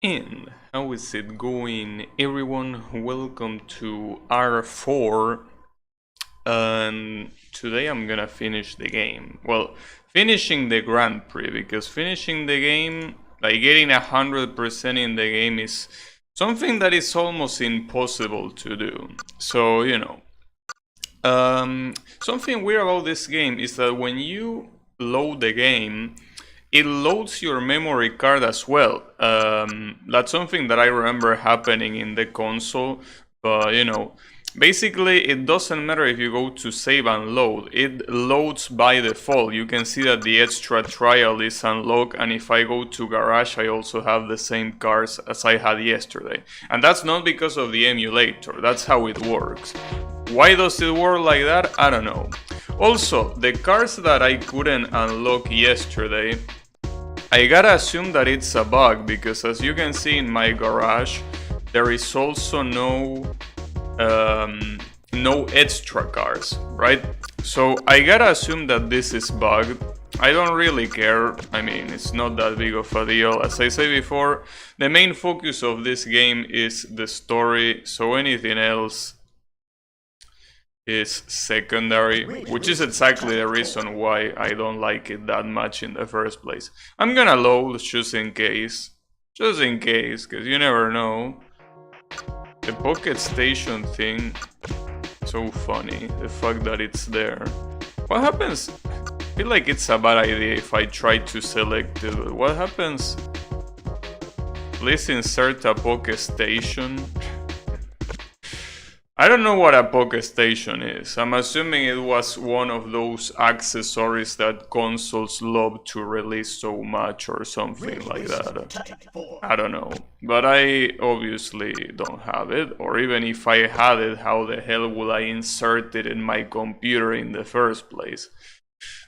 And how is it going, everyone? Welcome to R4, and today I'm gonna finish the game. Well, finishing the Grand Prix, because finishing the game, like getting 100% in the game, is something that is almost impossible to do. So, you know, something weird about this game is that when you load the game, it loads your memory card as well. That's something that I remember happening in the console, but you know, basically it doesn't matter if you go to save and load, it loads by default. You can see that the extra trial is unlocked, and if I go to garage I also have the same cars as I had yesterday. And that's not because of the emulator, that's how it works. Why does it work like that? I don't know. Also, the cars that I couldn't unlock yesterday, I gotta assume that it's a bug, because as you can see in my garage, there is also no extra cars, right? So I gotta assume that this is bugged. I don't really care, I mean, it's not that big of a deal. As I said before, the main focus of this game is the story, so anything else is secondary, which is exactly the reason why I don't like it that much in the first place. I'm gonna load just in case, because you never know. The Pocket Station thing, so funny, the fact that it's there. What happens? I feel like it's a bad idea if I try to select it, but what happens? Please insert a Pocket Station. I don't know what a Pocket Station is. I'm assuming it was one of those accessories that consoles love to release so much or something like that. I don't know. But I obviously don't have it. Or even if I had it, how the hell would I insert it in my computer in the first place?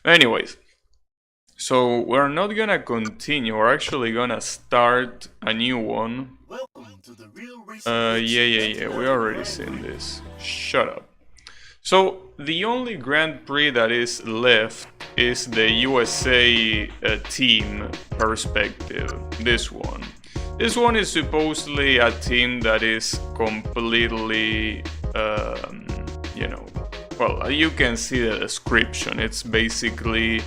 Anyways. So we're not gonna continue, we're actually gonna start a new one. Yeah, we already seen this. Shut up. So the only Grand Prix that is left is the USA team perspective, this one. This one is supposedly a team that is completely, you know, well, you can see the description, it's basically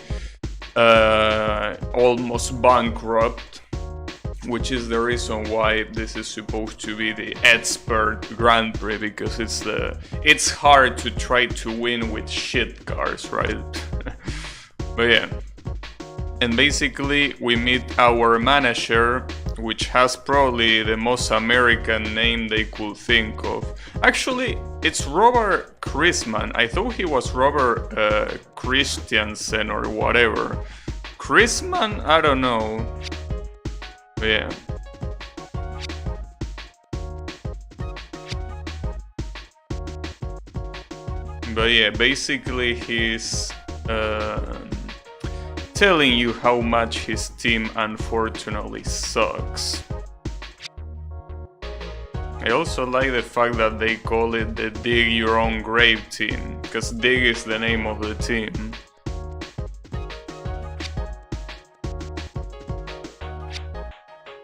almost bankrupt, which is the reason why this is supposed to be the expert Grand Prix, because it's hard to try to win with shit cars, right? But yeah, and basically we meet our manager, which has probably the most American name they could think of. Actually, it's Robert Christman. I thought he was Robert Christiansen or whatever. Christman? I don't know. But yeah. But yeah, basically he's telling you how much his team unfortunately sucks. I also like the fact that they call it the Dig Your Own Grave team, because Dig is the name of the team.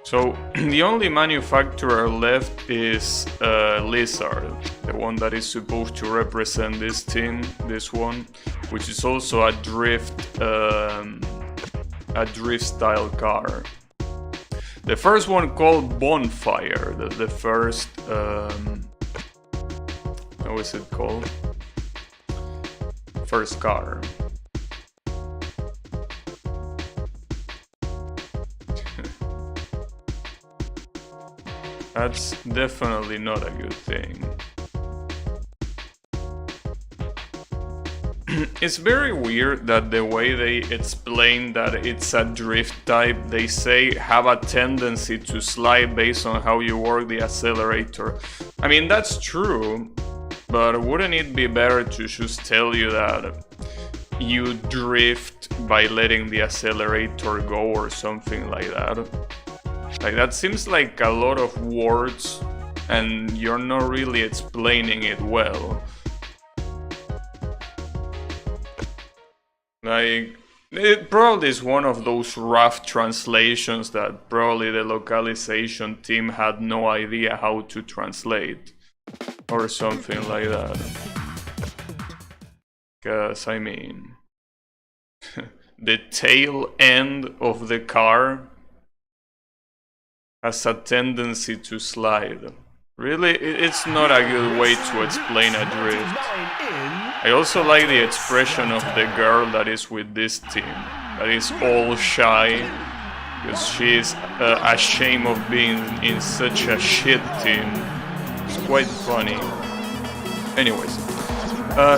So the only manufacturer left is Lizard, the one that is supposed to represent this team, this one, which is also a drift style car. The first one called Bonfire, the first, how is it called? First car. That's definitely not a good thing. It's very weird that the way they explain that it's a drift type, they say have a tendency to slide based on how you work the accelerator. I mean, that's true, but wouldn't it be better to just tell you that you drift by letting the accelerator go or something like that? Like, that seems like a lot of words and you're not really explaining it well. Like, It probably is one of those rough translations that probably the localization team had no idea how to translate. Or something like that. Because, I mean... the tail end of the car has a tendency to slide. Really, it's not a good way to explain a drift. I also like the expression of the girl that is with this team, that is all shy, because she is ashamed of being in such a shit team. It's quite funny. Anyways,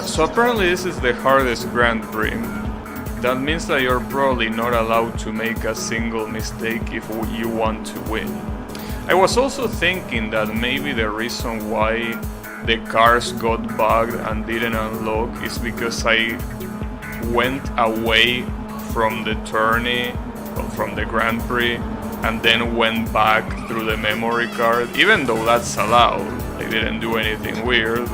so apparently this is the hardest Grand Prix. That means that you're probably not allowed to make a single mistake if you want to win. I was also thinking that maybe the reason why the cars got bugged and didn't unlock is because I went away from the tourney, from the Grand Prix, and then went back through the memory card, even though that's allowed. I didn't do anything weird.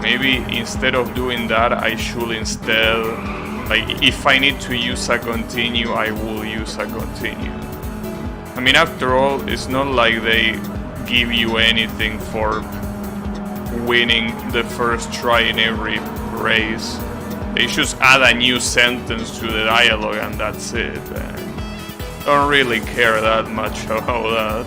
Maybe instead of doing that, I should instead, like, if I need to use a continue, I will use a continue. I mean, after all, it's not like they give you anything for winning the first try in every race. They just add a new sentence to the dialogue and that's it. Don't really care that much about that.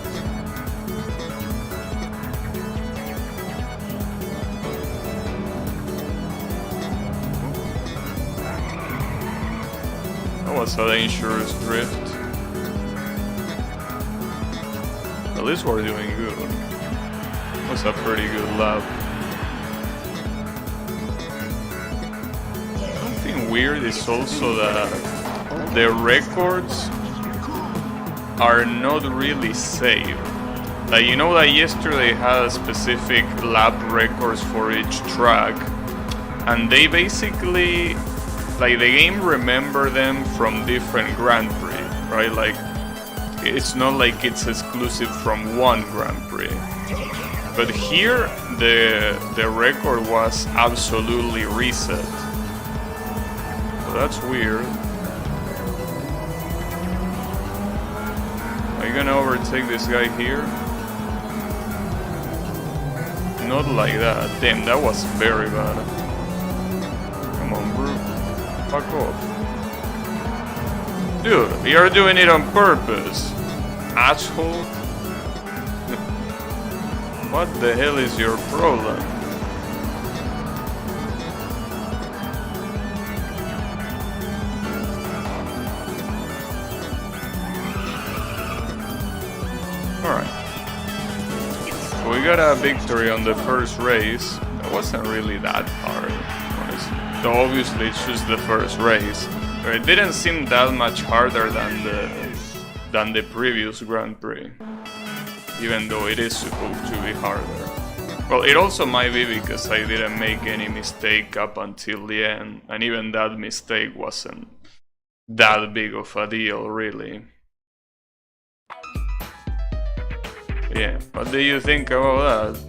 That was a dangerous drift. At least we're doing good. That was a pretty good lap. Something weird is also that the records are not really saved. Like, you know that yesterday had a specific lap records for each track, and they basically, like, the game remember them from different Grand Prix, right? Like, it's not like it's exclusive from one Grand Prix. But here, the record was absolutely reset. So that's weird. Are you gonna overtake this guy here? Not like that. Damn, that was very bad. Come on, bro. Fuck off. Dude, you're doing it on purpose. Asshole. What the hell is your problem? Alright. So we got a victory on the first race. It wasn't really that hard, honestly. So obviously it's just the first race. But it didn't seem that much harder than the previous Grand Prix. Even though it is supposed to be harder. Well, it also might be because I didn't make any mistake up until the end, and even that mistake wasn't that big of a deal, really. Yeah, what do you think about that?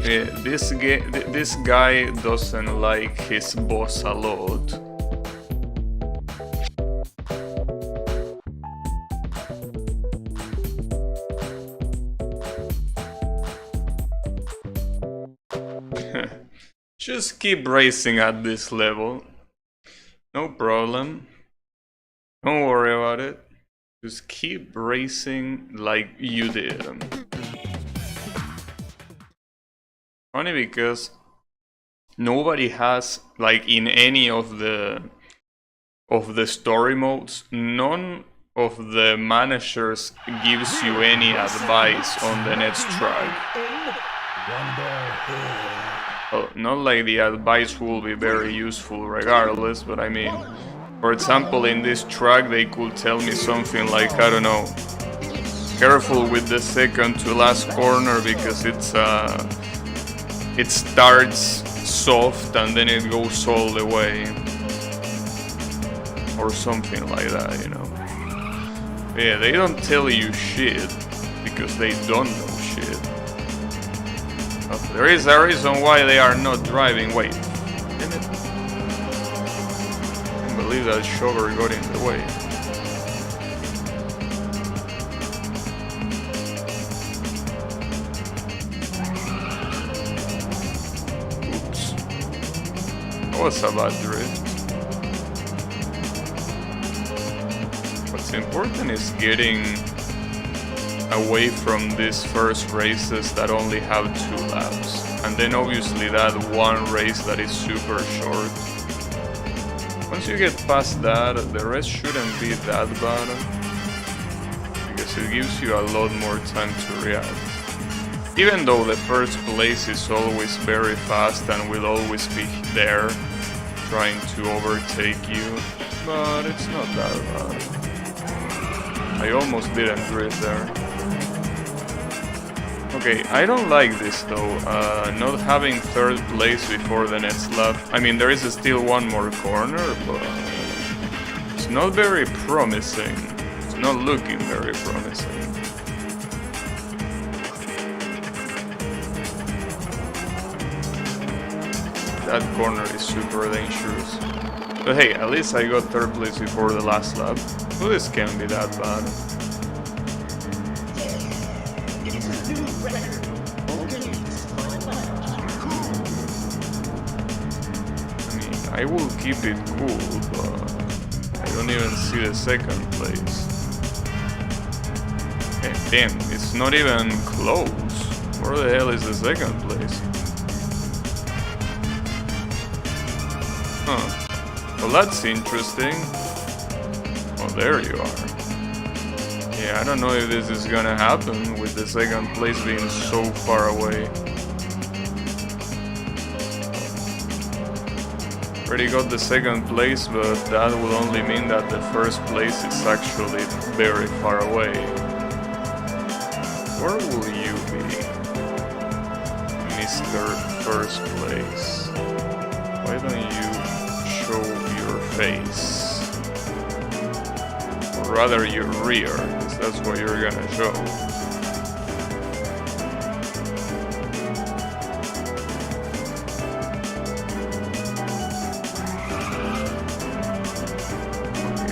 Yeah, this guy doesn't like his boss a lot. Just keep racing at this level. No problem. Don't worry about it. Just keep racing like you did. Funny because nobody has, like, in any of the story modes, none of the managers gives you any advice on the next track. Well, not like the advice will be very useful regardless, but I mean, for example, in this track they could tell me something like, I don't know, careful with the second to last corner because it starts soft and then it goes all the way. or something like that, you know. Yeah, they don't tell you shit because they don't know shit. But there is a reason why they are not driving. Wait, damn it. I can't believe that shover got in the way. Oops. That was a bad drift. What's important is getting away from these first races that only have 2 laps, and then obviously that one race that is super short. Once you get past that, the rest shouldn't be that bad, because it gives you a lot more time to react. Even though the first place is always very fast and will always be there trying to overtake you, but it's not that bad. I almost didn't drift there. Okay, I don't like this though, not having 3rd place before the next lap. I mean, there is still one more corner, but it's not very promising. It's not looking very promising. That corner is super dangerous. But hey, at least I got 3rd place before the last lap. So this can't be that bad. I will keep it cool, but I don't even see the 2nd place. Okay, damn, it's not even close. Where the hell is the 2nd place? Huh. Well, that's interesting. Oh, there you are. Yeah, I don't know if this is gonna happen with the 2nd place being so far away. Already got the 2nd place, but that will only mean that the 1st place is actually very far away. Where will you be, Mr. 1st place? Why don't you show your face? Or rather your rear, because that's what you're gonna show.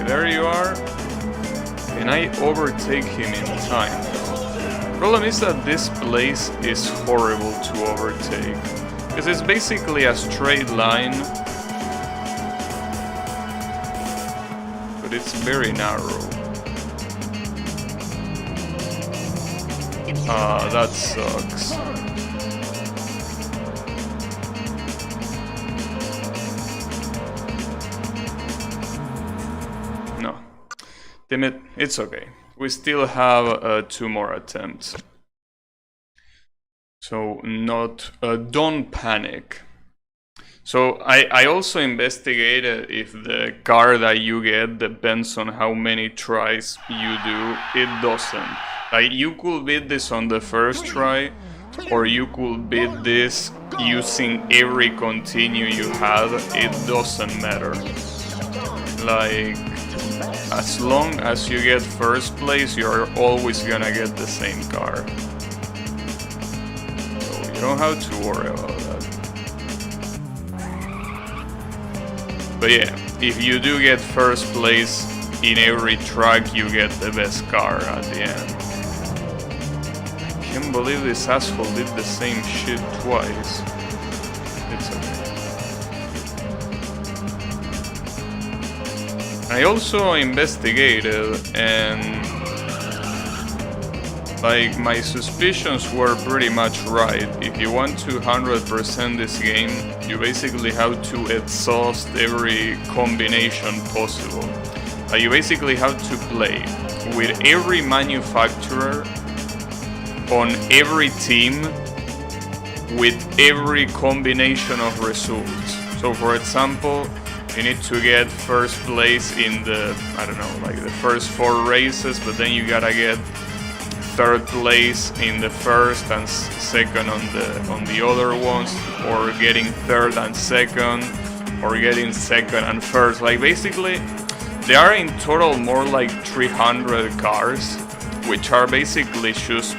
There you are. Can I overtake him in time though? Problem is that this place is horrible to overtake, because it's basically a straight line, but it's very narrow. Ah, that sucks. Damn it, it's okay. We still have 2 more attempts. So don't panic. So I also investigated if the car that you get depends on how many tries you do. It doesn't. Like, you could beat this on the 1st try, or you could beat this using every continue you had. It doesn't matter. Like, as long as you get 1st place, you're always gonna get the same car. So you don't have to worry about that. But yeah, if you do get 1st place in every track, you get the best car at the end. I can't believe this asshole did the same shit twice. It's okay. I also investigated, and like, my suspicions were pretty much right. If you want to 100% this game, you basically have to exhaust every combination possible. You basically have to play with every manufacturer on every team with every combination of results. So for example, you need to get 1st place in the, I don't know, like the first 4 races, but then you gotta get 3rd place in the 1st and 2nd on the other ones, or getting 3rd and 2nd, or getting 2nd and 1st. Like, basically, There are in total more like 300 cars, which are basically just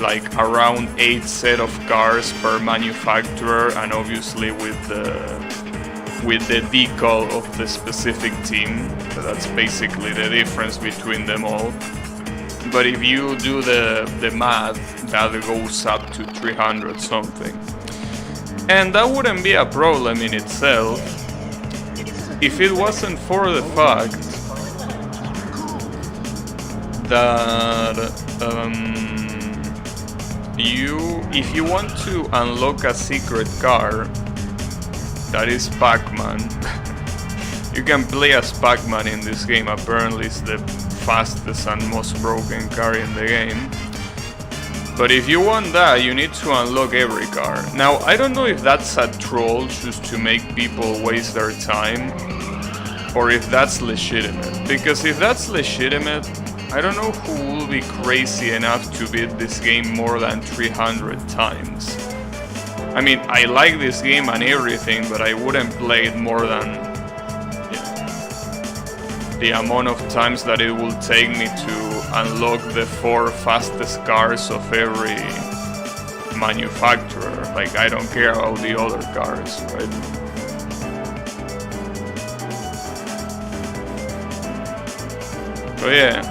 like around 8 set of cars per manufacturer, and obviously with the decal of the specific team. So that's basically the difference between them all. But if you do the math, that goes up to 300 something. And that wouldn't be a problem in itself if it wasn't for the fact that if you want to unlock a secret car that is Pac-Man, you can play as Pac-Man in this game. Apparently it's the fastest and most broken car in the game. But if you want that, you need to unlock every car. Now, I don't know if that's a troll just to make people waste their time, or if that's legitimate. Because if that's legitimate, I don't know who will be crazy enough to beat this game more than 300 times. I mean, I like this game and everything, but I wouldn't play it more than the amount of times that it will take me to unlock the 4 fastest cars of every manufacturer. Like, I don't care about the other cars, right? So yeah,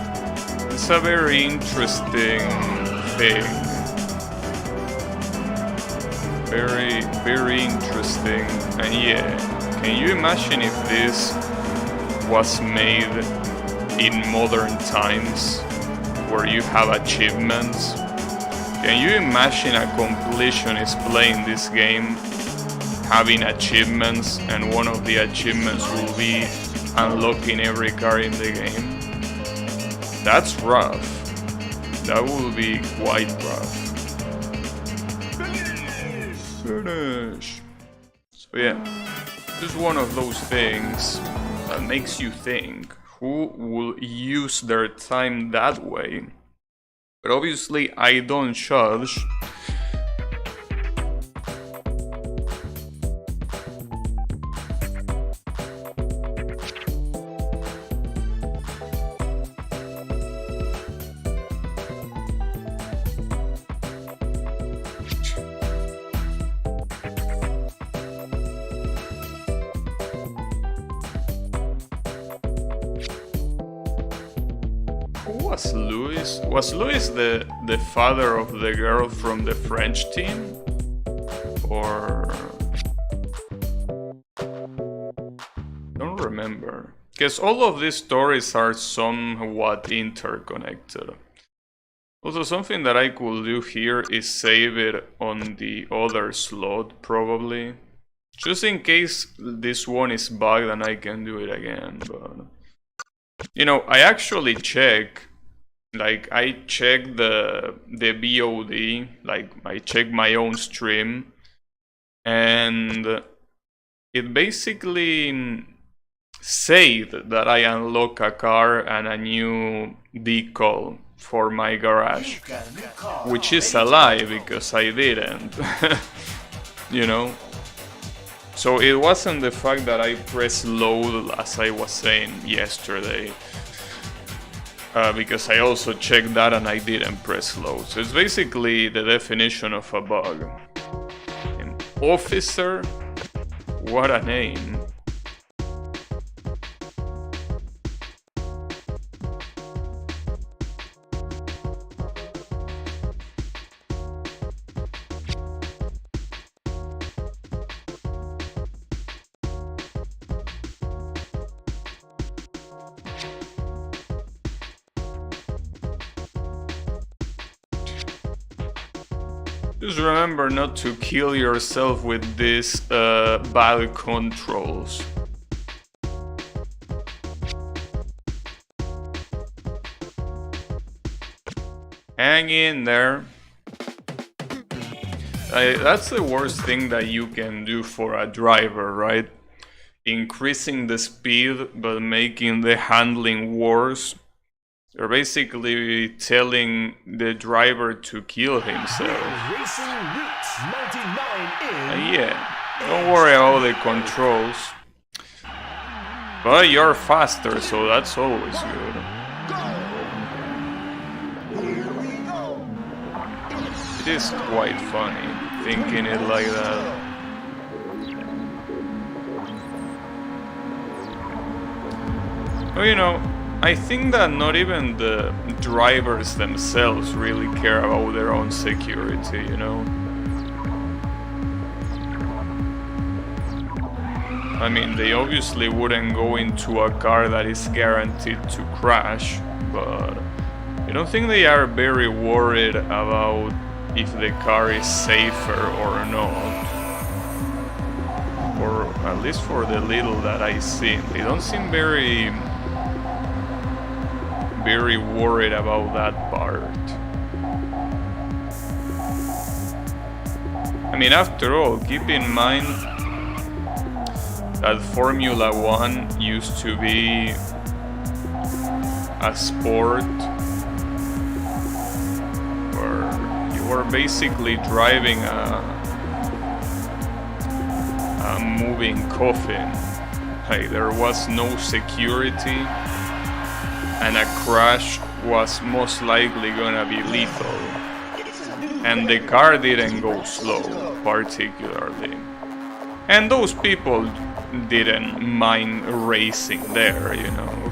it's a very interesting thing. Very, very interesting. And yeah, can you imagine if this was made in modern times, where you have achievements? Can you imagine a completionist playing this game, having achievements, and one of the achievements will be unlocking every car in the game? That's rough. That will be quite rough. Finish. So yeah, just one of those things that makes you think, who will use their time that way? But obviously I don't judge. Was Louis the father of the girl from the French team? Or... don't remember. Because all of these stories are somewhat interconnected. Also, something that I could do here is save it on the other slot, probably. Just in case this one is bugged and I can do it again, but... you know, I actually check... like, I check the VOD, like, I check my own stream, and it basically said that I unlock a car and a new decal for my garage, which is a lie, because I didn't, you know? So it wasn't the fact that I pressed load, as I was saying yesterday, because I also checked that and I didn't press load. So it's basically the definition of a bug. An officer? What a name. Just remember not to kill yourself with these bad controls. Hang in there. That's the worst thing that you can do for a driver, right? Increasing the speed but making the handling worse. You're basically telling the driver to kill himself. Yeah, don't worry about the controls. But you're faster, so that's always good. It is quite funny thinking it like that. Well, you know, I think that not even the drivers themselves really care about their own security, you know? I mean, they obviously wouldn't go into a car that is guaranteed to crash, but I don't think they are very worried about if the car is safer or not. Or at least for the little that I see. They don't seem very worried about that part. I mean, after all, keep in mind that Formula 1 used to be a sport where you were basically driving a moving coffin. Like, there was no security, and a crash was most likely gonna be lethal. And the car didn't go slow, particularly. And those people didn't mind racing there, you know.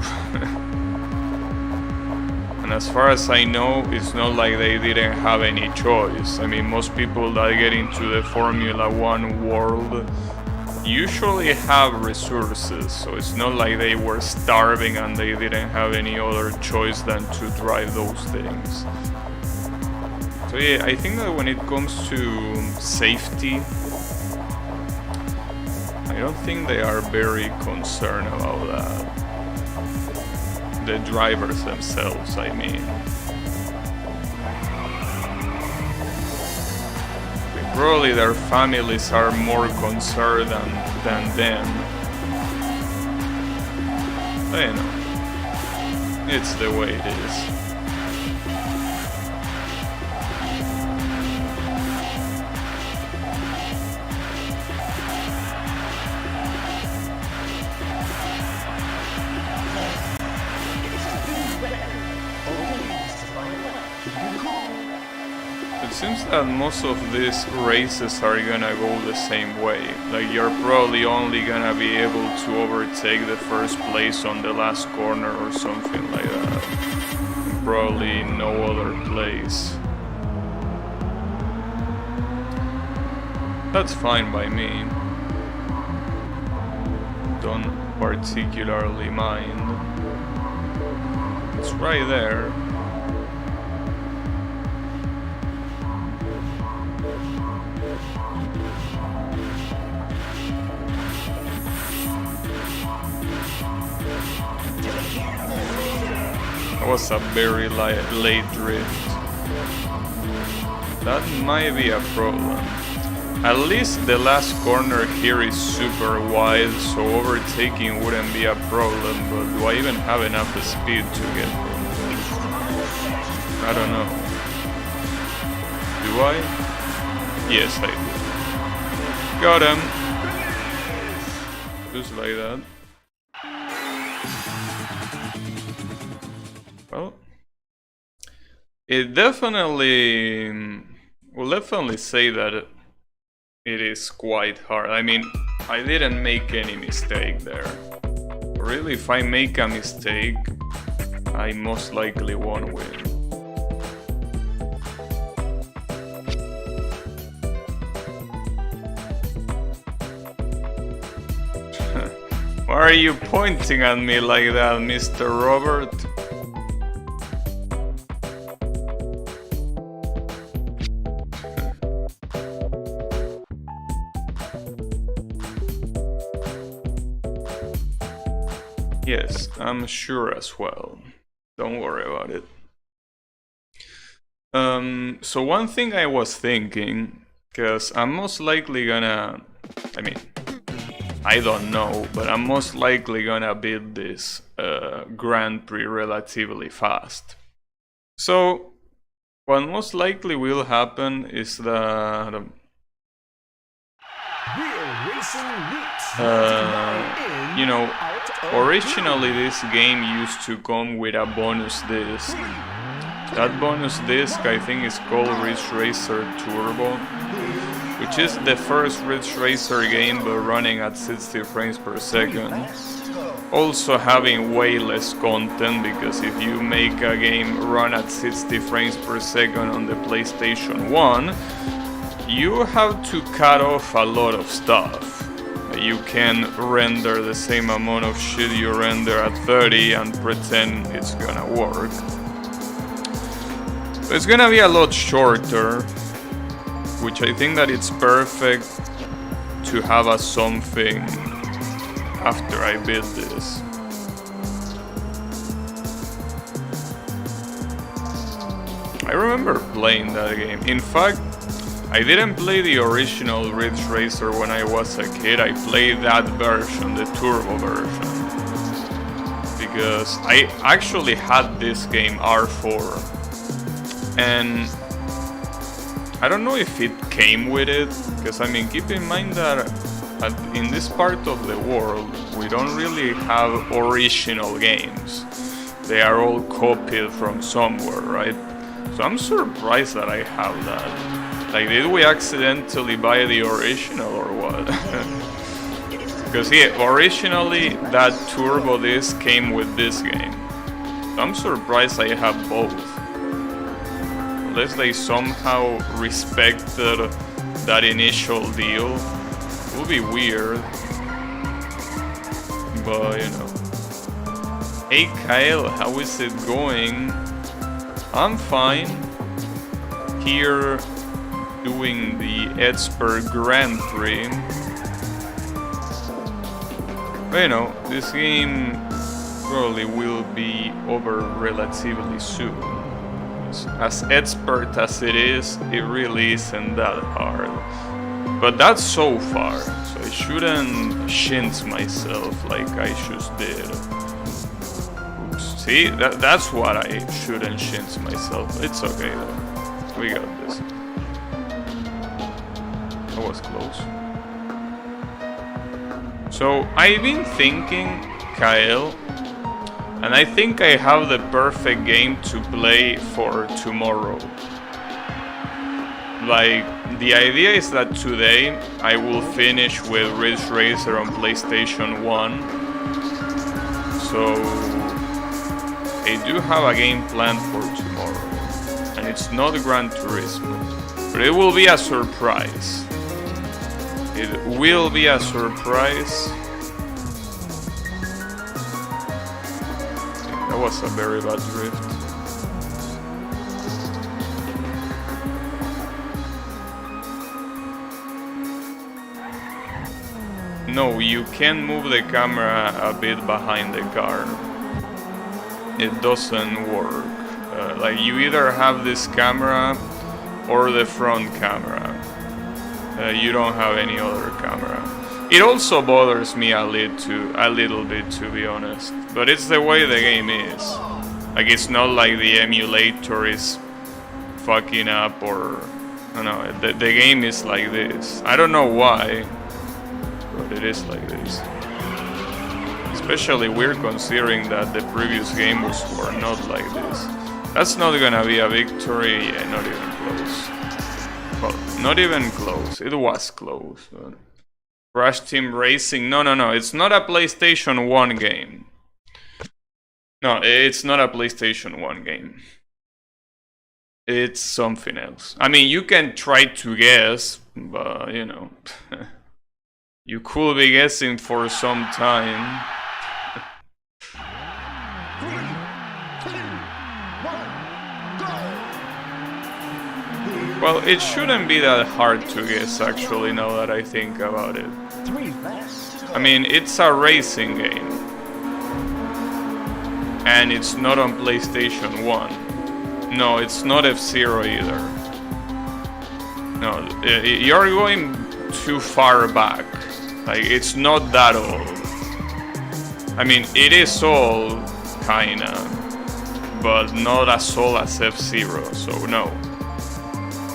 And as far as I know, it's not like they didn't have any choice. I mean, most people that get into the Formula 1 world usually have resources, so it's not like they were starving and they didn't have any other choice than to drive those things. So yeah, I think that when it comes to safety, I don't think they are very concerned about that. The drivers themselves, I mean. Probably their families are more concerned than them. But you know, it's the way it is. It seems that most of these races are gonna go the same way. Like, you're probably only gonna be able to overtake the first place on the last corner or something like that. Probably no other place. That's fine by me. Don't particularly mind. It's right there. That was a very late drift. That might be a problem. At least the last corner here is super wide, so overtaking wouldn't be a problem, but do I even have enough speed to get there? I don't know. Do I? Yes, I do. Got him. Just like that. Well, it definitely will definitely say that it is quite hard. I mean, I didn't make any mistake there. Really, if I make a mistake, I most likely won't win. Why are you pointing at me like that, Mr. Robert? Yes, I'm sure as well. Don't worry about it. So one thing I was thinking, because I'm most likely gonna, I mean, I don't know, but I'm most likely gonna beat this Grand Prix relatively fast. So what most likely will happen is that you know, Originally, this game used to come with a bonus disc. That bonus disc, I think, is called Ridge Racer Turbo, which is the first Ridge Racer game but running at 60 frames per second. Also having way less content, because if you make a game run at 60 frames per second on the PlayStation 1, you have to cut off a lot of stuff. You can render the same amount of shit you render at 30 and pretend it's gonna work. It's gonna be a lot shorter, which I think that it's perfect to have as something after I build this. I remember playing that game. In fact, I didn't play the original Ridge Racer when I was a kid. I played that version, the turbo version, because I actually had this game R4, and I don't know if it came with it, because I mean, keep in mind that in this part of the world we don't really have original games. They are all copied from somewhere, right? So I'm surprised that I have that. Like, did we accidentally buy the original or what? Because yeah, originally that turbo disc came with this game. So I'm surprised I have both. Unless they somehow respected that initial deal. It would be weird. But, you know. Hey Kyle, how is it going? I'm fine. Here doing the Expert Grand Prix. But, you know, this game probably will be over relatively soon. As expert as it is, it really isn't that hard. But that's so far, so I shouldn't shinz myself like I just did. Oops. See, that's what I shouldn't shinz myself. It's okay though. We got this. That was close. So I've been thinking, Kyle, and I think I have the perfect game to play for tomorrow. Like, the idea is that today I will finish with Ridge Racer on PlayStation 1. So I do have a game planned for tomorrow. And it's not Gran Turismo. But it will be a surprise. It will be a surprise. That was a very bad drift. No, you can move the camera a bit behind the car. It doesn't work. Like, you either have this camera or the front camera. You don't have any other camera. It also bothers me a little bit, to be honest. But it's the way the game is. Like, it's not like the emulator is fucking up or... I don't know, the game is like this. I don't know why, but it is like this. Especially we're considering that the previous game were not like this. That's not gonna be a victory, yeah, not even close. Well, not even close. It was close. But... Crash Team Racing. No. It's not a PlayStation 1 game. No, it's not a PlayStation 1 game. It's something else. I mean, you can try to guess, but, you know. You could be guessing for some time. Well, it shouldn't be that hard to guess, actually, now that I think about it. I mean, it's a racing game. And it's not on PlayStation 1. No, it's not F-Zero either. No, you're going too far back. Like, it's not that old. I mean, it is old, kinda. But not as old as F-Zero, so no.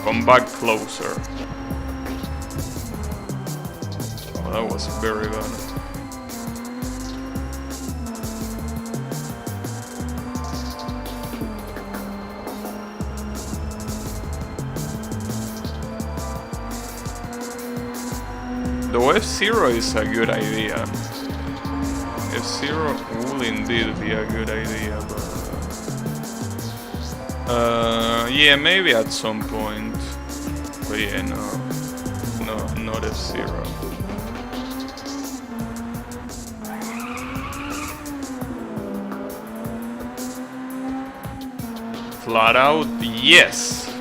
Come back closer. Oh, that was very bad. Though F-Zero is a good idea. F-Zero will indeed be a good idea, but... yeah, maybe at some point. But yeah, no, not F-Zero. Flat out, yes.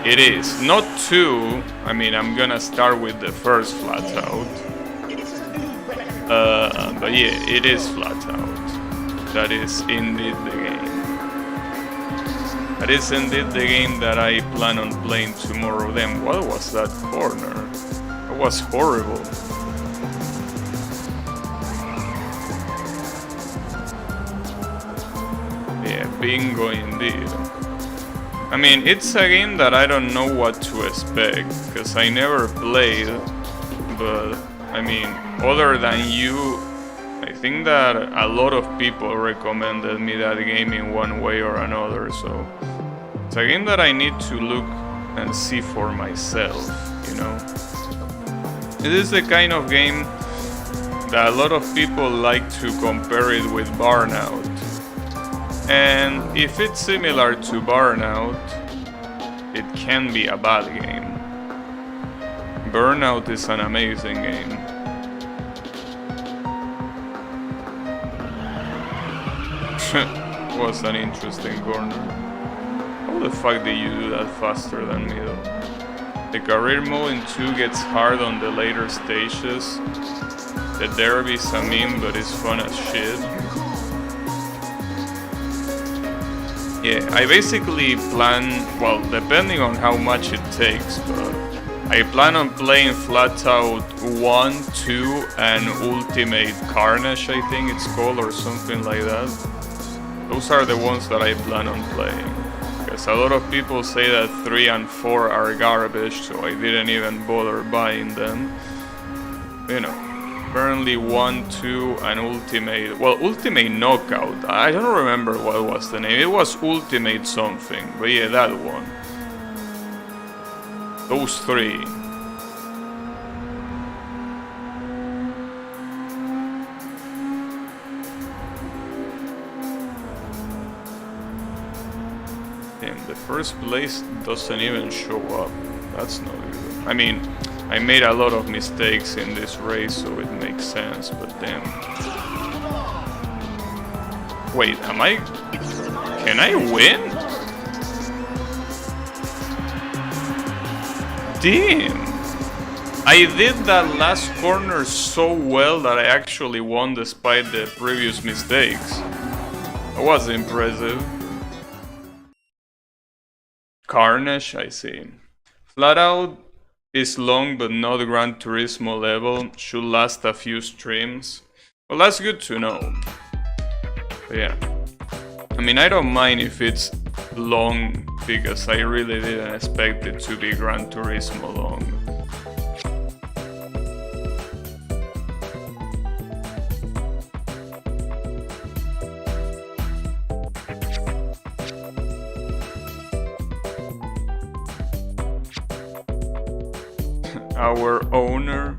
It is. Not two. I mean, I'm gonna start with the first flat out. But yeah, it is flat out. That is indeed the game. That is indeed the game that I plan on playing tomorrow. Then what was that corner? That was horrible. Yeah, bingo indeed. I mean, it's a game that I don't know what to expect, because I never played, but I mean, other than you, I think that a lot of people recommended me that game in one way or another, so it's a game that I need to look and see for myself, you know. It is the kind of game that a lot of people like to compare it with Burnout. And if it's similar to Burnout, it can be a bad game. Burnout is an amazing game. Was an interesting corner. How the fuck did you do that faster than me though? The career mode in 2 gets hard on the later stages. The derby's a meme, but it's fun as shit. Yeah, I basically plan, well, depending on how much it takes, but I plan on playing flat out 1, 2, and Ultimate Carnage, I think it's called, or something like that. Those are the ones that I plan on playing. Because a lot of people say that 3 and 4 are garbage, so I didn't even bother buying them. You know. Apparently 1, 2, and Ultimate... Well, Ultimate Knockout. I don't remember what was the name. It was Ultimate something. But yeah, that one. Those 3. Damn, the first place doesn't even show up. That's not good. I mean... I made a lot of mistakes in this race, so it makes sense, but damn. Wait, am I... Can I win? Damn! I did that last corner so well that I actually won despite the previous mistakes. That was impressive. Carnage, I see. Flat out is long but not Gran Turismo level, should last a few streams. Well, that's good to know. But yeah. I mean, I don't mind if it's long, because I really didn't expect it to be Gran Turismo long. Our owner.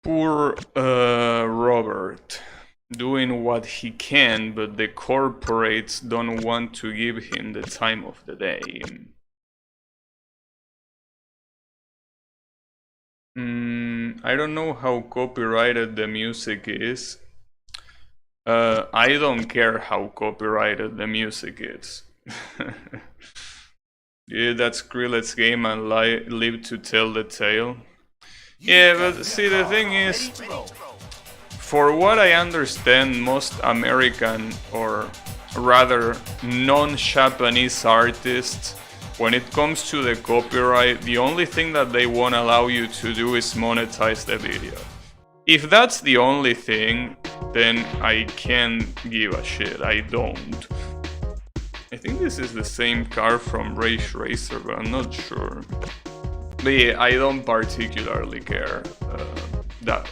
Poor Robert, doing what he can, but the corporates don't want to give him the time of the day. I don't know how copyrighted the music is. I don't care how copyrighted the music is. Yeah, that's Skrillex game and live to tell the tale. Yeah, but see, the thing is, for what I understand, most American, or rather non-Japanese artists, when it comes to the copyright, the only thing that they won't allow you to do is monetize the video. If that's the only thing, then I can't give a shit. I don't. I think this is the same car from Ridge Racer, but I'm not sure. But yeah, I don't particularly care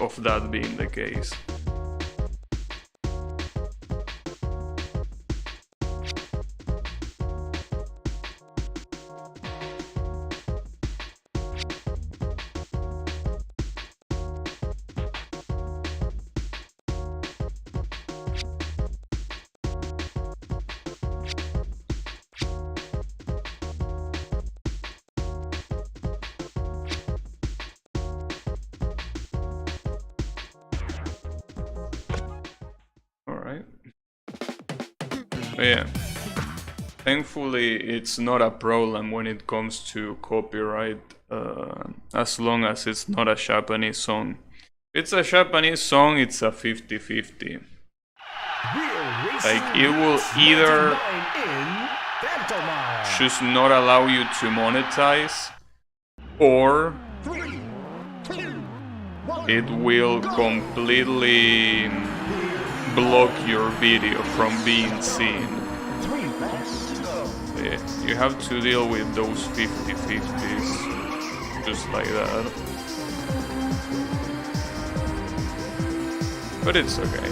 of that being the case. Yeah, thankfully it's not a problem when it comes to copyright, as long as it's not a Japanese song. If it's a Japanese song, it's a 50-50. Like, it will either just not allow you to monetize, or it will completely block your video from being seen. Yeah, you have to deal with those 50-50s just like that. But it's okay.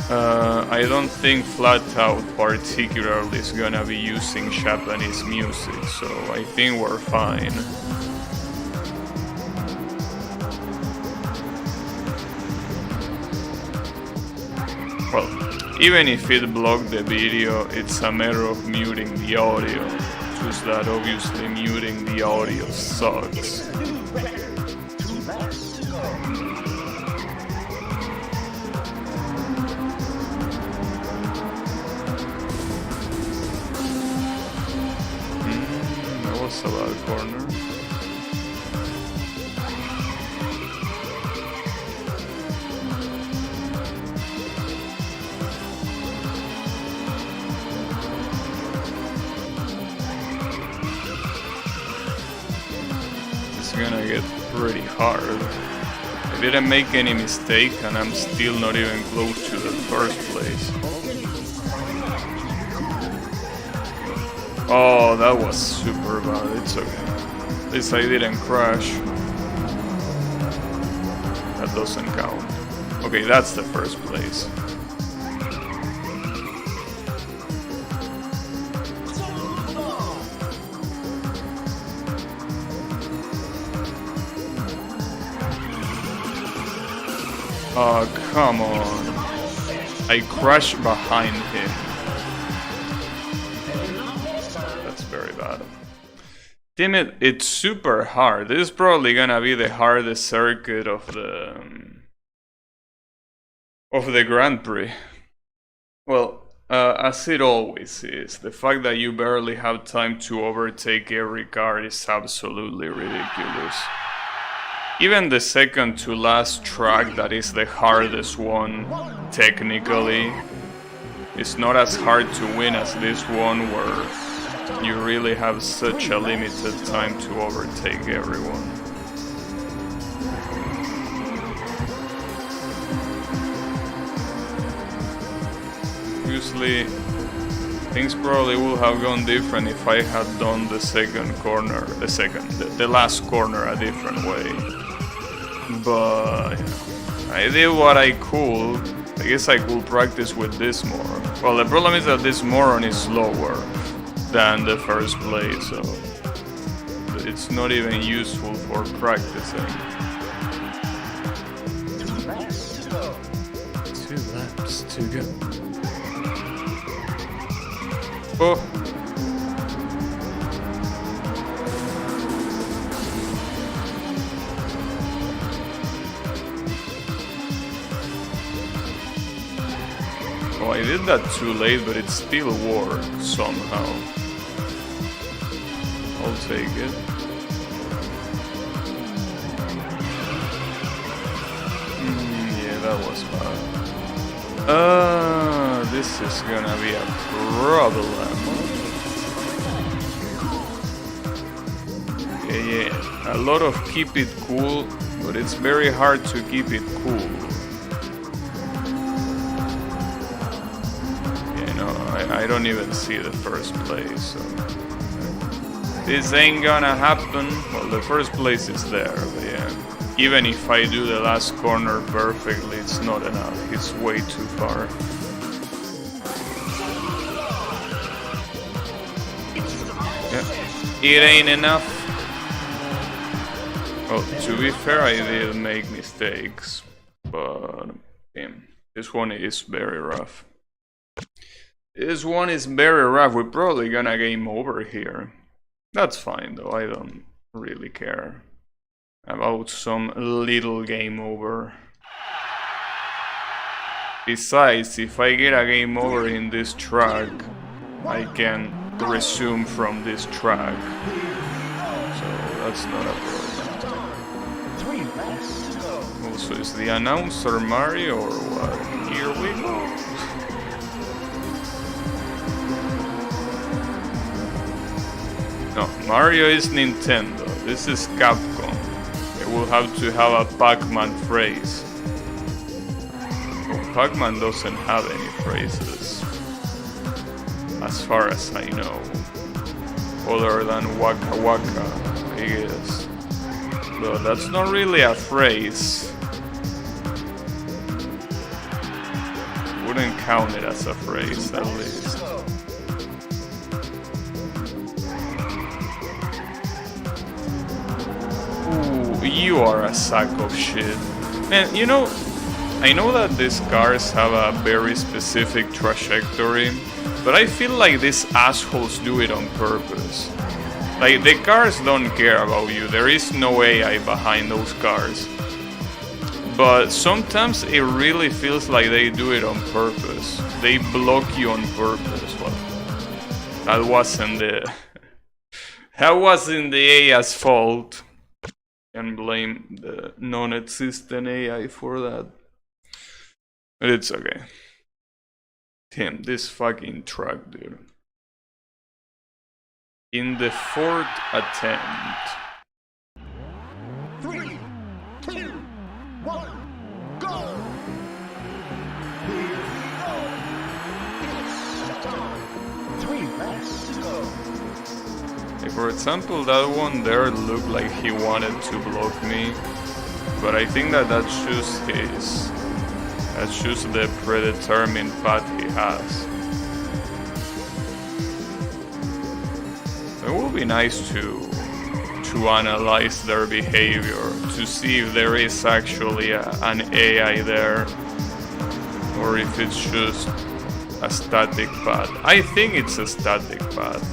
I don't think Flat Out particularly is gonna be using Japanese music, so I think we're fine. Well, even if it blocked the video, it's a matter of muting the audio. Just that obviously muting the audio sucks. That was a bad corner. Gonna get pretty hard. I didn't make any mistake and I'm still not even close to the first place. Oh, that was super bad. It's okay. At least I didn't crash. That doesn't count. Okay, that's the first place. Oh, come on. I crashed behind him. That's very bad. Damn it, it's super hard. This is probably gonna be the hardest circuit of the Grand Prix. Well, as it always is. The fact that you barely have time to overtake every car is absolutely ridiculous. Even the second to last track, that is the hardest one, technically, is not as hard to win as this one, where you really have such a limited time to overtake everyone. Obviously, things probably would have gone different if I had done the last corner a different way. But I did what I could. I guess I could practice with this more. Well, the problem is that this moron is slower than the first place, so it's not even useful for practicing. 2 laps to go. Oh. Oh, I did that too late, but it still worked somehow. I'll take it. Yeah, that was bad. This is gonna be a problem. Yeah. A lot of keep it cool, but it's very hard to keep it cool. Yeah, no, I don't even see the first place, so... This ain't gonna happen. Well, the first place is there, but yeah. Even if I do the last corner perfectly, it's not enough. It's way too far. Yeah. It ain't enough. Well, to be fair, I did make mistakes, but damn, this one is very rough. This one is very rough. We're probably gonna game over here. That's fine though, I don't really care about some little game over. Besides, if I get a game over in this track, I can resume from this track. So that's not a problem. Also, is the announcer Mario or what? Here we go. No, Mario is Nintendo. This is Capcom. They will have to have a Pac-Man phrase. Well, Pac-Man doesn't have any phrases, as far as I know, other than Waka Waka, I guess. But that's not really a phrase. Wouldn't count it as a phrase, at least. You are a sack of shit. Man, you know, I know that these cars have a very specific trajectory, but I feel like these assholes do it on purpose. Like, the cars don't care about you, there is no AI behind those cars. But sometimes it really feels like they do it on purpose. They block you on purpose. Well, that wasn't the... that wasn't the AI's fault. And blame the non-existent AI for that. But it's okay. Damn, this fucking truck, dude. In the 4th attempt. 3, 2, 1, go! Here we go! It's time! 3 laps to go! For example, that one there looked like he wanted to block me, but I think that's just the predetermined path he has. It would be nice to analyze their behavior, to see if there is actually an AI there, or if it's just a static path. I think it's a static path.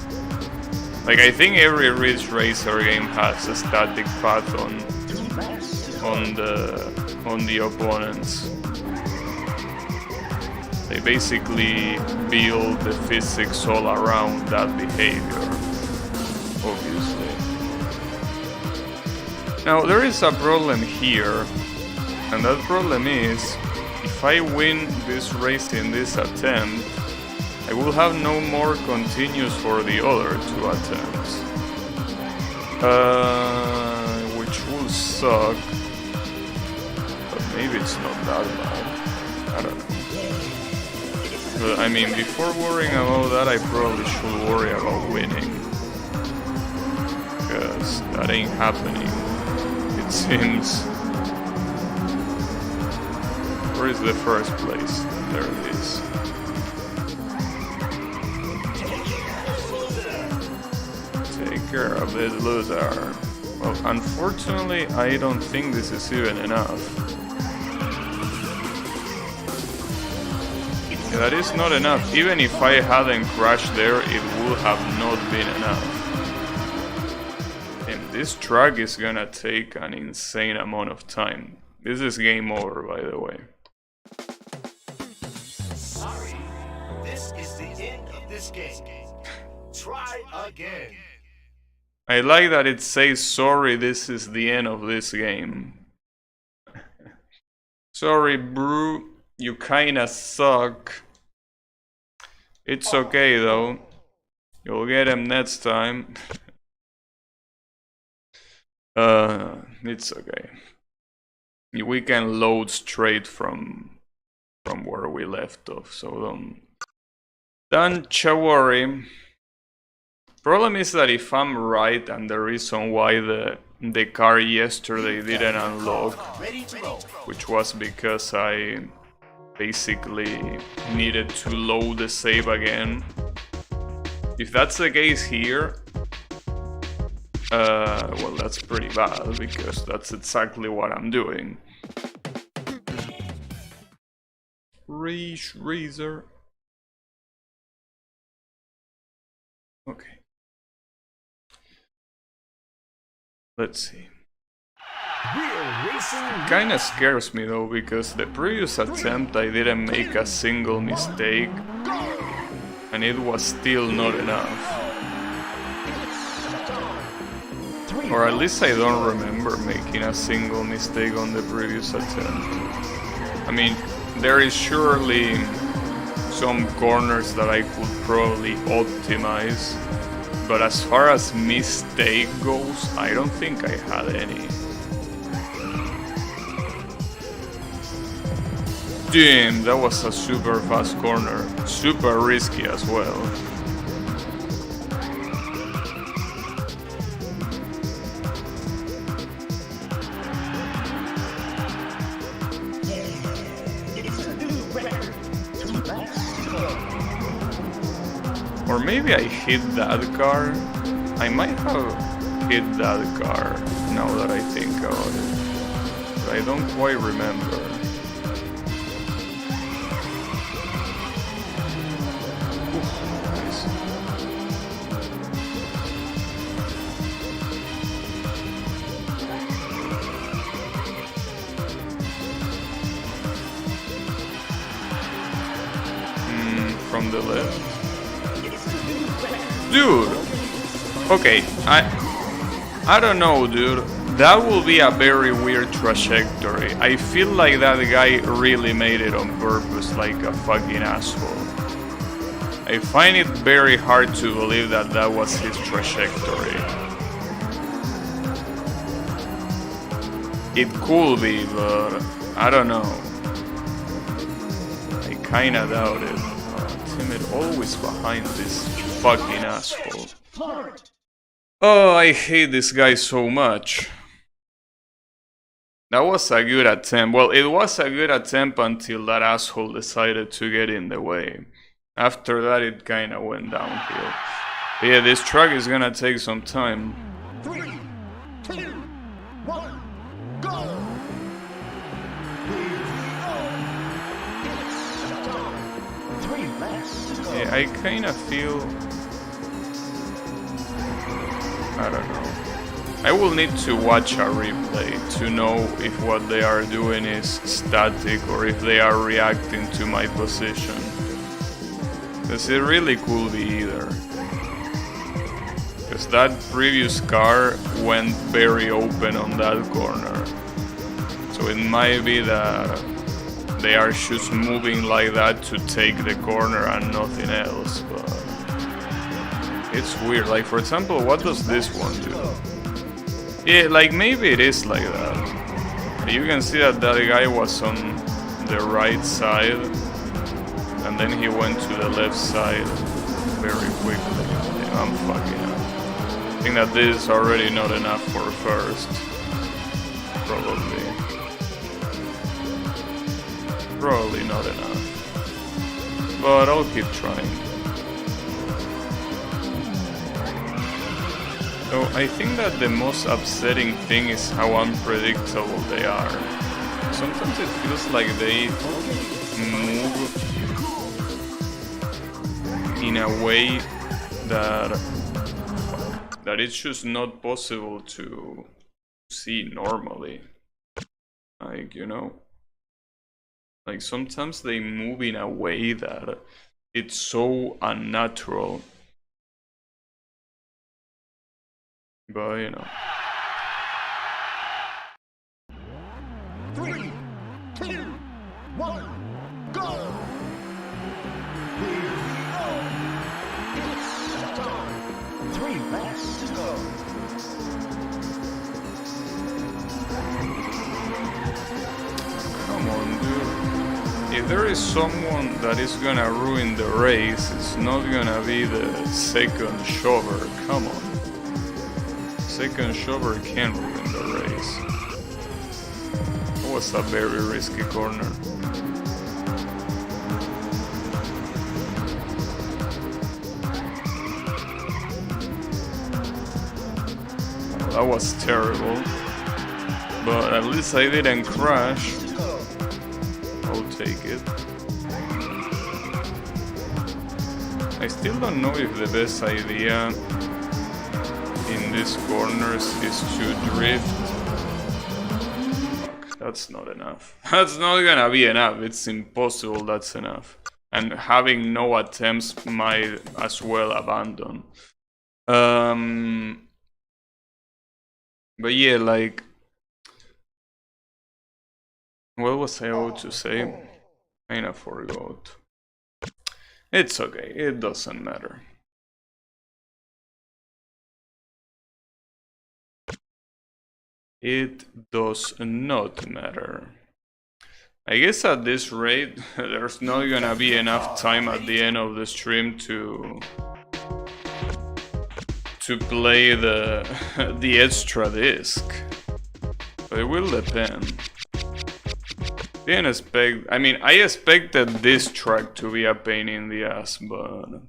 Like, I think every Ridge Racer game has a static path on the opponents. They basically build the physics all around that behavior, obviously. Now, there is a problem here, and that problem is, if I win this race in this attempt, I will have no more continues for the other 2 attempts. Which will suck. But maybe it's not that bad. I don't know. But I mean, before worrying about that, I probably should worry about winning. Because that ain't happening, it seems. Where is the first place? There it is. Care of this loser. Well, unfortunately, I don't think this is even enough. That is not enough. Even if I hadn't crashed there, it would have not been enough. And this track is gonna take an insane amount of time. This is game over, by the way. Sorry, this is the end of this game. Try again. I like that it says, sorry, this is the end of this game. Sorry, bro, you kinda suck. It's okay, though. You'll get him next time. It's okay. We can load straight from where we left off, so don't worry. Problem is that if I'm right and the reason why the car yesterday didn't unlock, which was because I basically needed to load the save again. If that's the case here, well, that's pretty bad because that's exactly what I'm doing. Ridge Racer. Okay. Let's see. Kinda scares me though, because the previous attempt I didn't make a single mistake, and it was still not enough. Or at least I don't remember making a single mistake on the previous attempt. I mean, there is surely some corners that I could probably optimize, but as far as mistake goes, I don't think I had any. Damn, that was a super fast corner, super risky as well. Or maybe I hit that car. I might have hit that car now that I think about it. But I don't quite remember. From the left. Dude! Okay, I don't know, dude. That will be a very weird trajectory. I feel like that guy really made it on purpose, like a fucking asshole. I find it very hard to believe that that was his trajectory. It could be, but I don't know. I kinda doubt it. Timid always behind this fucking asshole. Oh, I hate this guy so much. That was a good attempt. Well, it was a good attempt until that asshole decided to get in the way. After that, it kinda went downhill. But yeah, this truck is gonna take some time. 3, 2, 1, go! Yeah, I kinda feel... I don't know. I will need to watch a replay to know if what they are doing is static or if they are reacting to my position. Because it really could be either. Because that previous car went very open on that corner. So it might be that they are just moving like that to take the corner and nothing else, but it's weird. Like, for example, what does this one do? Yeah, like, maybe it is like that. You can see that that guy was on the right side, and then he went to the left side very quickly. Yeah, I'm fucking up. I think that this is already not enough for first. Probably. Probably not enough. But I'll keep trying. So I think that the most upsetting thing is how unpredictable they are. Sometimes it feels like they move in a way that it's just not possible to see normally. Like, you know? Like, sometimes they move in a way that it's so unnatural. But, you know. 3, 2, 1, go! Here we go! It's time! 3 laps to go! if there is someone that is gonna ruin the race, it's not gonna be the second shover. Come on. Second shover can ruin the race. That was a very risky corner. That was terrible. But at least I didn't crash. I'll take it. I still don't know if the best idea in these corners is to drift. Fuck, that's not enough. That's not gonna be enough. It's impossible that's enough. And having no attempts might as well abandon. But yeah, like, what was I about to say? I forgot. It's okay, it doesn't matter. It does not matter. I guess at this rate, there's not gonna be enough time at the end of the stream to play the extra disc. But it will depend. I expected this track to be a pain in the ass, but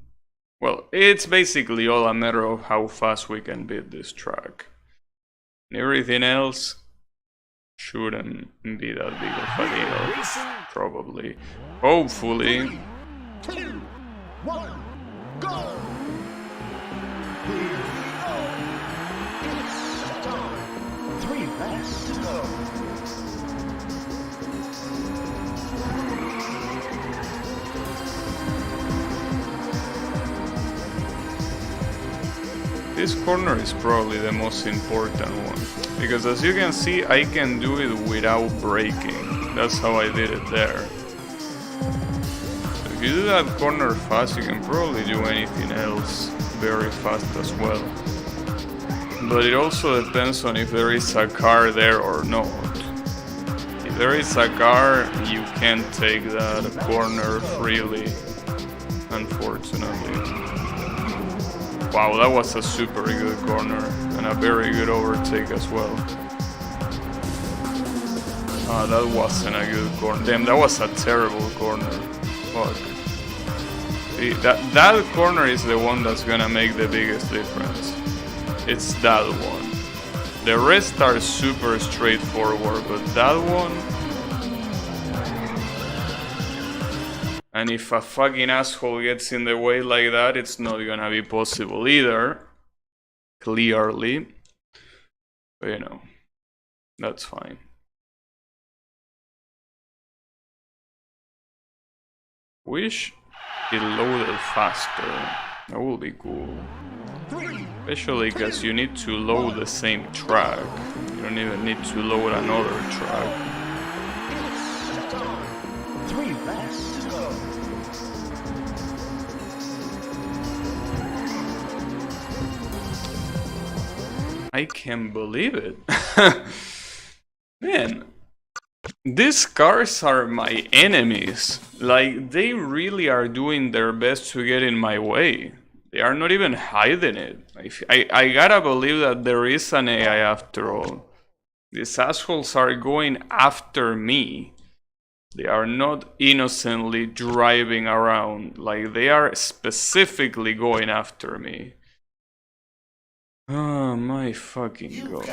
well, it's basically all a matter of how fast we can beat this track. And everything else shouldn't be that big of a deal, probably. Hopefully. 2, 1, go! It's time. 3 laps to go. This corner is probably the most important one, because as you can see, I can do it without braking. That's how I did it there. So if you do that corner fast, you can probably do anything else very fast as well. But it also depends on if there is a car there or not. If there is a car, you can't take that corner freely, unfortunately. Wow, that was a super good corner and a very good overtake as well. That wasn't a good corner. Damn, that was a terrible corner. Fuck. See, that corner is the one that's gonna make the biggest difference. It's that one. The rest are super straightforward, but that one... And if a fucking asshole gets in the way like that, it's not gonna be possible either. Clearly. But you know, that's fine. Wish it loaded faster. That would be cool. Especially because you need to load the same track. You don't even need to load another track. 3 laps to go. I can't believe it. Man, these cars are my enemies. Like, they really are doing their best to get in my way. They are not even hiding it. I gotta believe that there is an AI after all. These assholes are going after me. They are not innocently driving around. Like, they are specifically going after me. Oh my fucking god.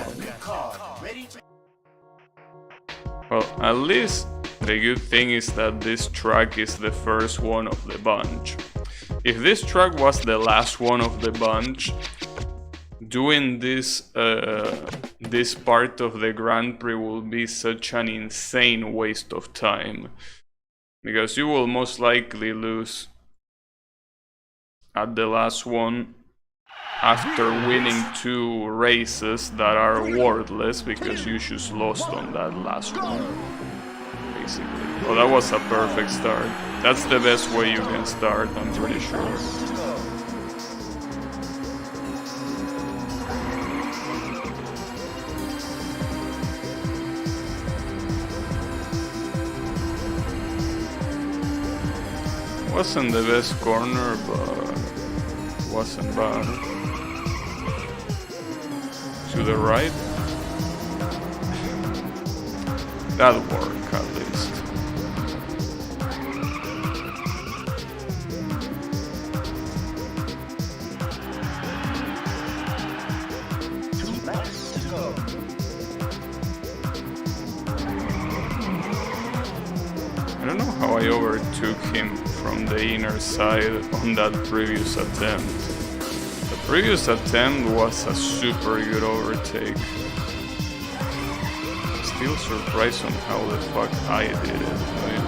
Well, at least the good thing is that this track is the first one of the bunch. If this track was the last one of the bunch, doing this part of the Grand Prix will be such an insane waste of time. Because you will most likely lose at the last one after winning 2 races that are worthless because you just lost on that last one, basically. Well, that was a perfect start. That's the best way you can start, I'm pretty sure. Wasn't the best corner, but wasn't bad. To the right. That'll work at least. I don't know how I overtook him from the inner side on that previous attempt. The previous attempt was a super good overtake. Still surprised on how the fuck I did it, but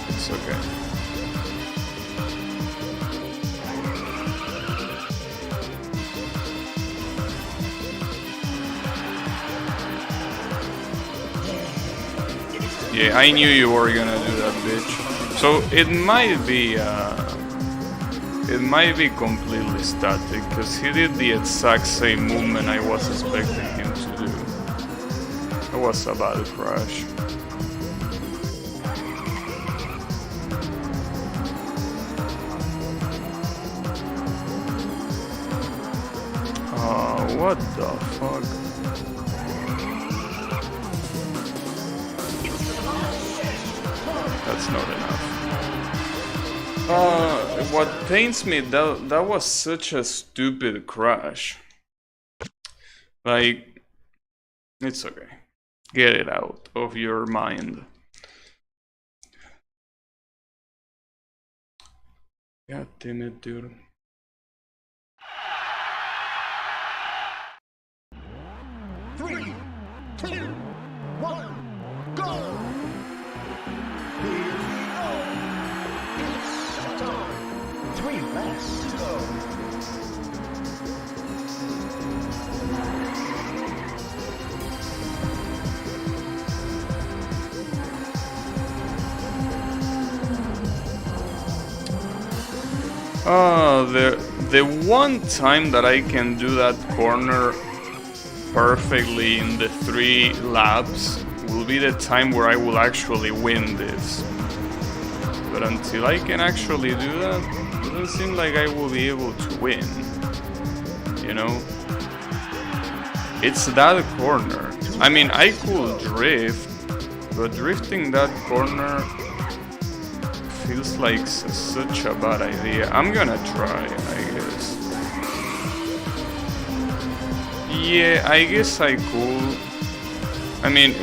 it's okay. Yeah, I knew you were gonna do that, bitch. So it might be completely static, because he did the exact same movement I was expecting him to do. It was a bad crash. What the fuck? That's not enough. What pains me, that was such a stupid crash. Like, it's okay. Get it out of your mind. God damn it, dude. Three, two, one, go! Three laps to go. The one time that I can do that corner perfectly in the 3 laps will be the time where I will actually win this. But until I can actually do that, it doesn't seem like I will be able to win. You know? It's that corner. I mean, I could drift, but drifting that corner feels like such a bad idea. I'm gonna try, I guess. Yeah, I guess I could. I mean,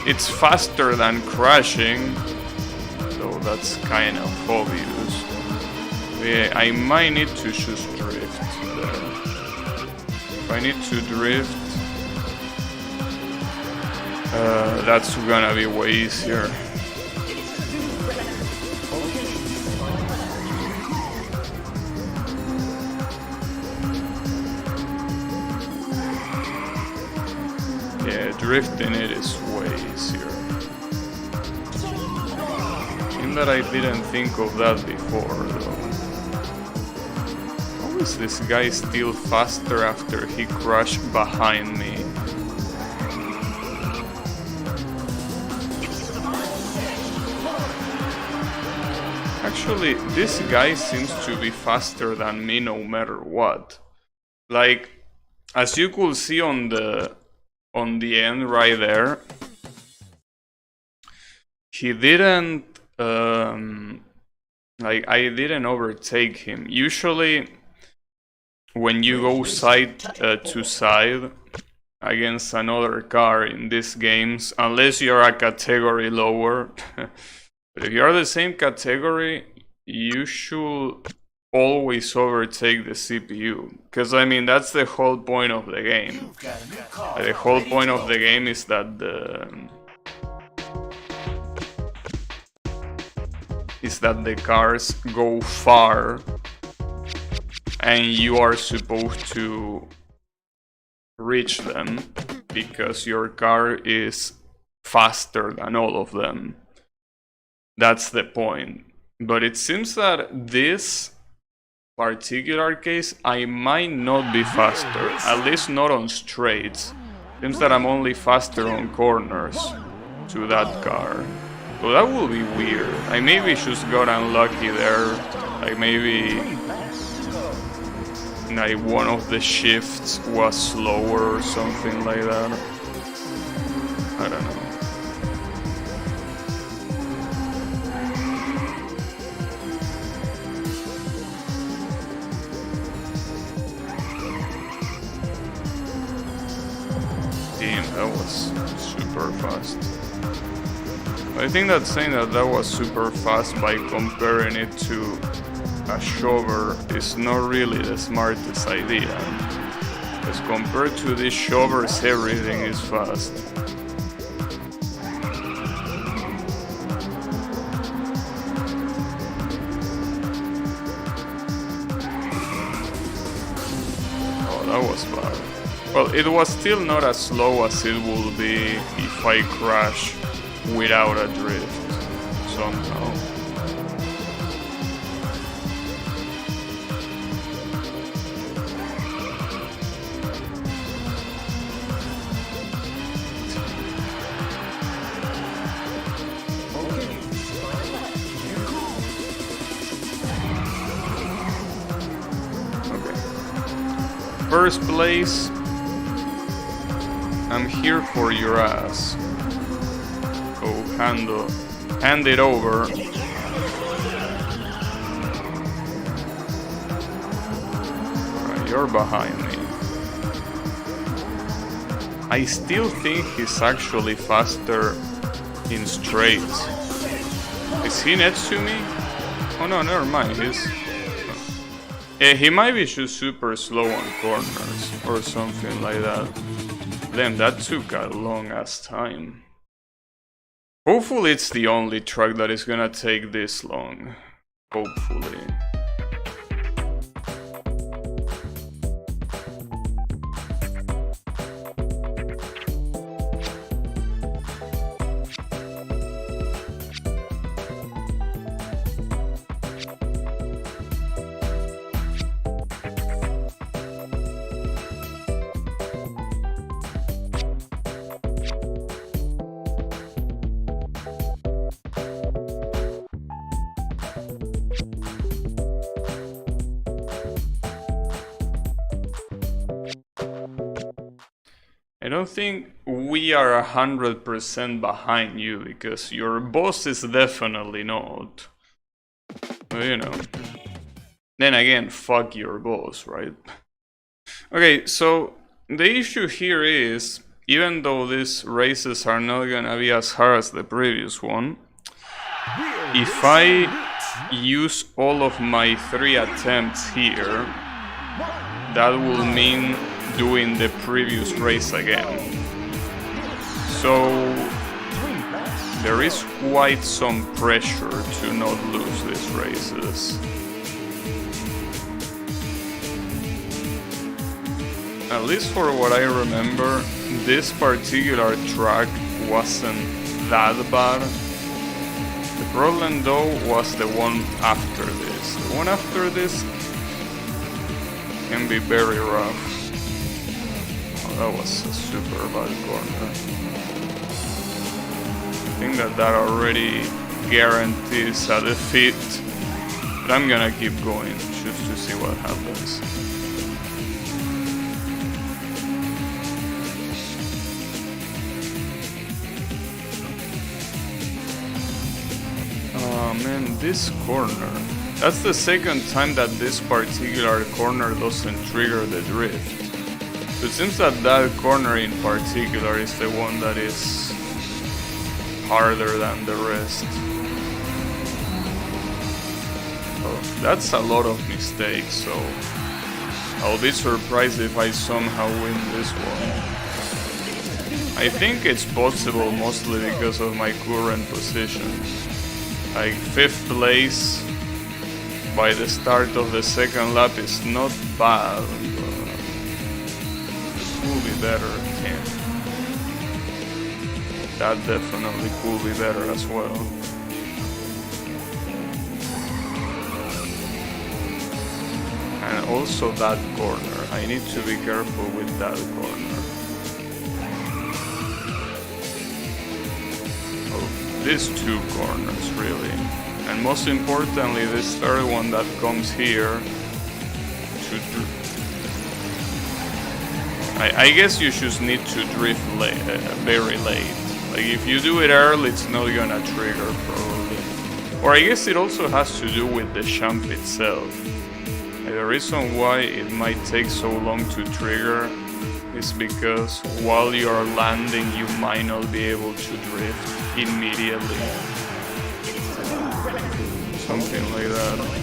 it's faster than crashing. That's kind of obvious. Yeah, I might need to just drift there. If I need to drift, that's gonna be way easier. Yeah, drifting it is way easier. That I didn't think of that before, though. How is this guy still faster after he crashed behind me? Actually, this guy seems to be faster than me no matter what. Like, as you could see on the end right there, he didn't like, I didn't overtake him. Usually when you go side to side against another car in these games, unless you're a category lower, but if you're the same category, you should always overtake the CPU, because I mean that's the whole point of the game. The whole point of the game is that the cars go far and you are supposed to reach them because your car is faster than all of them. That's the point. But it seems that this particular case, I might not be faster, at least not on straights. Seems that I'm only faster on corners to that car. So that will be weird. I maybe just got unlucky there. Like maybe like one of the shifts was slower or something like that. I don't know. Damn, that was super fast. I think that saying that was super fast by comparing it to a shover is not really the smartest idea. Because compared to these shovers, everything is fast. Oh, that was bad. Well, it was still not as slow as it will be if I crash without a drift somehow. Okay. First place. I'm here for your ass. Go hand it over. Alright, you're behind me. I still think he's actually faster in straights. Is he next to me? Oh no, never mind, he might be just super slow on corners or something like that. Damn, that took a long ass time. Hopefully it's the only truck that is gonna take this long. Hopefully. I don't think we are 100% behind you, because your boss is definitely not. But, you know. Then again, fuck your boss, right? Okay, so the issue here is, even though these races are not gonna be as hard as the previous one, if I use all of my 3 attempts here, that will mean doing the previous race again. So there is quite some pressure to not lose these races. At least for what I remember, this particular track wasn't that bad. The problem though was the one after this. The one after this can be very rough. That was a super bad corner. I think that already guarantees a defeat, but I'm gonna keep going just to see what happens. Oh man, this corner. That's the second time that this particular corner doesn't trigger the drift. It seems that that corner in particular is the one that is harder than the rest. Oh, that's a lot of mistakes, so I'll be surprised if I somehow win this one. I think it's possible mostly because of my current position. Like 5th place by the start of the second lap is not bad. Could be better, yeah. That definitely could be better as well. And also that corner. I need to be careful with that corner. Oh, these two corners really, and most importantly this third one that comes here to I guess you just need to drift very late. Like if you do it early, it's not gonna trigger probably. Or I guess it also has to do with the jump itself. The reason why it might take so long to trigger is because while you are landing, you might not be able to drift immediately. Something like that.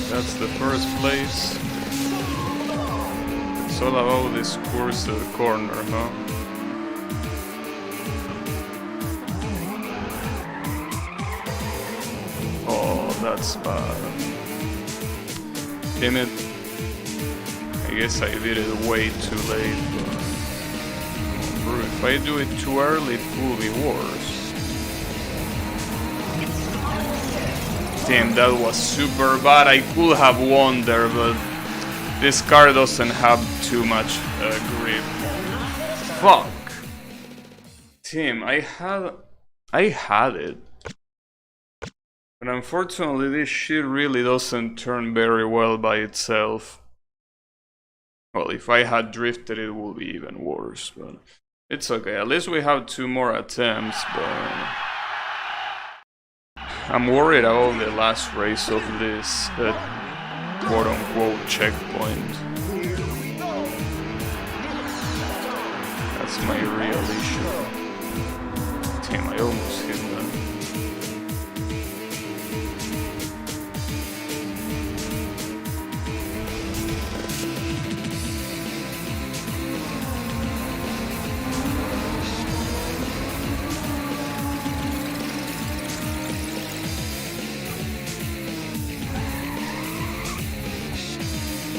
That's the first place. It's all about this cursed corner, huh? Oh, that's bad. Damn it. I guess I did it way too late, but... Bro, if I do it too early, it will be worse. Damn, that was super bad. I could have won there, but this car doesn't have too much grip. Fuck. Damn, I had it. But unfortunately, this shit really doesn't turn very well by itself. Well, if I had drifted, it would be even worse, but it's okay. At least we have 2 more attempts, but... I'm worried about the last race of this quote-unquote checkpoint. That's my real issue. Damn, I almost hit that.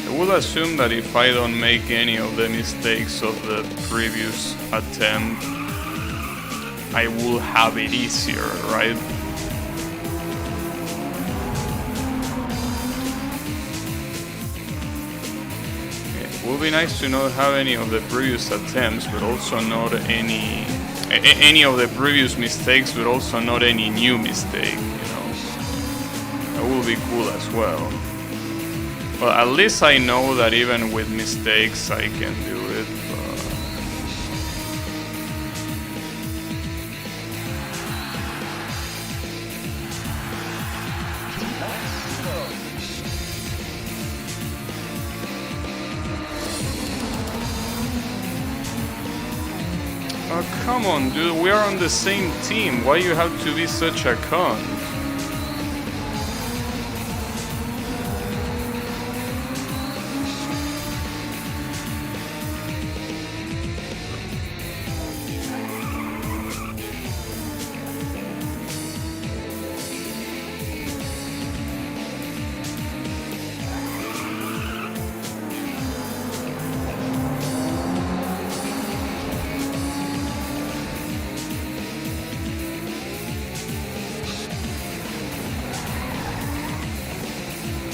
I will assume that if I don't make any of the mistakes of the previous attempt, I will have it easier, right? It will be nice to not have any of the previous attempts, but also not any of the previous mistakes, but also not any new mistake, you know? That will be cool as well. Well, at least I know that even with mistakes I can do it. Oh, come on, dude. We are on the same team. Why you have to be such a cunt?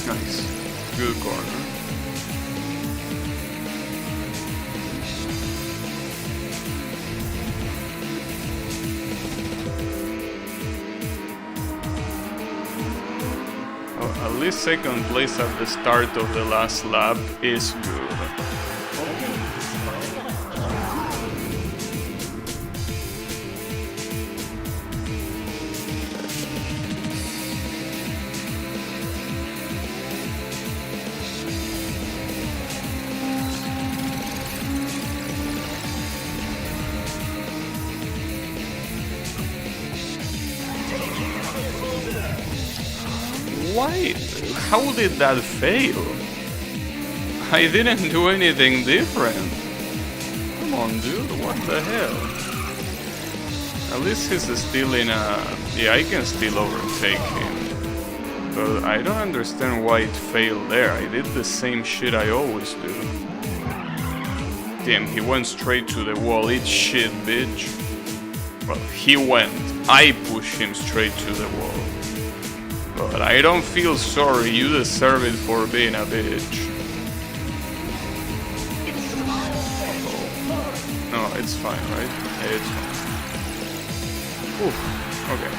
Nice. Good corner. Oh, at least second place at the start of the last lap is good. Why? How did that fail? I didn't do anything different. Come on, dude, what the hell? At least he's still in a... Yeah, I can still overtake him. But I don't understand why it failed there. I did the same shit I always do. Damn, he went straight to the wall. Eat shit, bitch. Well, he went. I pushed him straight to the wall. But I don't feel sorry. You deserve it for being a bitch. Oh. No, it's fine, right? It's fine. Oof. Okay.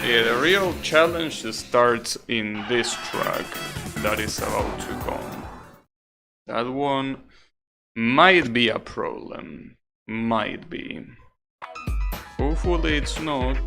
Yeah, the real challenge starts in this track that is about to come. That one might be a problem. Might be. Hopefully it's not.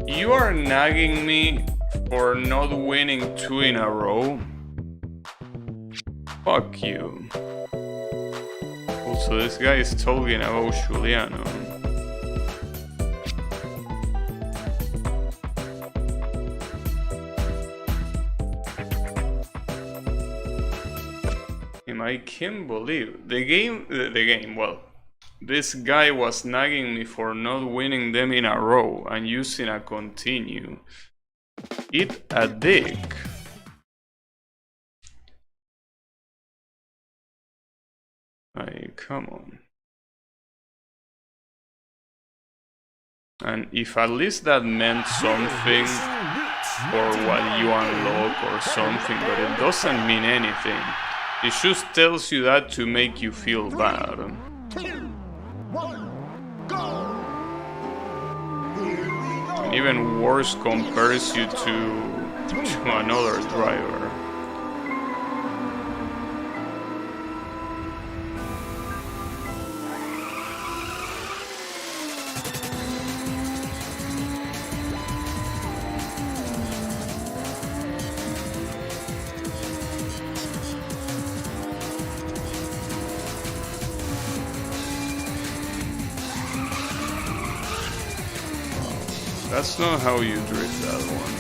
You are nagging me for not winning 2 in a row? Fuck you. Also, this guy is talking about Juliano. I can't believe the game, well, this guy was nagging me for not winning them in a row and using a continue. Eat a dick. Like, come on. And if at least that meant something for what you unlock or something, but it doesn't mean anything. It just tells you that to make you feel bad. 2, 1, go! And even worse, compares you to another driver. That's not how you drift that one.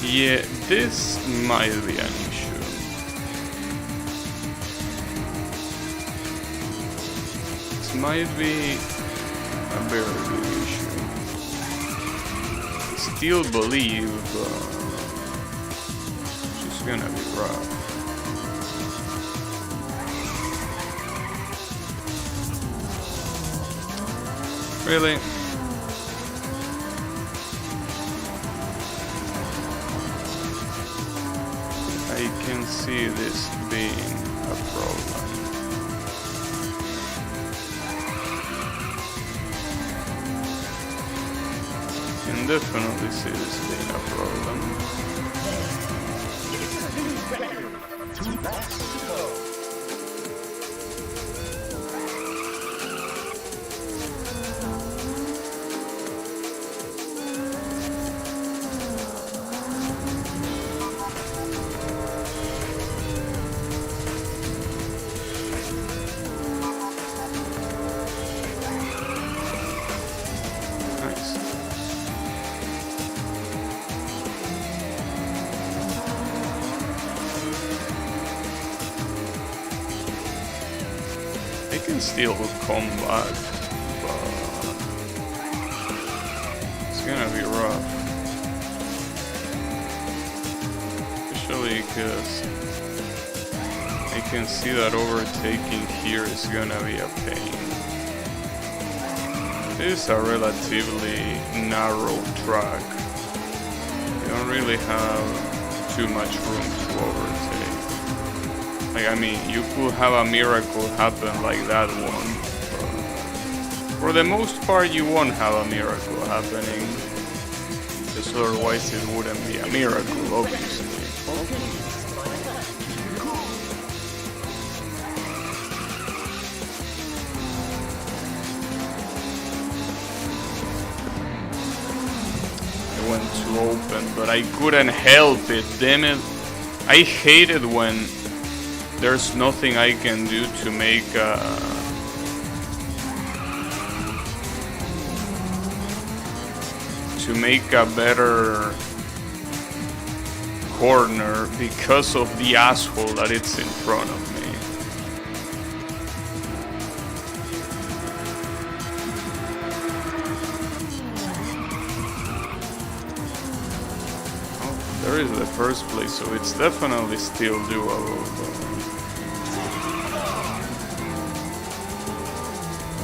Yeah, this might be an issue. This might be a very big issue. Still believe she's gonna be rough. Really? I can see this being a problem. Can definitely see this being a problem. Still come back, but it's gonna be rough, especially because I can see that overtaking here is gonna be a pain. It is a relatively narrow track. You don't really have too much room to overtake. Like, I mean, you could have a miracle happen like that one. But for the most part, you won't have a miracle happening. Because otherwise it wouldn't be a miracle, obviously. I went too to open, but I couldn't help it, damn it. I hate it when there's nothing I can do to make a better corner because of the asshole that it's in front of me. Oh, there is the first place, so it's definitely still doable.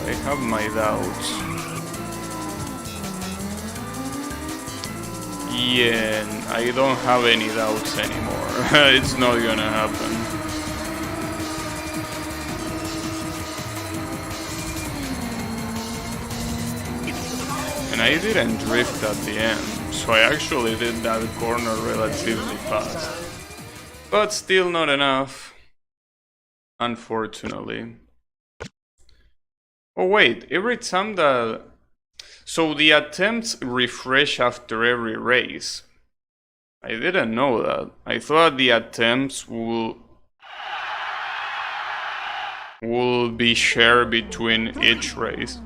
I have my doubts. Yeah, I don't have any doubts anymore. It's not gonna happen. And I didn't drift at the end, so I actually did that corner relatively fast. But still not enough, unfortunately. Oh wait, every time that... So the attempts refresh after every race. I didn't know that. I thought the attempts will be shared between each race.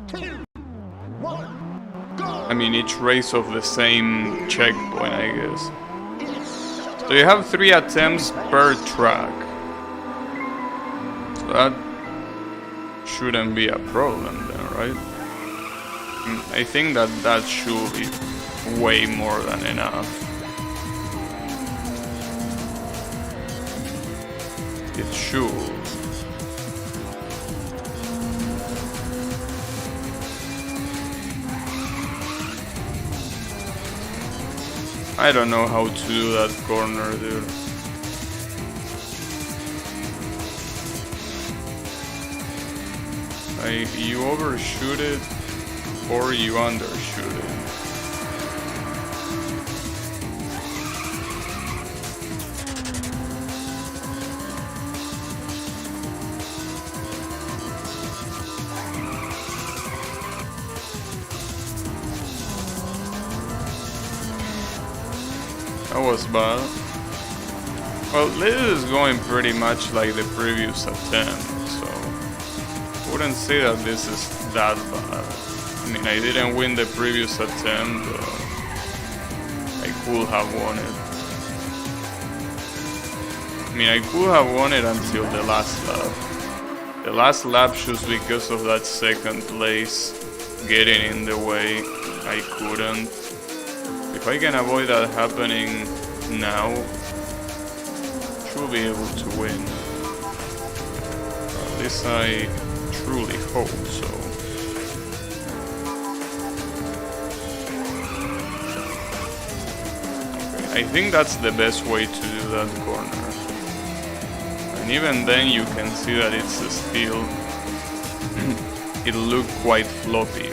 I mean, each race of the same checkpoint, I guess. So you have 3 attempts per track. So that shouldn't be a problem then, right? I think that should be way more than enough. It should. I don't know how to do that corner, dude. You overshoot it or you undershoot it. That was bad. Well, this is going pretty much like the previous attempt, so I wouldn't say that this is that bad. I mean, I didn't win the previous attempt, but I could have won it. I mean, I could have won it until the last lap. The last lap, just because of that second place getting in the way, I couldn't. If I can avoid that happening now, should be able to win. At least I truly hope so. I think that's the best way to do that corner. And even then you can see that it's still... it looked quite floppy.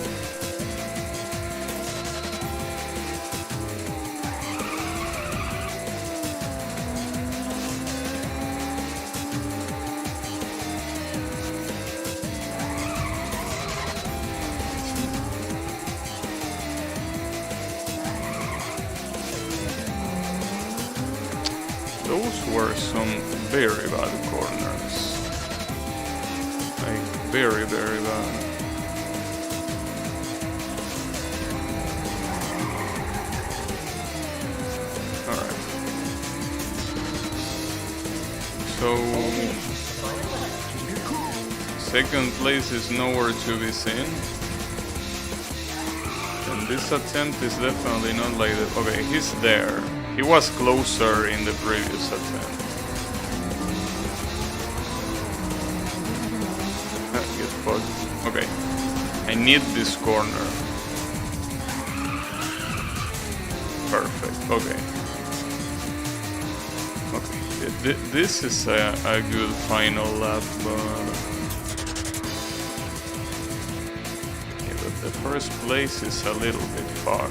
Those were some very bad corners. Like, very, very bad. Alright. So... second place is nowhere to be seen. And this attempt is definitely not like the... Okay, he's there. He was closer in the previous attempt. Get fucked. Okay. I need this corner. Perfect. Okay. Okay. This is a good final lap, but... yeah, but the first place is a little bit far.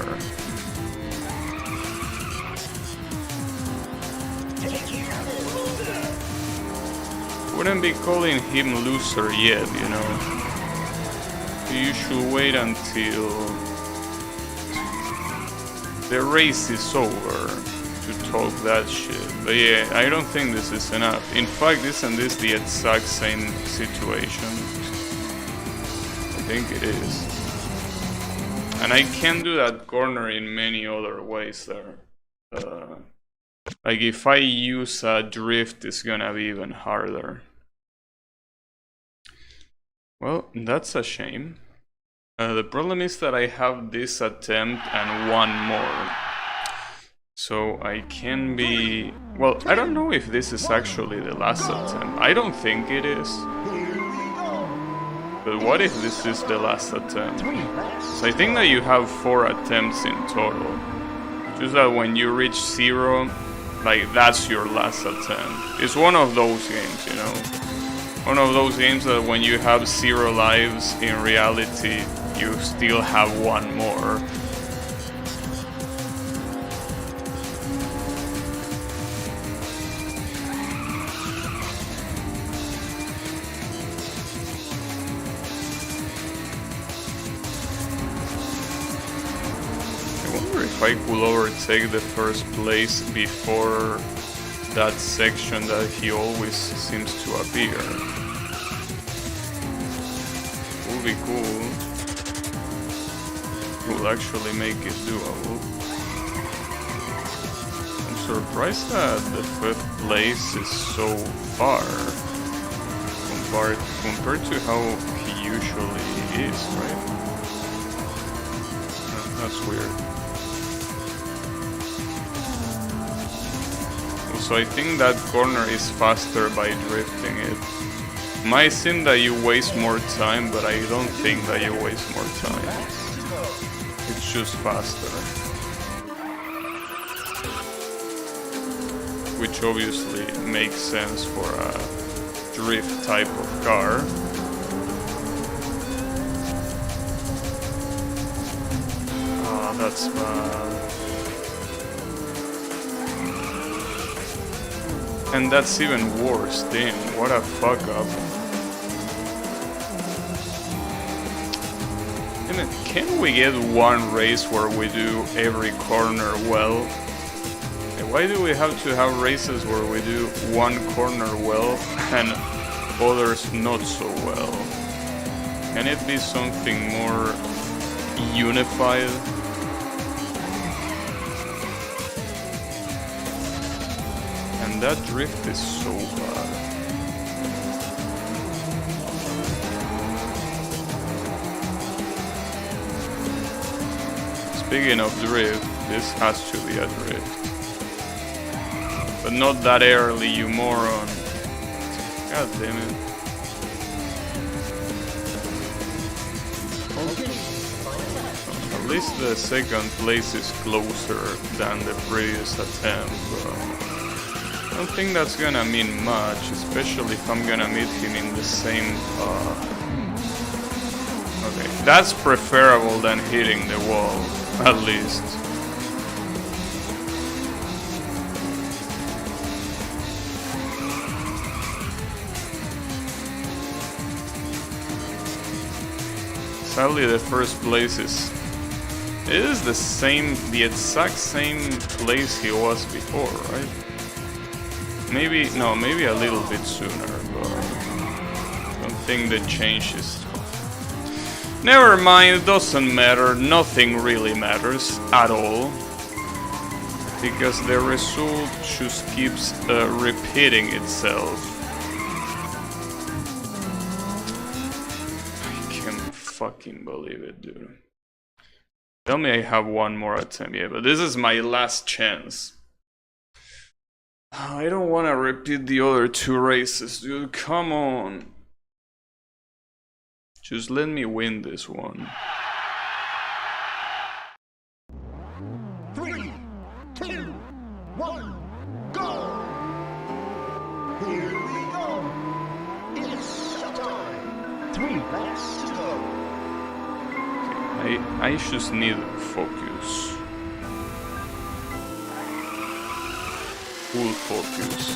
Wouldn't be calling him loser yet, you know. You should wait until the race is over to talk that shit. But yeah, I don't think this is enough. In fact, isn't this the exact same situation? I think it is. And I can do that corner in many other ways there. Like if I use a drift, it's gonna be even harder. Well, that's a shame. The problem is that I have this attempt and one more. So I can be... Well, I don't know if this is actually the last attempt. I don't think it is. But what if this is the last attempt? So I think that you have 4 attempts in total. Just that when you reach 0, like that's your last attempt. It's one of those games, you know? One of those games that when you have 0 lives, in reality, you still have 1 more. If I could overtake the first place before that section that he always seems to appear. Would be cool. Will actually make it doable. I'm surprised that the 5th place is so far compared to how he usually is, right? That's weird. So I think that corner is faster by drifting it. Might seem that you waste more time, but I don't think that you waste more time. It's just faster. Which obviously makes sense for a drift type of car. Ah, that's bad. And that's even worse, damn, what a fuck up. And can we get one race where we do every corner well? Why do we have to have races where we do one corner well and others not so well? Can it be something more unified? That drift is so bad. Speaking of drift, this has to be a drift. But not that early, you moron. God damn it. At least the 2nd place is closer than the previous attempt. I don't think that's gonna mean much, especially if I'm gonna meet him in the same... Okay, that's preferable than hitting the wall, at least. Sadly, the first place is... It is the exact same place he was before, right? Maybe a little bit sooner, but I don't think the change is... Never mind, it doesn't matter, nothing really matters at all. Because the result just keeps repeating itself. I can't fucking believe it, dude. Tell me I have one more attempt, yeah, but this is my last chance. I don't want to repeat the other 2 races, dude. Come on. Just let me win this one. 3, 2, 1, go! Here we go. It's showtime. 3 laps to go. I just need focus. Full focus.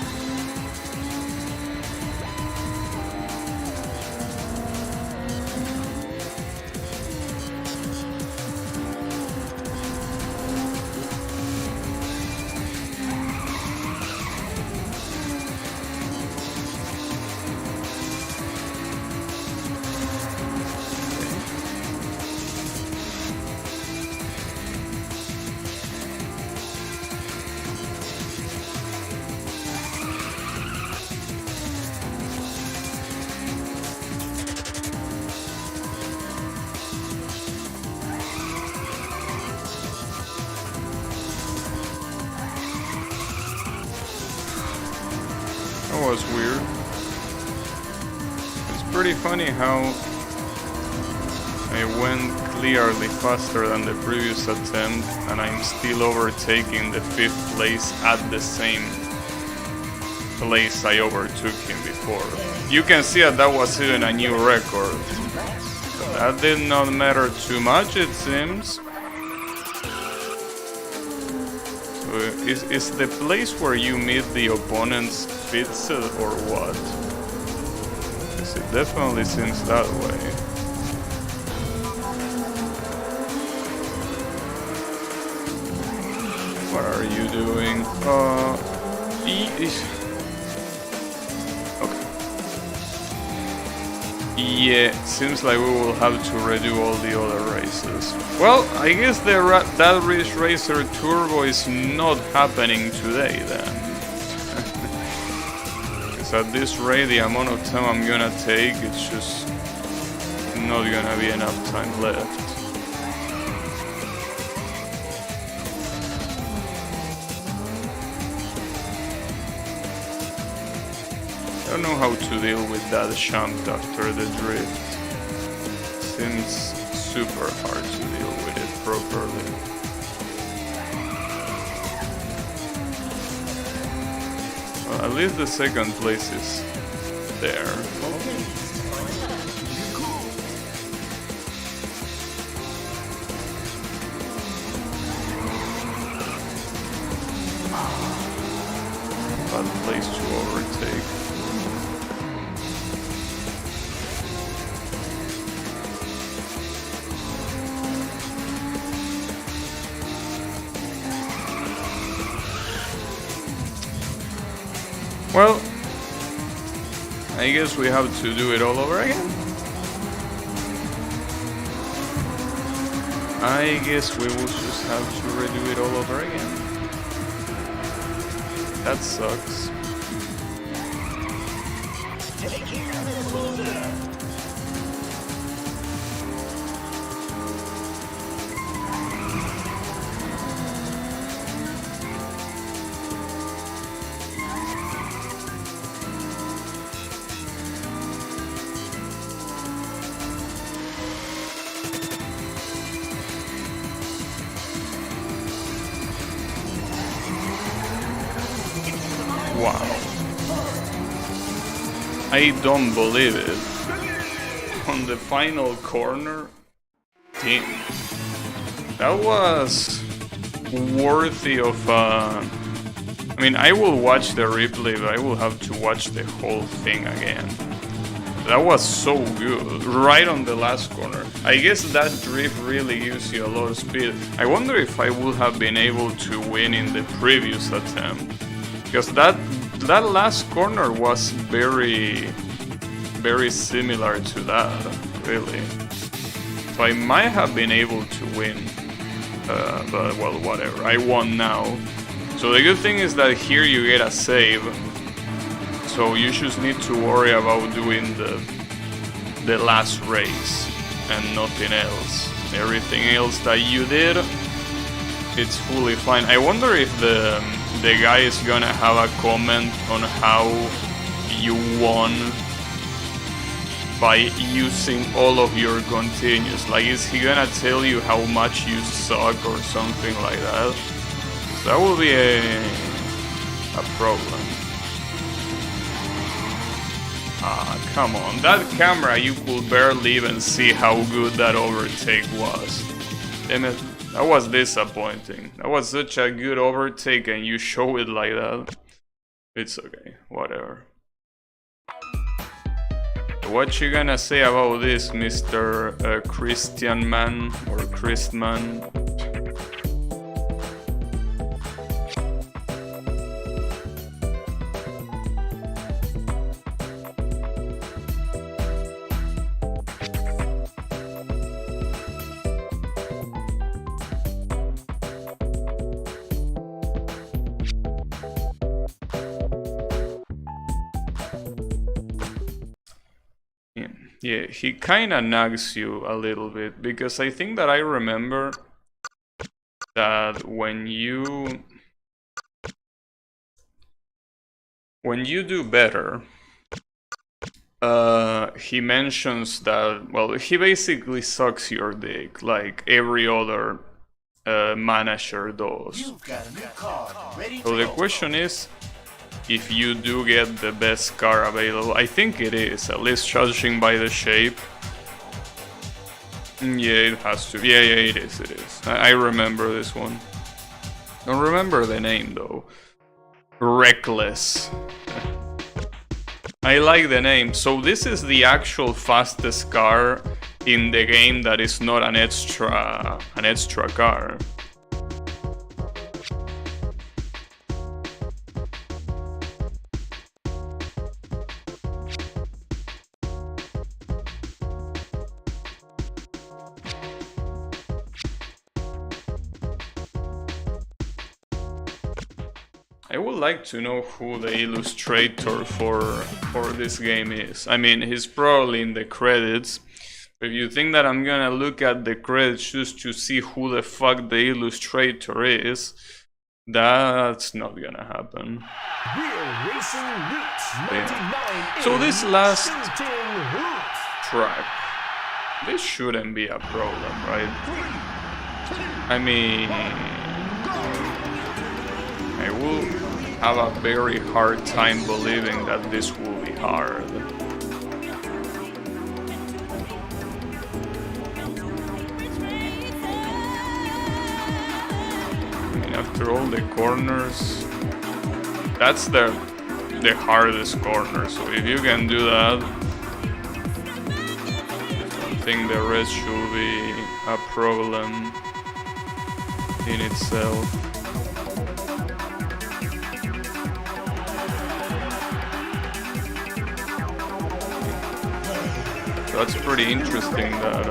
was weird. It's pretty funny how I went clearly faster than the previous attempt, and I'm still overtaking the 5th place at the same place I overtook him before. You can see that was even a new record. That did not matter too much, it seems. So is the place where you meet the opponents fixed or what? Because it definitely seems that way. What are you doing? Okay. Yeah, seems like we will have to redo all the other races. Well, I guess that Ridge Racer Turbo is not happening today then. Because at this rate, the amount of time I'm gonna take, it's just not gonna be enough time left. I don't know how to deal with that shunt after the drift. Seems super hard to deal with it properly. Well, at least the 2nd place is there. Bad place to overtake. Well, I guess we have to do it all over again. I guess we will just have to redo it all over again. That sucks. Wow. I don't believe it. On the final corner? Damn. That was worthy of I mean, I will watch the replay, but I will have to watch the whole thing again. That was so good, right on the last corner. I guess that drift really gives you a lot of speed. I wonder if I would have been able to win in the previous attempt. Because that last corner was very similar to that, really. So I might have been able to win, but well, whatever. I won now. So the good thing is that here you get a save. So you just need to worry about doing the last race and nothing else. Everything else that you did, it's fully fine. I wonder if the guy is gonna have a comment on how you won by using all of your continues. Like, is he gonna tell you how much you suck or something like that? That will be a problem. Ah, come on. That camera, you could barely even see how good that overtake was. Damn it. That was disappointing. That was such a good overtake and you show it like that. It's okay. Whatever. What you gonna say about this, Mr. Christian man or Christman? Yeah, he kinda nags you a little bit, because I think that I remember that when you when you do better, he mentions that, well, he basically sucks your dick like every other manager does. You've got a new card ready So to the go. question is, if you do get the best car available. I think it is, at least judging by the shape. Yeah, it has to. Yeah, it is, it is. I remember this one. Don't remember the name though. Reckless. I like the name. So this is the actual fastest car in the game that is not an extra car. I would like to know who the illustrator for this game is. I mean, he's probably in the credits. But if you think that I'm gonna look at the credits just to see who the fuck the illustrator is, that's not gonna happen. Real Racing Roots 99 So this last Shooting Roots. track, this shouldn't be a problem, right? I mean, I will have a very hard time believing that this will be hard. I mean, after all the corners, that's the hardest corner, so if you can do that, I think the rest should be a problem in itself. That's pretty interesting that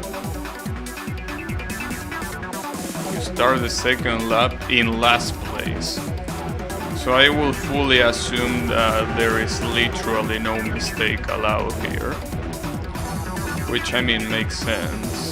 you start the second lap in last place. So I will fully assume that there is literally no mistake allowed here. Which, I mean, makes sense.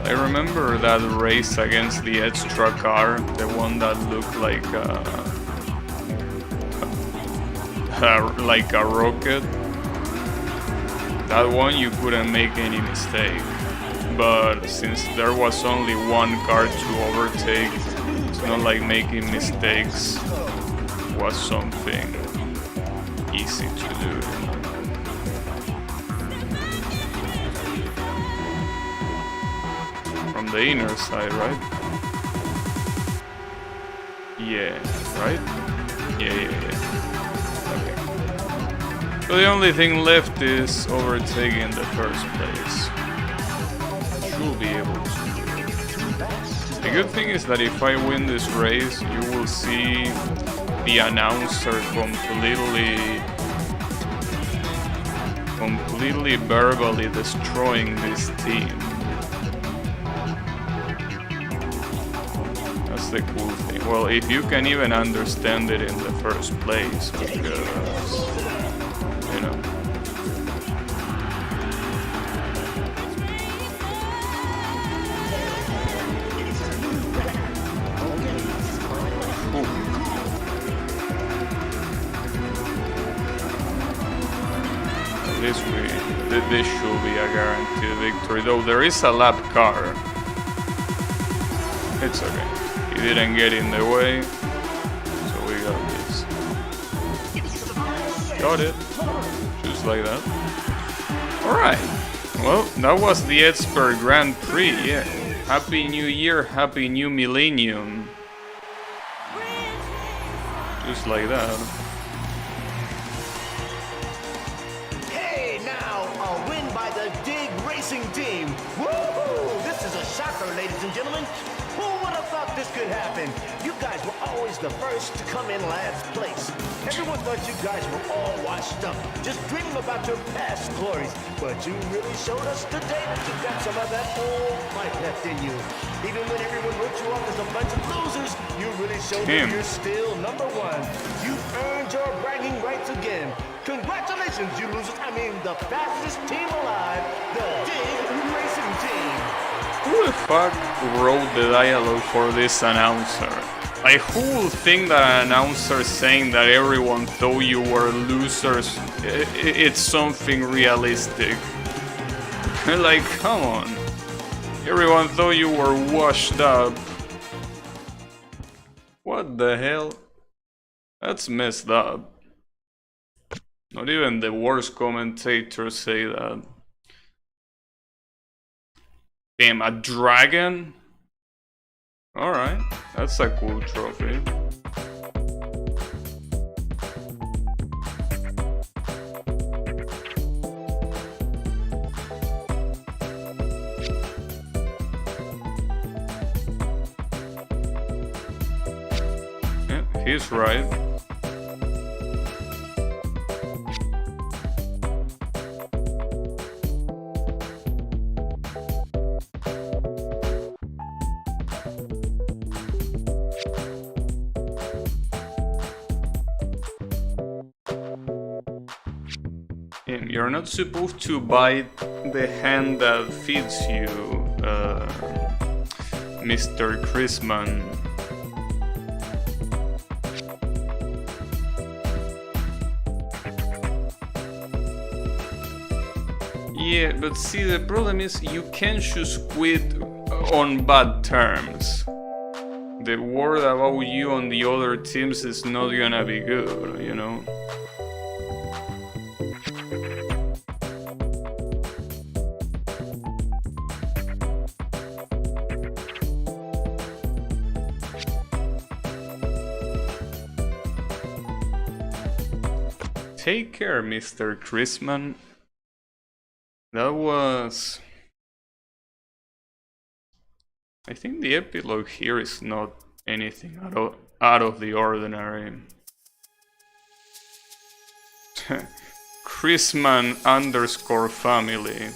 I remember that race against the extra car, the one that looked like a rocket. That one you couldn't make any mistake. But since there was only one car to overtake, it's not like making mistakes was something easy to do. From the inner side, right? Yeah, right? Yeah. Okay. So the only thing left is overtaking the first place. Should be able to do it. The good thing is that if I win this race, you will see the announcer completely verbally destroying this team. That's the cool thing. Well, if you can even understand it in the first place, because, you know. This should be a guaranteed victory, though there is a lap car. It's okay. He didn't get in the way, so we got this. Got it. Just like that. Alright. Well, that was the Expert Grand Prix, yeah. Happy New Year, Happy New Millennium. Just like that. A win by the Dig Racing team. Woohoo! This is a shocker, ladies and gentlemen. gentlemen, who would have thought this could happen? You guys were always the first to come in last place. Everyone thought you guys were all washed up, just dreaming about your past glories. But you really showed us today that you've got some of that old fight left in you. Even when everyone wrote you off as a bunch of losers, you really showed that you're still number one. You've earned your bragging rights again. Congratulations, you losers. I mean, the fastest team alive, the Big Racing Team. Who the fuck wrote the dialogue for this announcer? Like, who will think that an announcer saying that everyone thought you were losers, it's something realistic? Like, come on. Everyone thought you were washed up. What the hell? That's messed up. Not even the worst commentators say that. Damn, a dragon? Alright, that's a cool trophy. Yeah, he's right. You're not supposed to bite the hand that feeds you, Mr. Chrisman. Yeah, but see, the problem is you can't choose quit on bad terms. The word about you on the other teams is not gonna be good, you know? Take care, Mr. Chrisman. That was... I think the epilogue here is not anything out of the ordinary. Chrisman _ family.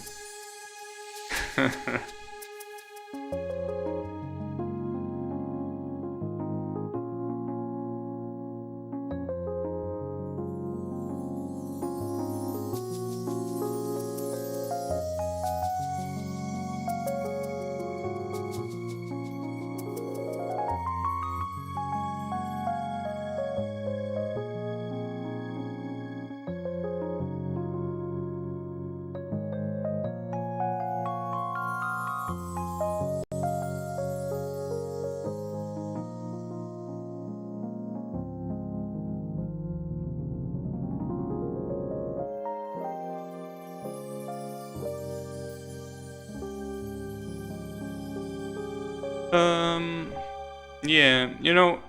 Yeah, you know,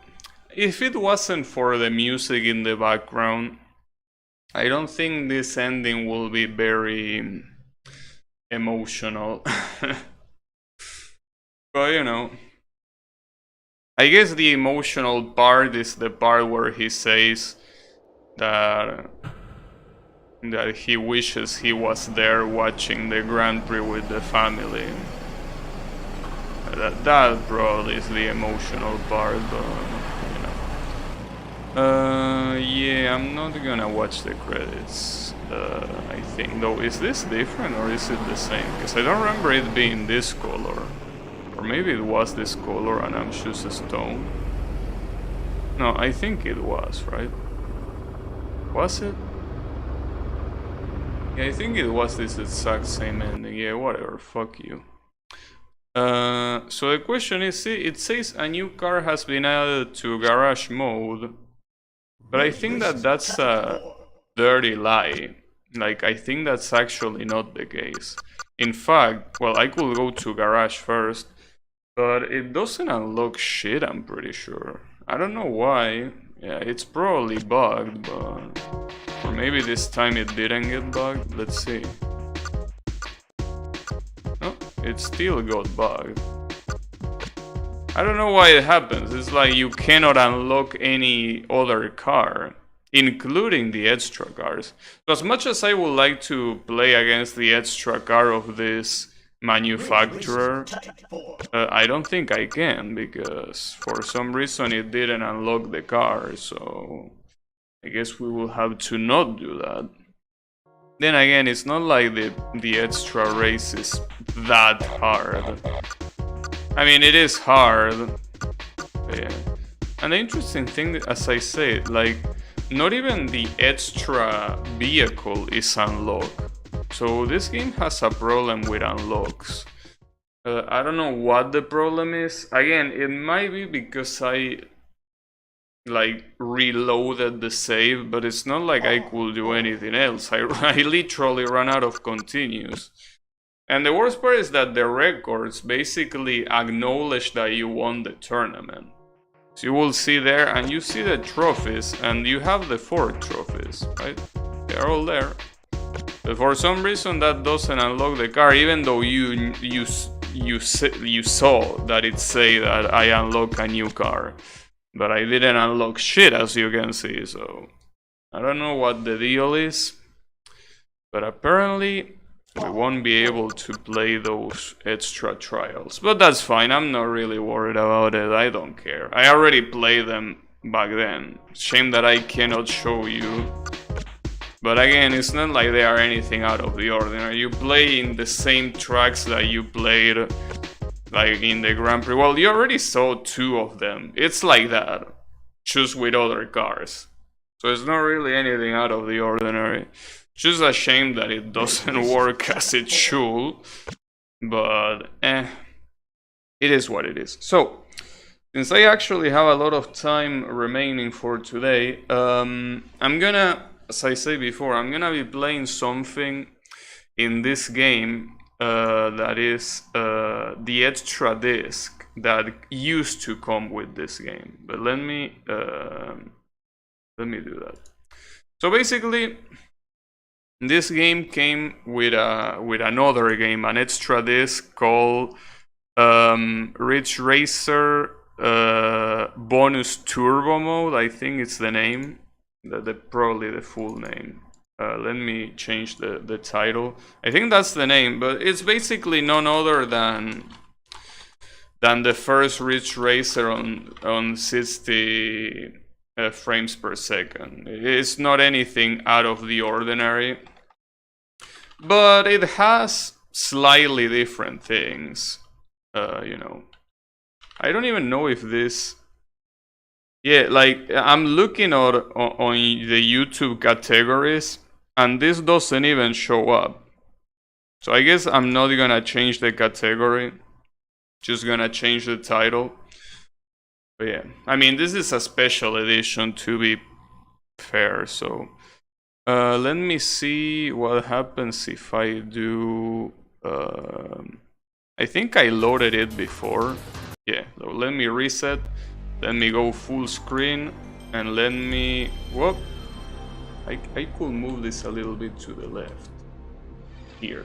if it wasn't for the music in the background, I don't think this ending will be very emotional. But, you know, I guess the emotional part is the part where he says that he wishes he was there watching the Grand Prix with the family. That probably is the emotional part, but, you know. Yeah, I'm not gonna watch the credits, I think. Though, is this different or is it the same? Because I don't remember it being this color. Or maybe it was this color and I'm just a stone. No, I think it was, right? Was it? Yeah, I think it was this exact same ending. Yeah, whatever, fuck you. So the question is, see, it says a new car has been added to garage mode, but I think that that's a dirty lie. Like, I think that's actually not the case. In fact, well, I could go to garage first, but it doesn't unlock shit, I'm pretty sure. I don't know why. Yeah, it's probably bugged, but... Or maybe this time it didn't get bugged. Let's see. Oh, it still got bugged. I don't know why it happens. It's like you cannot unlock any other car, including the extra cars. So as much as I would like to play against the extra car of this manufacturer, I don't think I can, because for some reason it didn't unlock the car, so I guess we will have to not do that. Then again, it's not like the extra race is that hard. I mean, it is hard. Yeah. And the interesting thing, as I said, like, not even the extra vehicle is unlocked. So this game has a problem with unlocks. I don't know what the problem is. Again, it might be because I like reloaded the save, but it's not like I could do anything else. I literally ran out of continues. And the worst part is that the records basically acknowledge that you won the tournament. So you will see there, and you see the trophies, and you have the 4 trophies, right? They're all there. But for some reason that doesn't unlock the car, even though you saw that it say that I unlock a new car. But I didn't unlock shit, as you can see, so I don't know what the deal is. But apparently we won't be able to play those extra trials. But that's fine, I'm not really worried about it, I don't care. I already played them back then. Shame that I cannot show you. But again, it's not like they are anything out of the ordinary. You play in the same tracks that you played like in the Grand Prix. Well, you already saw 2 of them. It's like that, just with other cars. So it's not really anything out of the ordinary. Just a shame that it doesn't work as it should. But, it is what it is. So, since I actually have a lot of time remaining for today, I'm gonna, as I said before, I'm gonna be playing something in this game that is the extra disc that used to come with this game. But let me do that. So basically, this game came with another game, an extra disc called Ridge Racer Bonus Turbo Mode. I think it's the name, probably the full name. Let me change the title. I think that's the name, but it's basically none other than the first Ridge Racer on 60 frames per second. It's not anything out of the ordinary, but it has slightly different things. You know, I don't even know if this. Yeah, like I'm looking on the YouTube categories, and this doesn't even show up. So I guess I'm not gonna change the category, just gonna change the title. But yeah, I mean, this is a special edition, to be fair, so let me see what happens if I do. I think I loaded it before. Yeah, so let me reset. Let me go full screen, and let me, whoop, I could move this a little bit to the left, here.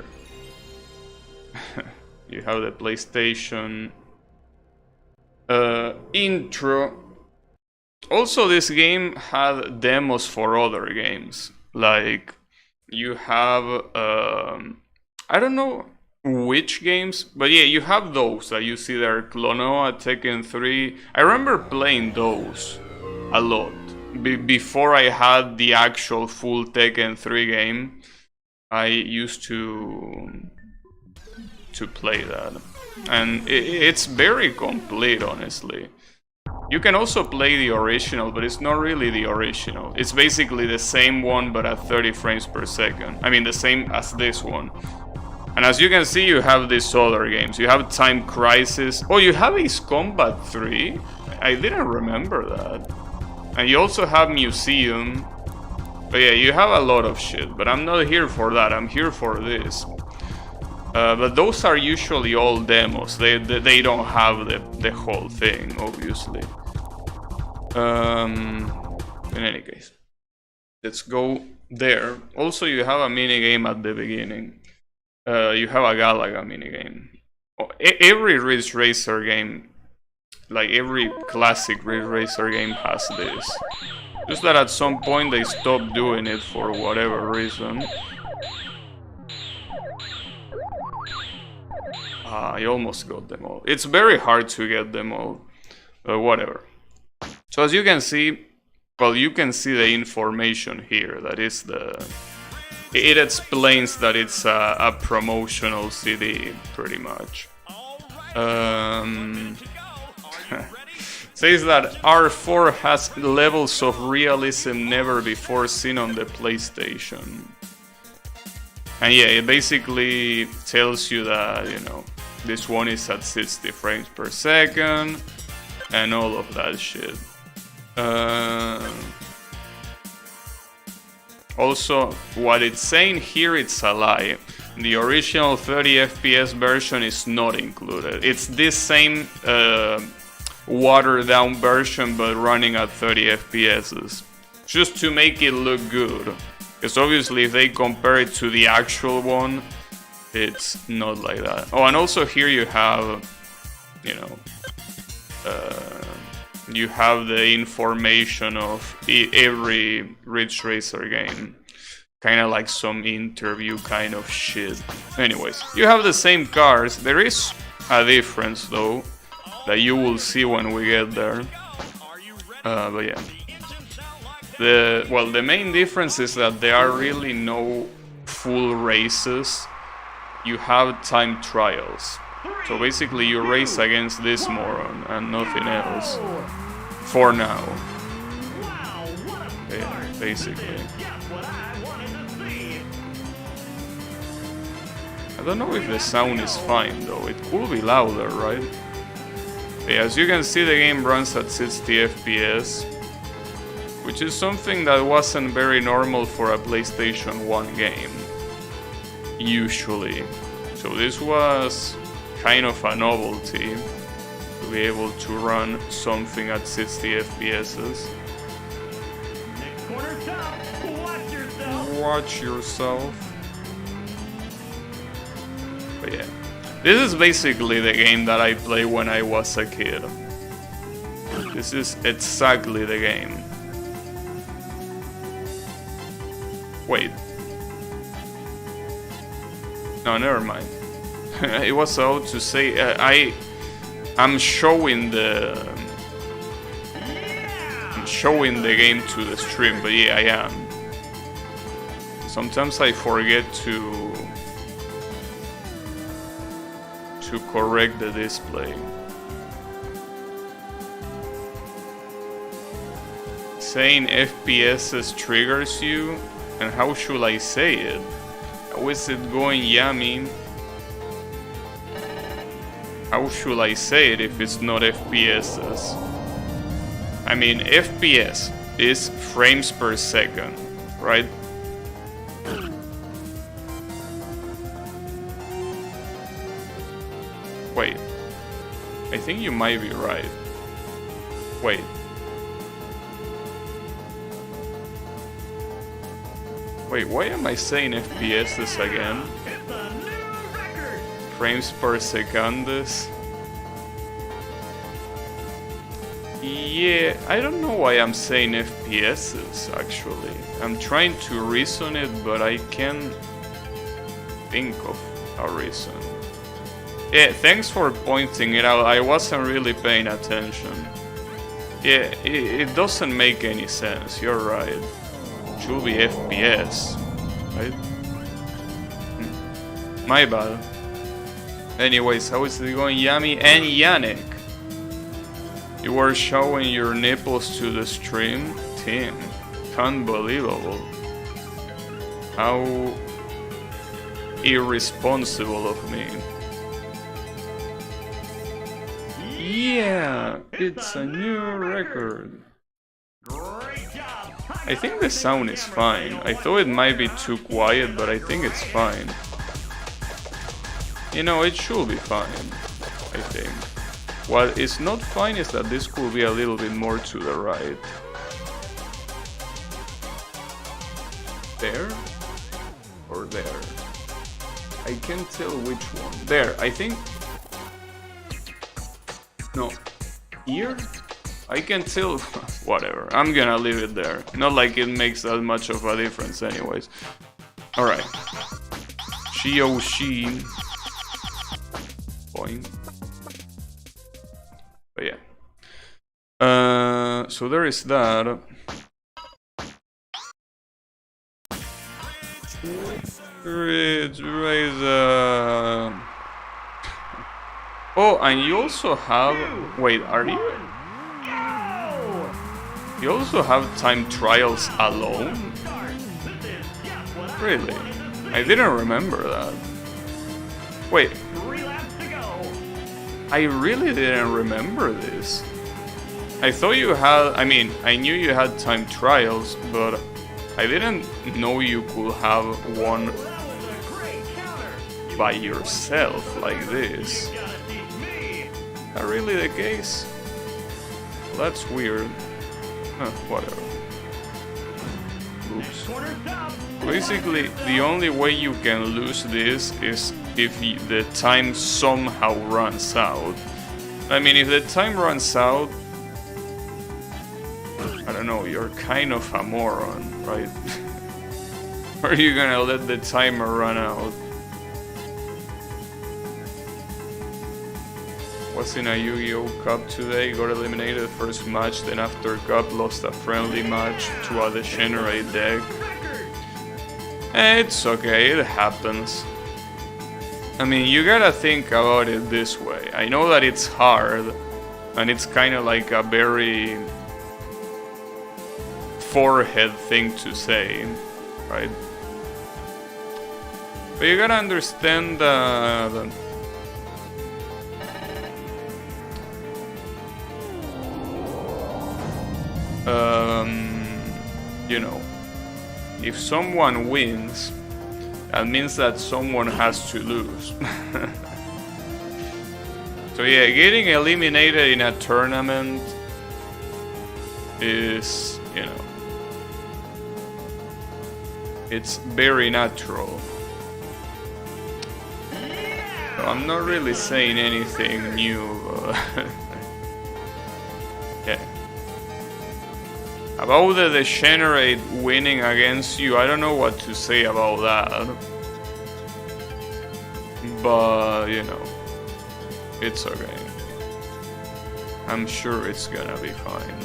You have the PlayStation intro. Also, this game had demos for other games, like you have, I don't know which games, but yeah, you have those that you see there, Clonoa, Tekken 3. I remember playing those a lot before I had the actual full Tekken 3 game. I used to play that, and it's very complete, honestly. You can also play the original, but it's not really the original. It's basically the same one, but at 30 frames per second. I mean, the same as this one. And as you can see, you have these other games. You have Time Crisis. Oh, you have Ace Combat 3? I didn't remember that. And you also have Museum. But yeah, you have a lot of shit. But I'm not here for that. I'm here for this. But those are usually all demos. They don't have the whole thing, obviously. In any case, let's go there. Also, you have a minigame at the beginning. You have a Galaga minigame. Every Ridge Racer game like every classic Ridge Racer game has this. Just that at some point they stopped doing it for whatever reason. I almost got them all. It's very hard to get them all, but whatever. So as you can see, well, you can see the information here. That is it explains that it's a promotional CD, pretty much. Says that R4 has levels of realism never before seen on the PlayStation. And yeah, it basically tells you that, you know, this one is at 60 frames per second and all of that shit. Also, what it's saying here, it's a lie. The original 30 FPS version is not included. It's this same watered down version but running at 30 FPS. Just to make it look good. Because obviously if they compare it to the actual one, it's not like that. Oh, and also here you have, you know, you have the information of every Ridge Racer game. Kind of like some interview kind of shit. Anyways, you have the same cars. There is a difference though, that you will see when we get there. But yeah. The main difference is that there are really no full races. You have time trials. So basically you race against this moron and nothing else. For now. Yeah, basically. I don't know if the sound is fine though. It could be louder, right? Yeah, as you can see, the game runs at 60 FPS, which is something that wasn't very normal for a PlayStation 1 game, usually. So this was kind of a novelty, to be able to run something at 60 FPS. Watch yourself. But yeah, this is basically the game that I played when I was a kid. This is exactly the game. Wait. No, never mind. It was out to say I'm showing the game to the stream, but yeah, I am. Sometimes I forget to correct the display. Saying FPS triggers you, and how should I say it? How is it going yummy? How should I say it if it's not FPS? I mean, FPS is frames per second, right? Wait, I think you might be right. Wait. Wait, why am I saying FPS again? Frames per second. Yeah, I don't know why I'm saying FPS actually. I'm trying to reason it, but I can't think of a reason. Yeah, thanks for pointing it out. I wasn't really paying attention. Yeah, it doesn't make any sense. You're right. It should be FPS, right? My bad. Anyways, how is it going, Yami and Yannick? You were showing your nipples to the stream? Tim, unbelievable. How irresponsible of me. Yeah, it's a new record. I think the sound is fine. I thought it might be too quiet, but I think it's fine. You know, it should be fine, I think. What is not fine is that this could be a little bit more to the right. There? Or there? I can't tell which one. There, I think... No. here? I can tell. Whatever. I'm gonna leave it there. Not like it makes that much of a difference, anyways. Alright. Shi. Point. But yeah. So there is that. Ridge Racer. Oh, and you also have. Wait, are you? You also have time trials alone? Really? I didn't remember that. Wait. I really didn't remember this. I thought you had. I mean, I knew you had time trials, but I didn't know you could have one by yourself like this. Is that really the case? Well, that's weird. Huh, whatever. Oops. Basically, the only way you can lose this is if the time somehow runs out. I mean, if the time runs out, I don't know, you're kind of a moron, right? Or are you gonna let the timer run out? Was in a Yu-Gi-Oh! Cup today, got eliminated first match, then after Cup lost a friendly match to a degenerate deck. It's okay, it happens. I mean, you gotta think about it this way. I know that it's hard, and it's kinda like a very forehead thing to say, right? But you gotta understand that you know, if someone wins, that means that someone has to lose. So yeah, getting eliminated in a tournament is, you know, it's very natural. So I'm not really saying anything new, but yeah. About the degenerate winning against you, I don't know what to say about that. But, you know, it's okay. I'm sure it's gonna be fine.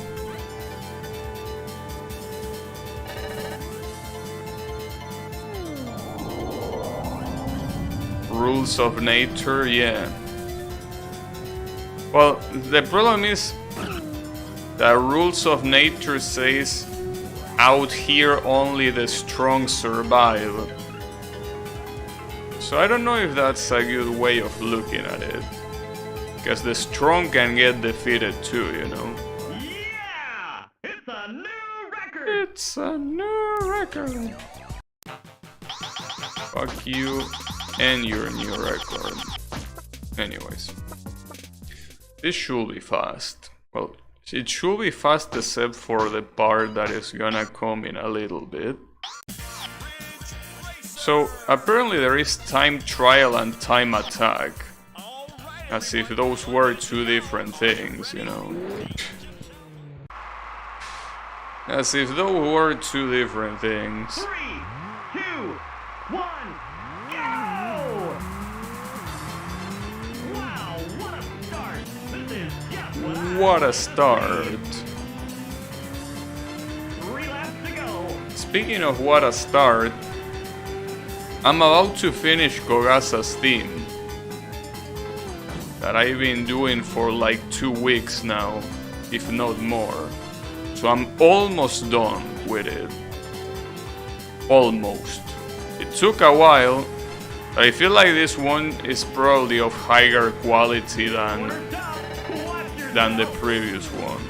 Rules of nature, yeah. Well, the problem is the rules of nature says out here only the strong survive. So I don't know if that's a good way of looking at it. Because the strong can get defeated too, you know. Yeah! It's a new record! It's a new record. Fuck you and your new record. Anyways. This should be fast. Well, it should be fast except for the part that is gonna come in a little bit. So apparently there is time trial and time attack. As if those were two different things, you know. As if those were two different things. 3, 2, 1, go! Wow, what a start! This is just What a start. 3 laps to go. Speaking of what a start, I'm about to finish Kogasa's theme that I've been doing for like 2 weeks now, if not more. So I'm almost done with it. Almost. It took a while, but I feel like this one is probably of higher quality than the previous one.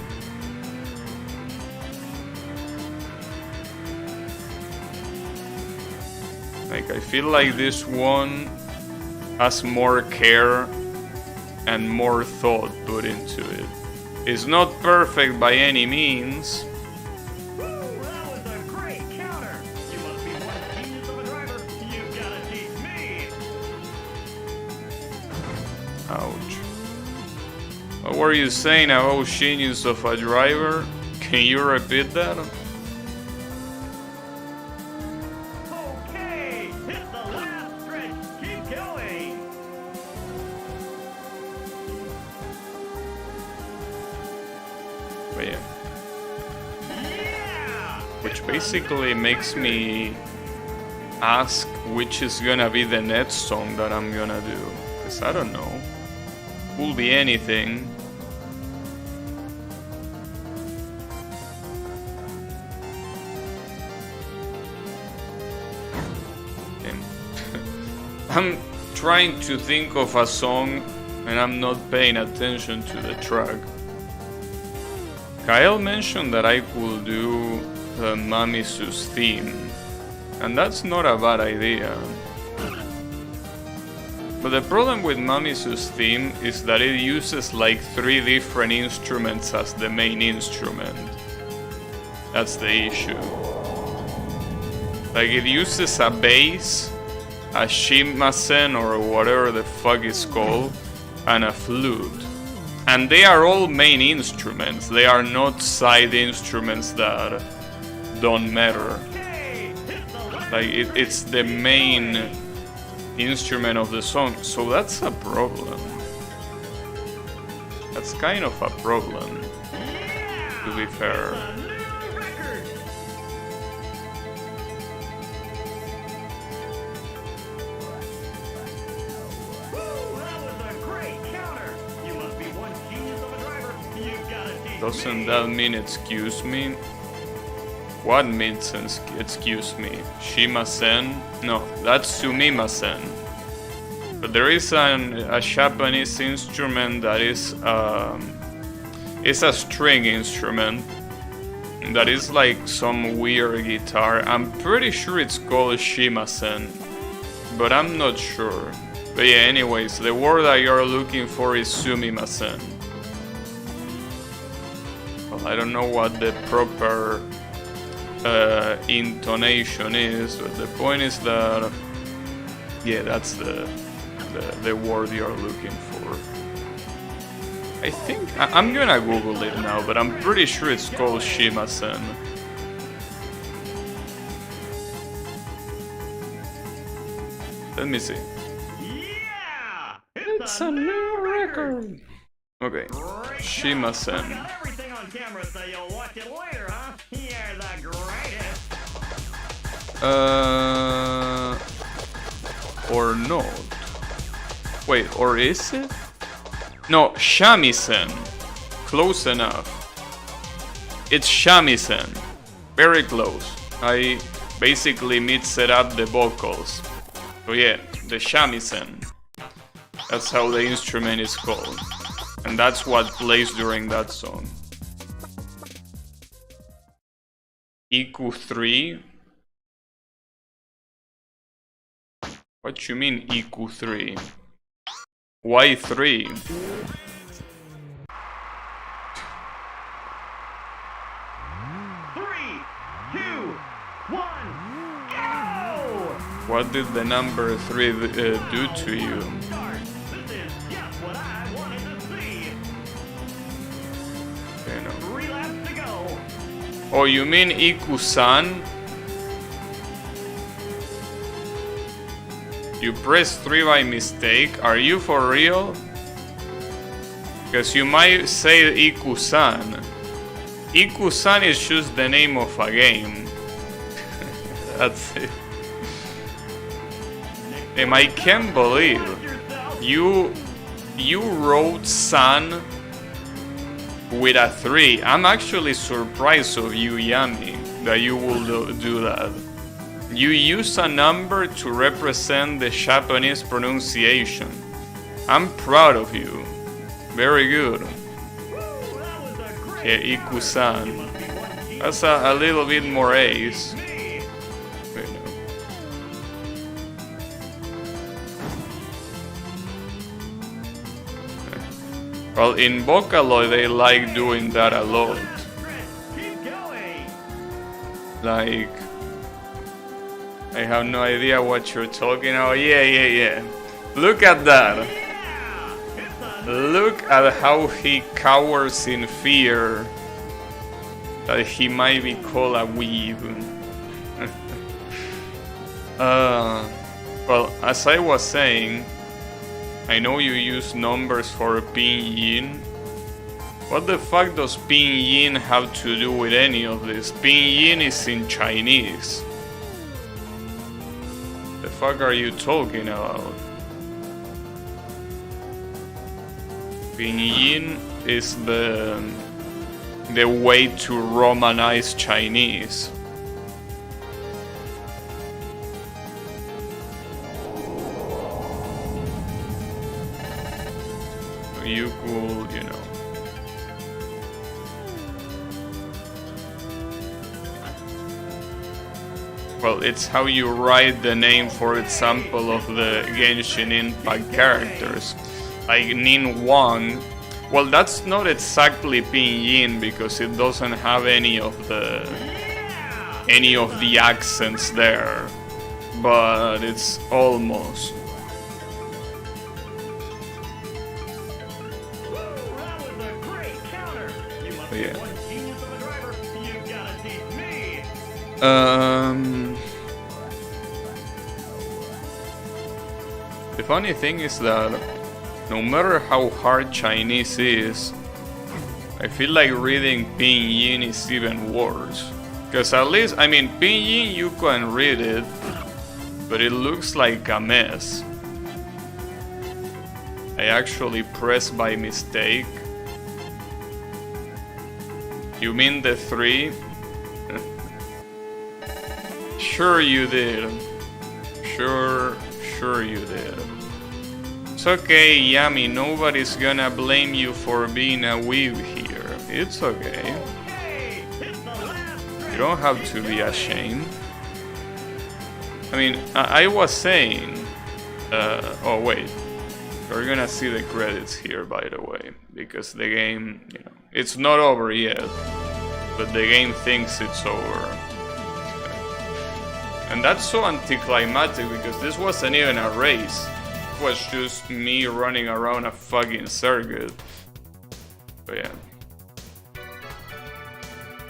Like, I feel like this one has more care and more thought put into it. It's not perfect by any means. Woo, that was a great counter. You must be one genius of a driver. You've got to teach me. Ouch. But were you saying about genius of a driver? Can you repeat that? Okay, hit the last stretch. Keep going. But yeah. Yeah. Which basically makes me ask which is gonna be the next song that I'm gonna do. Because I don't know. Could be anything. Okay. I'm trying to think of a song and I'm not paying attention to the track. Kyle mentioned that I could do Mamisu's theme, and that's not a bad idea. But the problem with Mamisu's theme is that it uses like 3 different instruments as the main instrument. That's the issue. Like it uses a bass, a shimasen or whatever the fuck it's called, and a flute. And they are all main instruments, they are not side instruments that don't matter. Like it's the main instrument of the song, so that's a problem. That's kind of a problem, to be fair. Doesn't that mean excuse me? What means excuse me? Shimasen? No, that's sumimasen. But there is a Japanese instrument that is it's a string instrument that is like some weird guitar. I'm pretty sure it's called shimasen, but I'm not sure. But yeah, anyways, the word that you're looking for is sumimasen. Well, I don't know what the proper intonation is, but the point is that yeah, that's the word you're looking for. I think I'm gonna Google it now, but I'm pretty sure it's called shimasen. Let me see. Yeah! It's a new record. Okay, shimasen. Got everything on camera, so you'll watch it later, huh? You're the greatest. Or not. Wait, or is it? No, shamisen. Close enough. It's shamisen. Very close. I basically mixed up the vocals. So yeah, the shamisen. That's how the instrument is called. And that's what plays during that song. EQ3? What you mean EQ3? Why 3? 3, 2, 1, go! What did the number 3 do to you? This is just what I wanted to see. Okay, no. 3 laps to go. Oh, you mean Iku-san? You pressed 3 by mistake? Are you for real? Because you might say Iku-san. Iku-san is just the name of a game. That's it. And I can't believe you wrote san with a 3. I'm actually surprised of you, Yami, that you will do that. You use a number to represent the Japanese pronunciation. I'm proud of you. Very good. Yeah, Iku-san. That's a little bit more ace. Wait, no. Well, in Vocaloid they like doing that a lot. Like, I have no idea what you're talking about. Yeah. Look at that. Look at how he cowers in fear that he might be called a weeb. Well, as I was saying, I know you use numbers for pinyin. What the fuck does pinyin have to do with any of this? Pinyin is in Chinese. The fuck are you talking about? Pinyin is the way to Romanize Chinese. You could, you know. Well, it's how you write the name, for example, of the Genshin Impact characters. Like Nin Wang. Well, that's not exactly pinyin because it doesn't have any of the accents there, but it's almost. Yeah. The funny thing is that no matter how hard Chinese is, I feel like reading pinyin is even worse. Because at least, I mean, pinyin you can read it, but it looks like a mess. I actually pressed by mistake. You mean the 3? Sure you did. Sure you did. It's okay, Yami, nobody's gonna blame you for being a weeb here. It's okay. You don't have to be ashamed. I mean, I was saying... oh wait. We're gonna see the credits here, by the way. Because the game, you know, it's not over yet. But the game thinks it's over. And that's so anticlimactic because this wasn't even a race. It was just me running around a fucking circuit. But yeah.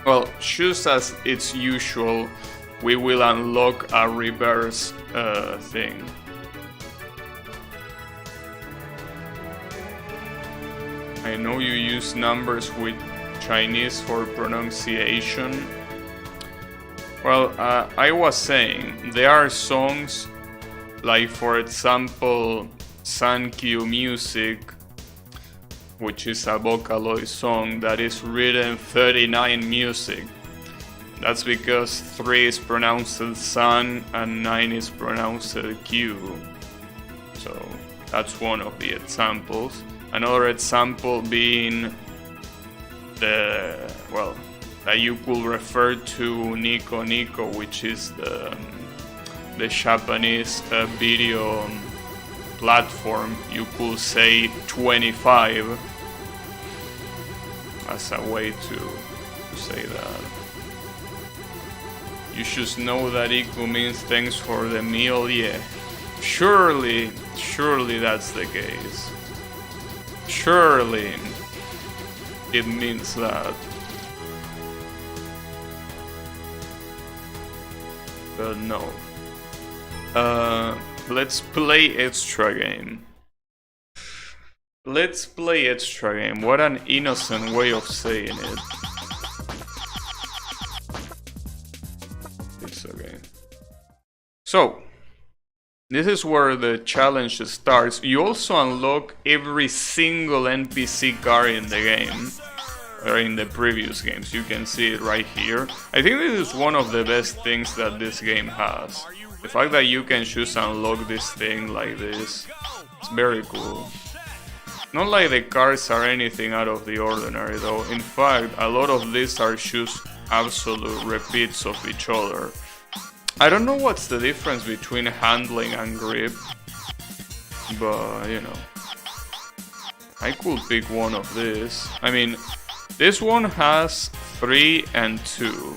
Well, just as it's usual, we will unlock a reverse thing. I know you use numbers with Chinese for pronunciation. Well, I was saying, there are songs, like for example, Sankyu Music, which is a Vocaloid song that is written 39 music. That's because 3 is pronounced San and 9 is pronounced Q. So that's one of the examples. Another example being the, well, that you could refer to Nico Nico, which is the Japanese video platform. You could say 25 as a way to say that. You should know that Iku means thanks for the meal, yeah. Surely that's the case. Surely it means that. But no. Let's play extra game. Let's play extra game. What an innocent way of saying it. It's okay. So, this is where the challenge starts. You also unlock every single NPC car in the game. Or in the previous games. You can see it right here. I think this is one of the best things that this game has. The fact that you can just unlock this thing like this. It's very cool. Not like the cars are anything out of the ordinary though. In fact, a lot of these are just absolute repeats of each other. I don't know what's the difference between handling and grip. But, you know. I could pick one of these. I mean, this one has 3 and 2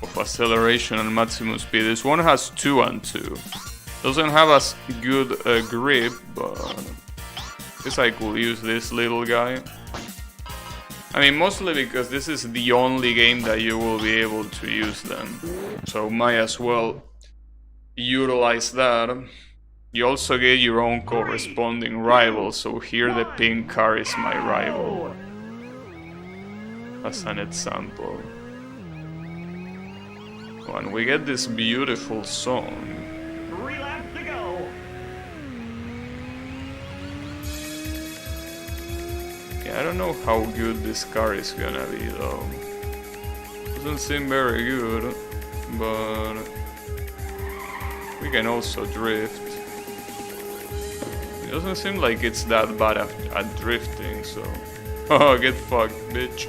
of acceleration and maximum speed. This one has 2 and 2. Doesn't have as good a grip, but Guess I could use this little guy. I mean, mostly because this is the only game that you will be able to use them. So might as well utilize that. You also get your own corresponding rival, so here the pink car is my rival. As an example. And we get this beautiful song. 3 laps to go. Yeah, I don't know how good this car is gonna be though. Doesn't seem very good, but we can also drift. It doesn't seem like it's that bad at drifting, so... Oh, get fucked, bitch.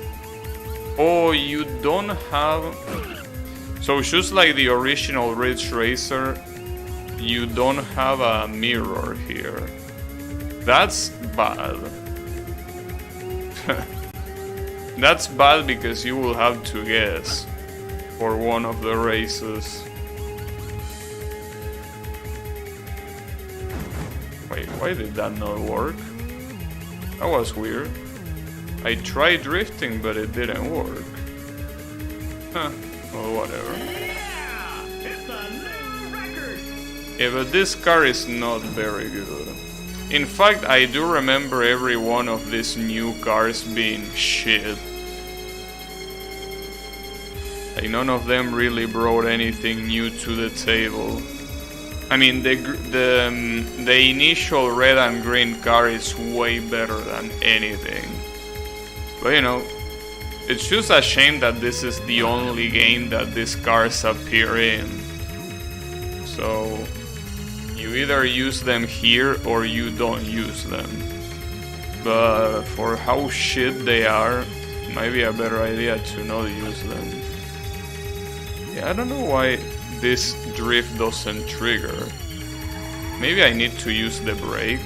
Oh, you don't have... So just like the original Ridge Racer, you don't have a mirror here. That's bad. That's bad because you will have to guess for one of the races. Wait, why did that not work? That was weird. I tried drifting, but it didn't work. Huh. Well, whatever. Yeah! It's a new record! Yeah, but this car is not very good. In fact, I do remember every one of these new cars being shit. Like, none of them really brought anything new to the table. I mean, the initial red and green car is way better than anything. But you know, it's just a shame that this is the only game that these cars appear in. So, you either use them here or you don't use them. But for how shit they are, it might be a better idea to not use them. Yeah, I don't know why this drift doesn't trigger. Maybe I need to use the brake.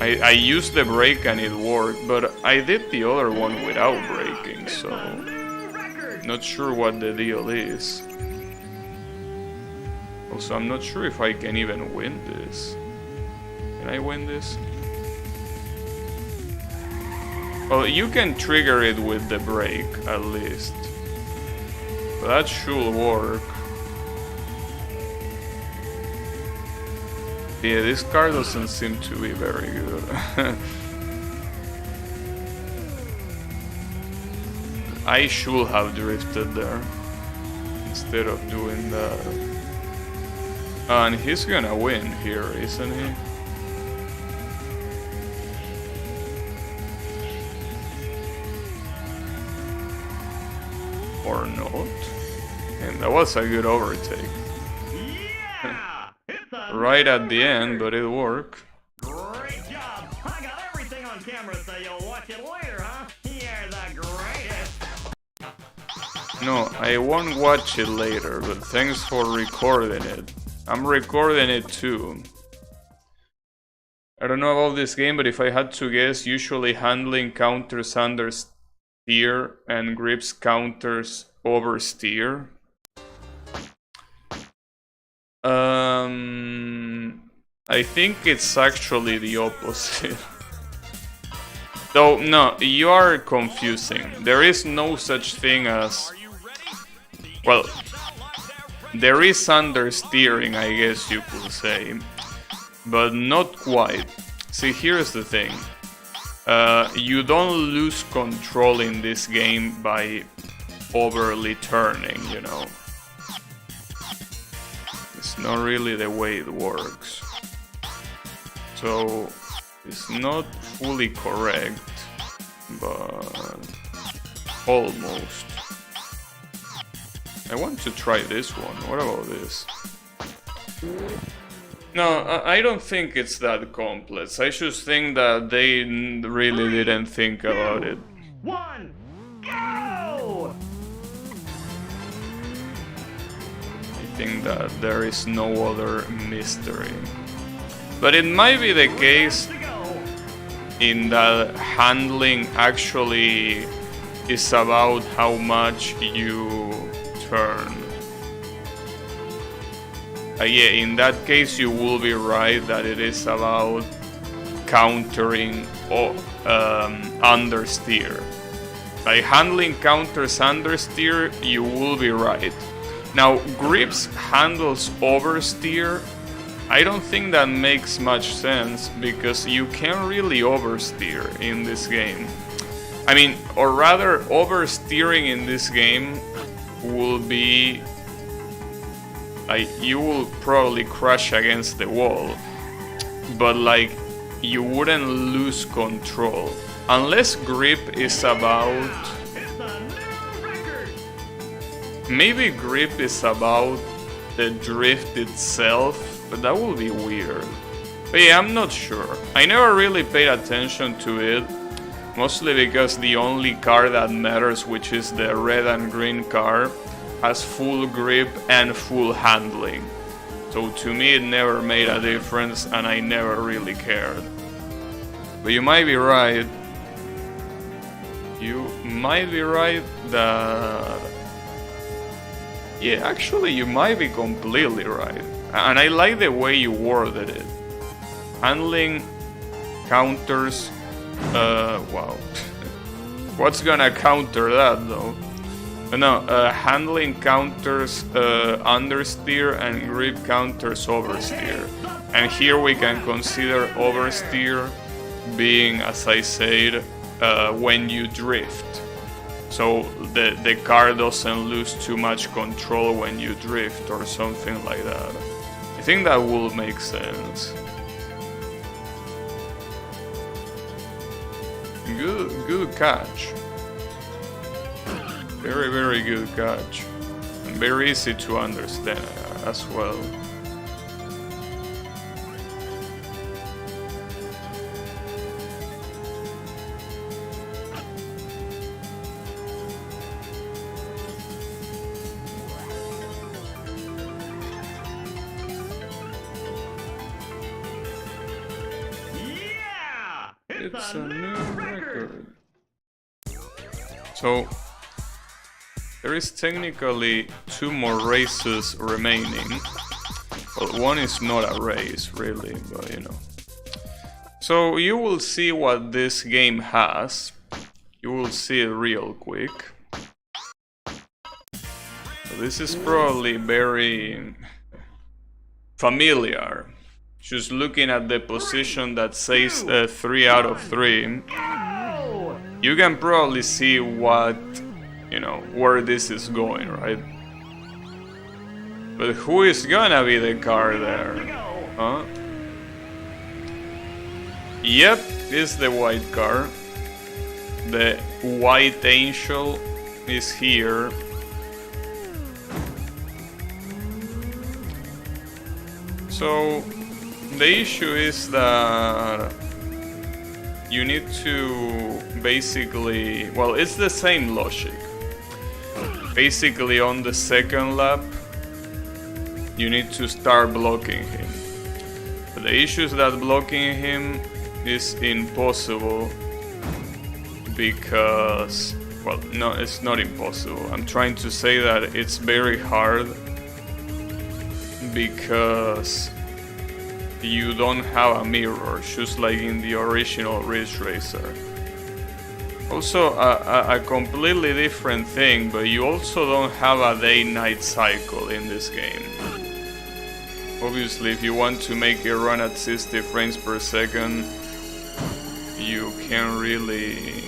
I used the brake and it worked, but I did the other one without braking, so not sure what the deal is. Also, I'm not sure if I can even win this. Can I win this? Well, you can trigger it with the brake, at least. But that should work. Yeah, this car doesn't seem to be very good. I should have drifted there instead of doing that. And he's gonna win here, isn't he? Or not? And that was a good overtake. Right at the end, but it worked. Great job! I got everything on camera, so you'll watch it later, huh? You're the greatest! No, I won't watch it later, but thanks for recording it. I'm recording it too. I don't know about this game, but if I had to guess, usually handling counters under steer and grips counters oversteer. I think it's actually the opposite. Though, no, you are confusing. There is no such thing as... Well, there is understeering, I guess you could say. But not quite. See, here's the thing. You don't lose control in this game by overly turning, you know. It's not really the way it works. So, it's not fully correct, but almost. I want to try this one. What about this? No, I don't think it's that complex. I just think that they really didn't think about it. 1, go! I think that there is no other mystery. But it might be the case in that handling actually is about how much you turn. Yeah, in that case you will be right that it is about countering understeer. By handling counters understeer, you will be right. Now, grips handles oversteer. I don't think that makes much sense because you can't really oversteer in this game. I mean, or rather, oversteering in this game will be like you will probably crash against the wall, but like you wouldn't lose control unless grip is about. Maybe grip is about the drift itself, but that will be weird. But yeah, I'm not sure. I never really paid attention to it, mostly because the only car that matters, which is the red and green car, has full grip and full handling. So to me it never made a difference and I never really cared. But you might be right. You might be right that... Yeah, actually you might be completely right. And I like the way you worded it. Handling counters... wow. What's gonna counter that though? No, handling counters understeer and grip counters oversteer. And here we can consider oversteer being, as I said, when you drift. So the car doesn't lose too much control when you drift or something like that. I think that will make sense. Good catch. Very, very good catch. And very easy to understand as well. It's a new record. So there is technically 2 more races remaining. Well, one is not a race really, but you know. So you will see what this game has. You will see it real quick. So this is probably very familiar. Just looking at the position that says 3 out of 3, you can probably see what, you know, where this is going, right? But who is gonna be the car there? Huh? Yep, it's the white car. The white angel is here. So the issue is that you need to basically, well, it's the same logic. Basically on the second lap, you need to start blocking him. But the issue is that blocking him is impossible because, well, no, it's not impossible. I'm trying to say that it's very hard because you don't have a mirror, just like in the original Ridge Racer. Also, a completely different thing, but you also don't have a day-night cycle in this game. Obviously, if you want to make it run at 60 frames per second, you can't really...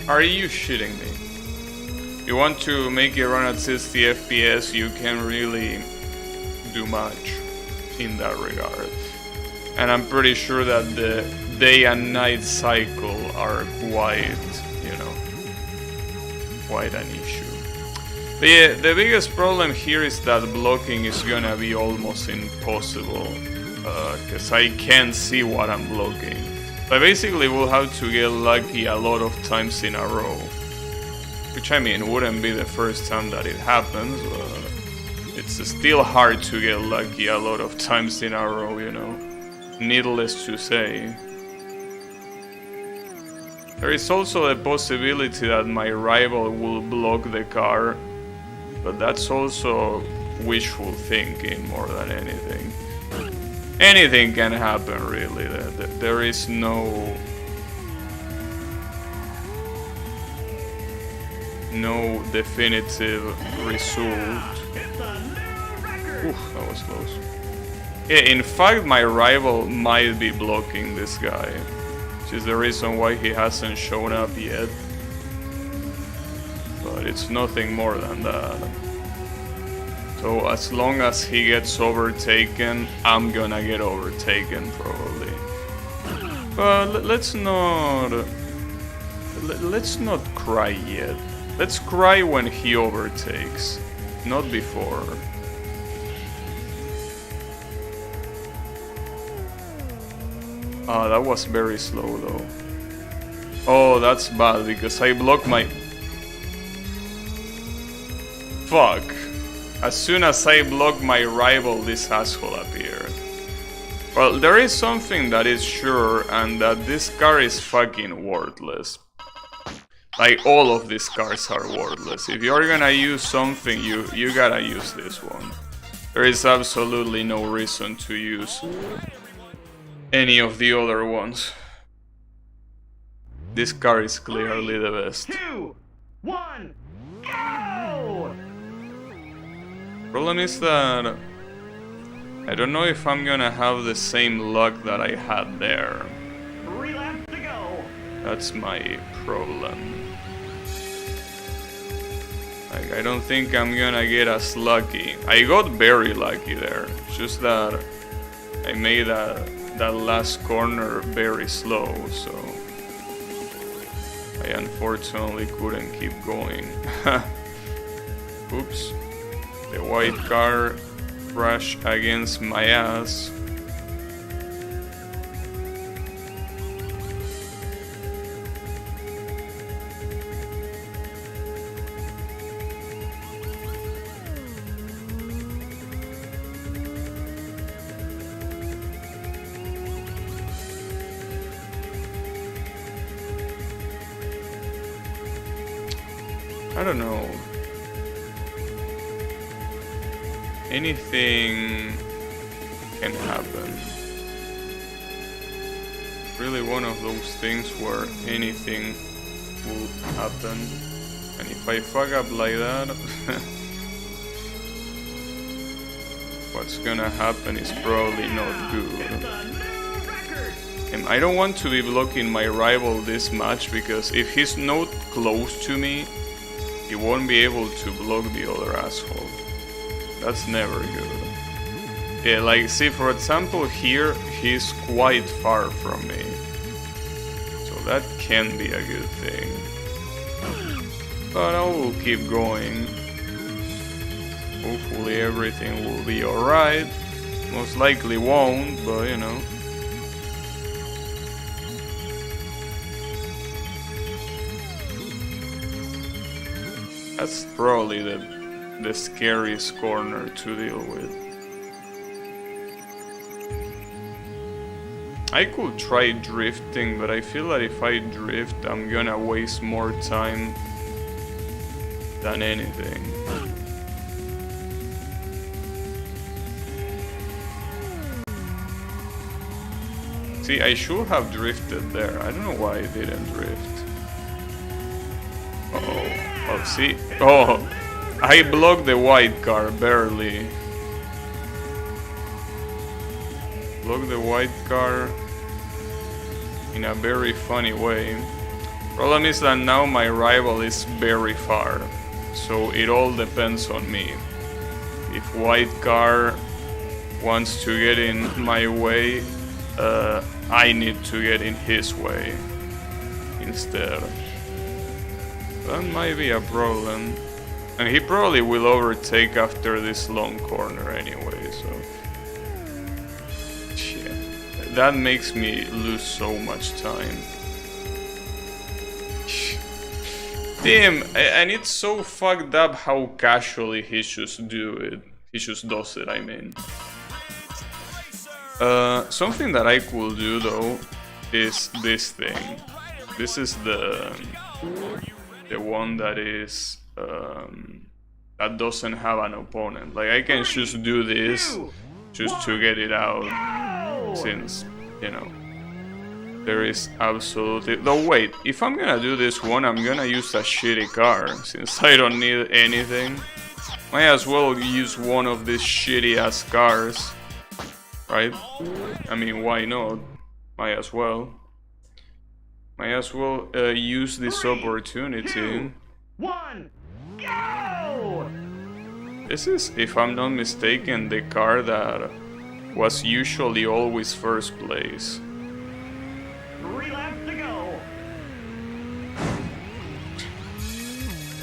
Are you shitting me? You want to make it run at 60 FPS, you can't really do much in that regard. And I'm pretty sure that the day and night cycle are quite, you know, quite an issue. But yeah, the biggest problem here is that blocking is gonna be almost impossible, because I can't see what I'm blocking. I basically will have to get lucky a lot of times in a row. Which, I mean, wouldn't be the first time that it happens, but it's still hard to get lucky a lot of times in a row, you know. Needless to say. There is also the possibility that my rival will block the car, but that's also wishful thinking more than anything. Anything can happen, really. There is no definitive result. Oof, that was close. Yeah, in fact, my rival might be blocking this guy, which is the reason why he hasn't shown up yet. But it's nothing more than that. So as long as he gets overtaken, I'm gonna get overtaken probably. But let's not cry yet. Let's cry when he overtakes, not before. Ah, that was very slow though. Oh, that's bad because I blocked my... Fuck. As soon as I block my rival, this asshole appeared. Well, there is something that is sure, and that this car is fucking worthless. Like, all of these cars are worthless. If you're gonna use something, you gotta use this one. There is absolutely no reason to use any of the other ones. This car is clearly the best. 2, 1, go! Problem is that I don't know if I'm gonna have the same luck that I had there. 3 laps to go. That's my problem. Like, I don't think I'm gonna get as lucky. I got very lucky there. Just that I made that last corner very slow, so I unfortunately couldn't keep going. Oops. The white car crashed against my ass. I don't know. Anything can happen. Really one of those things where anything will happen. And if I fuck up like that, what's gonna happen is probably not good. And I don't want to be blocking my rival this much, because if he's not close to me, he won't be able to block the other asshole. That's never good. Yeah, like, see, for example, here, he's quite far from me. So that can be a good thing. But I will keep going. Hopefully everything will be alright. Most likely won't, but you know. That's probably the scariest corner to deal with. I could try drifting, but I feel that if I drift, I'm gonna waste more time than anything. See, I should have drifted there. I don't know why I didn't drift. Uh-oh. Oh, see? Oh, I blocked the white car, barely. Blocked the white car in a very funny way. Problem is that now my rival is very far, so it all depends on me. If white car wants to get in my way, I need to get in his way instead. That might be a problem. And he probably will overtake after this long corner anyway, so... Shit. That makes me lose so much time. Damn, and it's so fucked up how casually he just do it. He just does it, I mean. Something that I could do though is this thing. This is the one that is that doesn't have an opponent. Like I can just do this just to get it out, since, you know, there is absolutely... Though wait, if I'm gonna do this one, I'm gonna use a shitty car, since I don't need anything. Might as well use one of these shitty ass cars, right? I mean, why not? Might as well. Might as well use this opportunity. 2, 1, go! This is, if I'm not mistaken, the car that was usually always first place. 3 laps to go.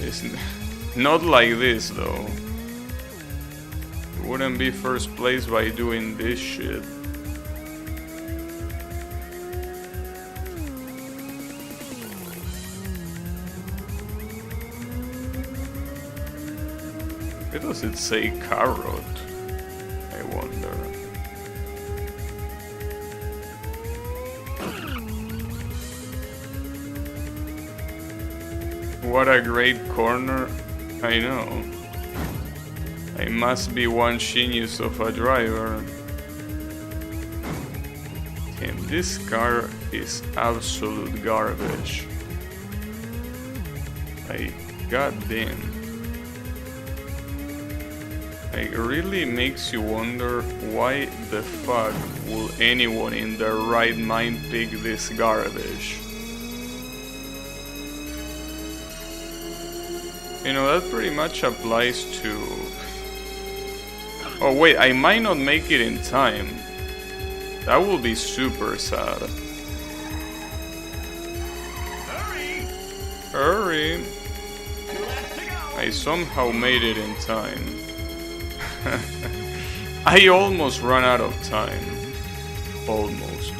It's not like this though. You wouldn't be first place by doing this shit. Why does it say carrot? I wonder. What a great corner. I know. I must be one genius of a driver. Damn, this car is absolute garbage. Like, goddamn. It really makes you wonder why the fuck will anyone in their right mind pick this garbage. You know, that pretty much applies to... Oh wait, I might not make it in time. That will be super sad. Hurry! I somehow made it in time. I almost ran out of time. Almost.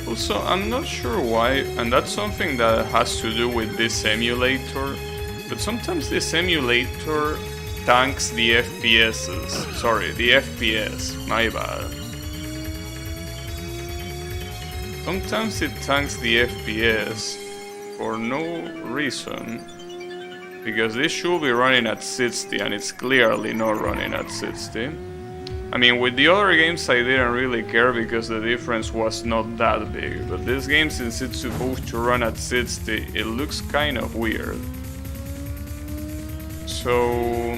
Also, I'm not sure why, and that's something that has to do with this emulator, but sometimes this emulator tanks the FPSs. Sorry, the FPS, my bad. Sometimes it tanks the FPS for no reason. Because this should be running at 60 and it's clearly not running at 60. I mean, with the other games I didn't really care because the difference was not that big. But this game, since it's supposed to run at 60, it looks kind of weird. So...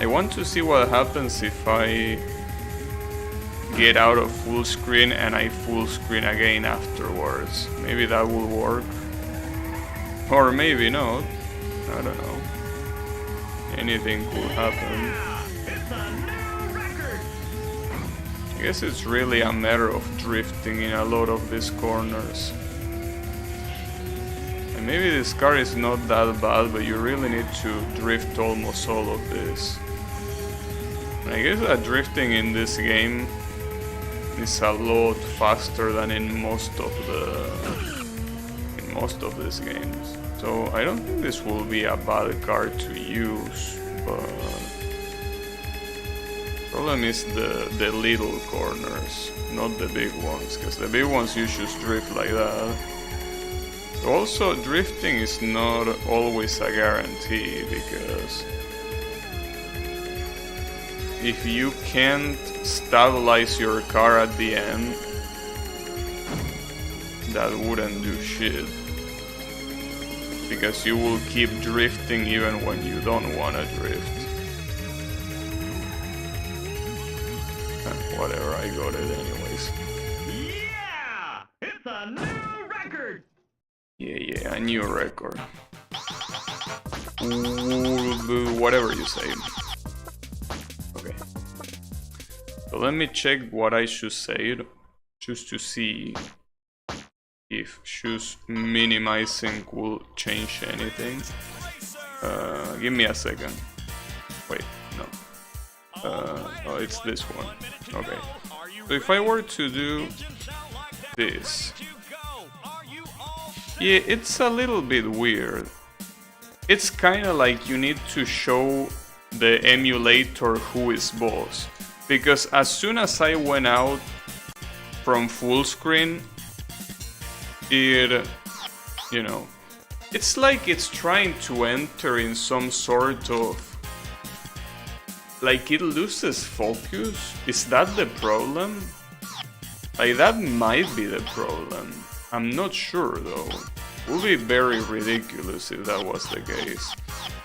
I want to see what happens if I get out of full screen and I full screen again afterwards. Maybe that will work. Or maybe not. I don't know. Anything could happen. I guess it's really a matter of drifting in a lot of these corners. And maybe this car is not that bad, but you really need to drift almost all of this. And I guess that drifting in this game is a lot faster than in most of these games. So I don't think this will be a bad car to use, but problem is the little corners, not the big ones, because the big ones you just drift like that. Also, drifting is not always a guarantee, because if you can't stabilize your car at the end, that wouldn't do shit. Because you will keep drifting even when you don't wanna drift. Whatever, I got it anyways. Yeah! It's a new record! Yeah, a new record. Whatever you say. Okay. So let me check what I should say, just to see if just minimizing will change anything. Give me a second. Wait, no. Oh, it's this one. Okay. So if I were to do this, yeah, it's a little bit weird. It's kind of like you need to show the emulator who is boss, because as soon as I went out from full screen, it you know, it's like it's trying to enter in some sort of, like it loses focus. Is that the problem? Like that might be the problem. I'm not sure though. It would be very ridiculous if that was the case.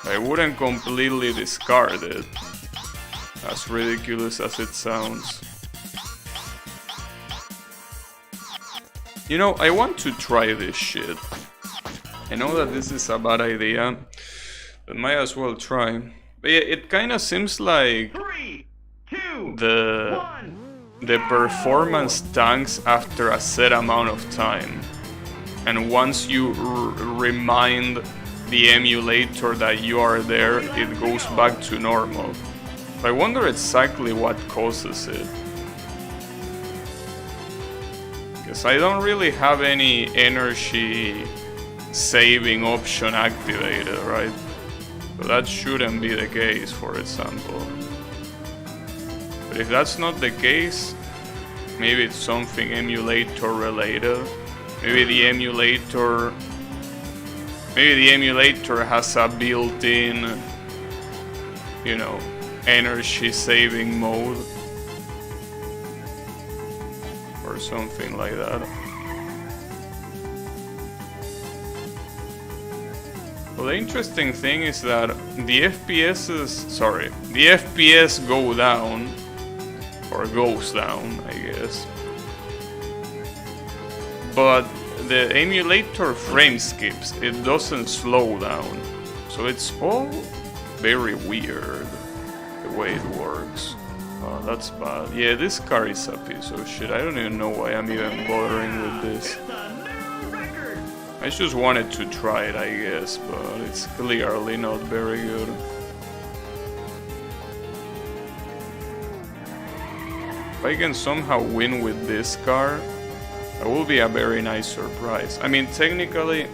I wouldn't completely discard it, as ridiculous as it sounds. You know, I want to try this shit. I know that this is a bad idea, but might as well try. But yeah, it kinda seems like 3, 2, the performance tanks after a set amount of time. And once you remind the emulator that you are there, it goes back to normal. I wonder exactly what causes it. Because I don't really have any energy saving option activated, right? So that shouldn't be the case, for example. But if that's not the case, maybe it's something emulator related. Maybe the emulator has a built-in, you know, energy saving mode or something like that. Well, the interesting thing is that the FPS go down, or goes down, I guess. But the emulator frame skips, it doesn't slow down. So it's all very weird, the way it works. Oh, that's bad. Yeah, this car is a piece of shit. I don't even know why I'm even bothering with this. I just wanted to try it, I guess, but it's clearly not very good. If I can somehow win with this car, that will be a very nice surprise. I mean, technically,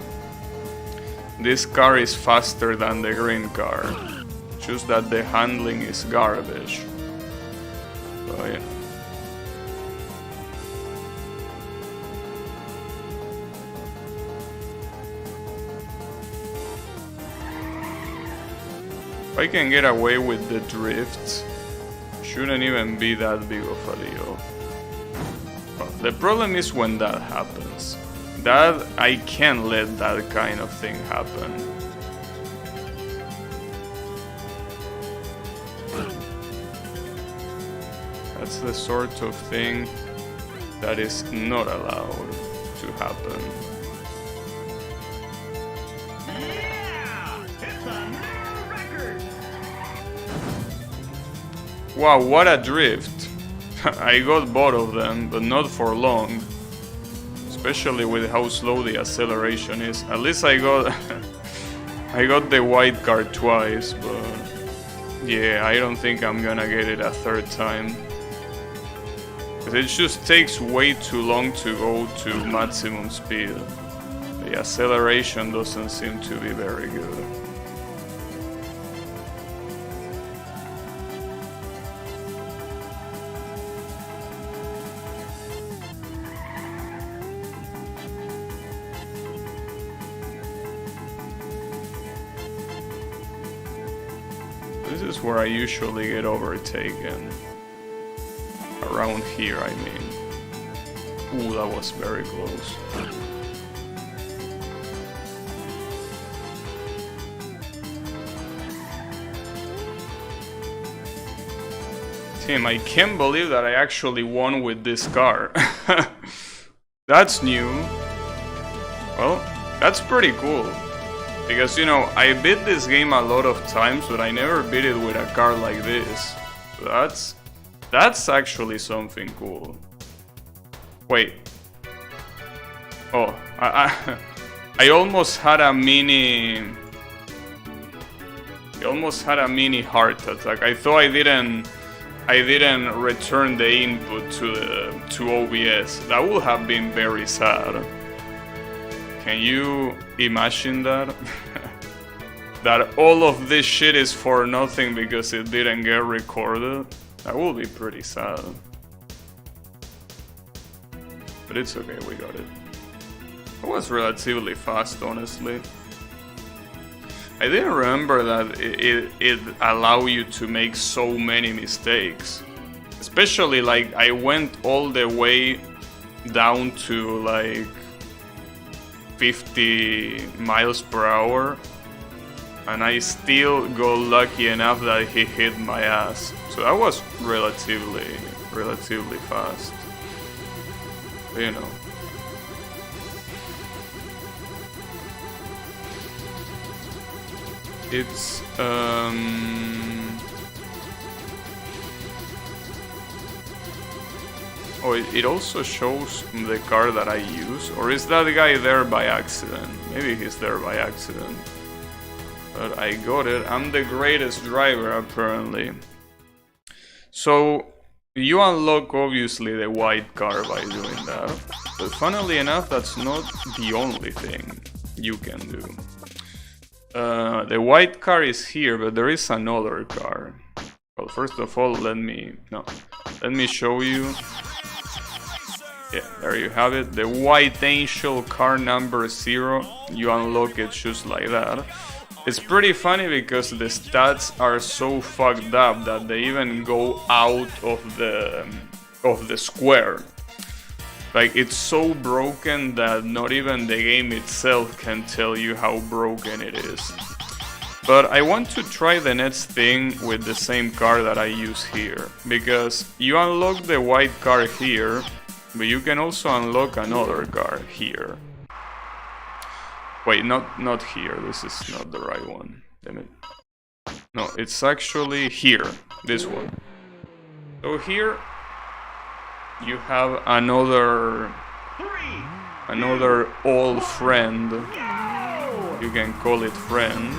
this car is faster than the green car, just that the handling is garbage. But yeah. If I can get away with the drifts, shouldn't even be that big of a deal. The problem is when that happens. That I can't let that kind of thing happen. That's the sort of thing that is not allowed to happen. Yeah! It's a new record! Wow, what a drift! I got both of them, but not for long. Especially with how slow the acceleration is. At least I got I got the white card twice, but yeah, I don't think I'm gonna get it a third time. Cause it just takes way too long to go to maximum speed. The acceleration doesn't seem to be very good. This is where I usually get overtaken. Around here, I mean. Ooh, that was very close. Tim, I can't believe that I actually won with this car. That's new. Well, that's pretty cool. Because, you know, I beat this game a lot of times, but I never beat it with a car like this. So that's actually something cool. Wait. Oh, I almost had a mini... I almost had a mini heart attack. I thought I didn't return the input to OBS. That would have been very sad. Can you imagine that? That all of this shit is for nothing because it didn't get recorded? That will be pretty sad. But it's okay, we got it. It was relatively fast, honestly. I didn't remember that it allowed you to make so many mistakes. Especially, like, I went all the way down to, like, 50 miles per hour. And I still got lucky enough that he hit my ass. So that was relatively fast. But, you know. It's oh, it also shows the car that I use, or is that guy there by accident? Maybe he's there by accident. But I got it. I'm the greatest driver, apparently. So you unlock obviously the white car by doing that, but funnily enough, that's not the only thing you can do. The white car is here, but there is another car. Well, first of all, let me show you. Yeah, there you have it. The white angel car number 0. You unlock it just like that. It's pretty funny because the stats are so fucked up that they even go out of the square. Like, it's so broken that not even the game itself can tell you how broken it is. But I want to try the next thing with the same car that I use here, because you unlock the white car here, but you can also unlock another car here. Wait, not here. This is not the right one. Damn it. No, it's actually here. This one. So here you have another old friend. You can call it friend.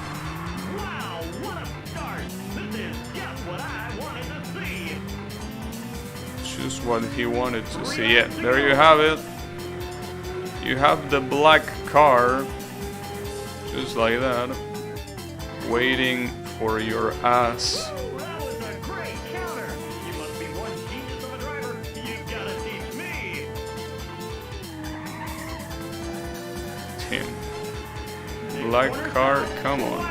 Wow, what a start! This is just what I wanted to see. Just what he wanted to see. Yeah, there you have it. You have the black car, just like that, waiting for your ass. That was a great counter. You must be one genius of a driver. You gotta teach me. Tim. Black car, come on.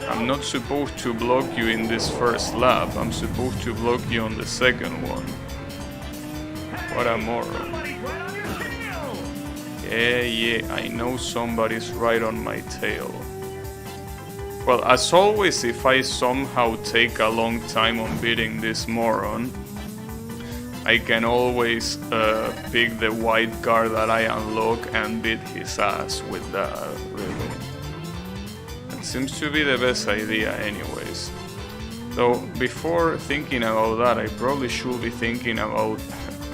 I'm not supposed to block you in this first lap. I'm supposed to block you on the second one. What a moron. Yeah, I know somebody's right on my tail. Well, as always, if I somehow take a long time on beating this moron, I can always pick the white car that I unlock and beat his ass with that, really. It seems to be the best idea anyways. So, before thinking about that, I probably should be thinking about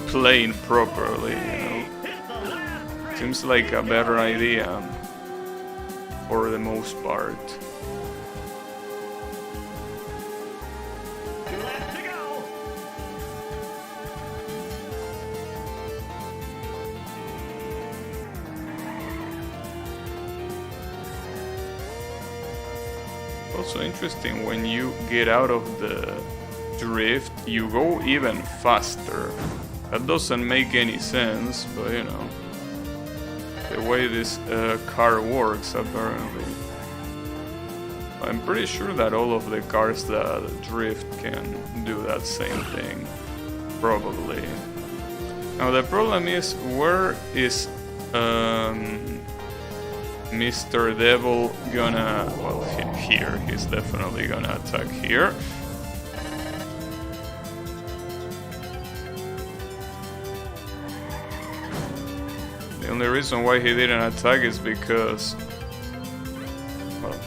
playing properly, you know. Seems like a better idea for the most part. Also interesting, when you get out of the drift, you go even faster. That doesn't make any sense, but you know, the way this car works, apparently. I'm pretty sure that all of the cars that drift can do that same thing. Probably. Now the problem is, where is Mr. Devil gonna... well, here. He's definitely gonna attack here. The only reason why he didn't attack is because... well...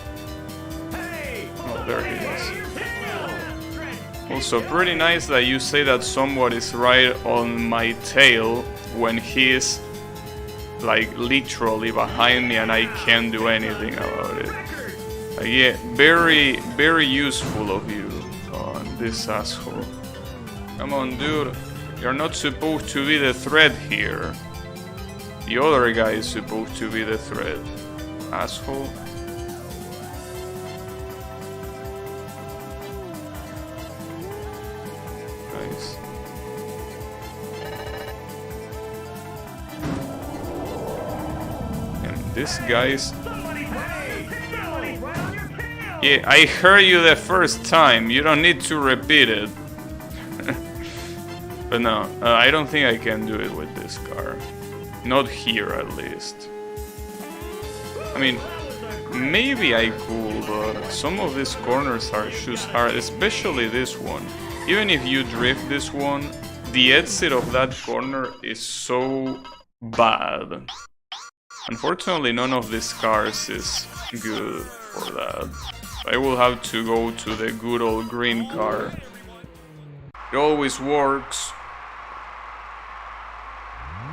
oh, there he is. Also, pretty nice that you say that somebody's right on my tail when he's like literally behind me and I can't do anything about it. Yeah, very, very useful of you, this asshole. Come on, dude. You're not supposed to be the threat here. The other guy is supposed to be the threat. Asshole. Nice. This guy's... Yeah, I heard you the first time. You don't need to repeat it. But no, I don't think I can do it with this car. Not here, at least. I mean, maybe I could, but some of these corners are just hard, especially this one. Even if you drift this one, the exit of that corner is so bad. Unfortunately, none of these cars is good for that. I will have to go to the good old green car. It always works.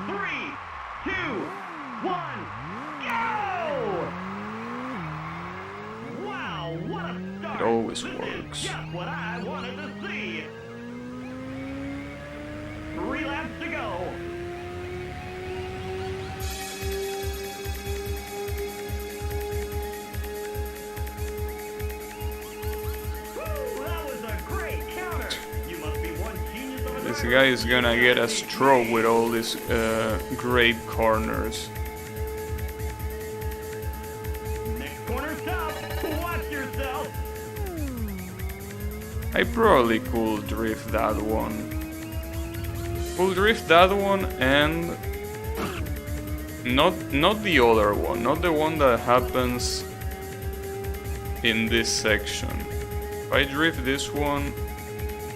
3, 2, 1, go! Wow, what a start! It always This is works. just what I wanted to see. 3 laps to go. Woo, that was a great counter. You must be one genius of a This driver. guy is gonna get a stroke with all these great corners. Next corner stop. Watch yourself. I probably could drift that one. Could drift that one and not the other one, not the one that happens in this section. If I drift this one,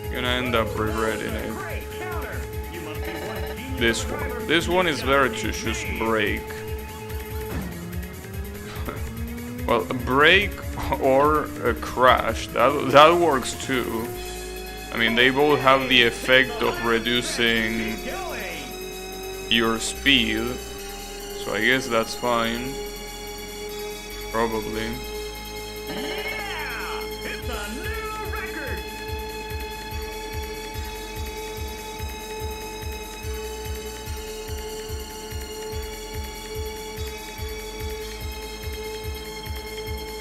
I'm gonna end up regretting it. Great counter. You must be one genius This of a driver. one. This one is better to just brake. Well, brake or a crash, that works too. I mean, they both have the effect of reducing your speed, so I guess that's fine. Probably. Yeah! It's a new record!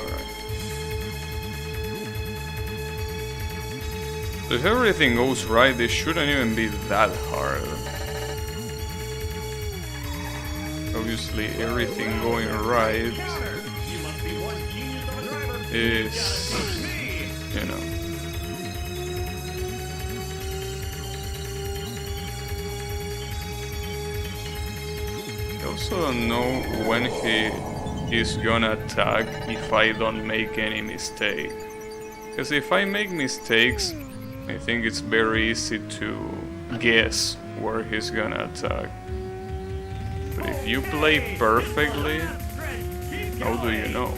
Alright. So if everything goes right, this shouldn't even be that hard. Obviously, everything going right Counter! You must be one genius of a driver. is, you know. I also don't know when he's gonna attack if I don't make any mistake. Because if I make mistakes, I think it's very easy to guess where he's gonna attack. But if you play perfectly, how do you know?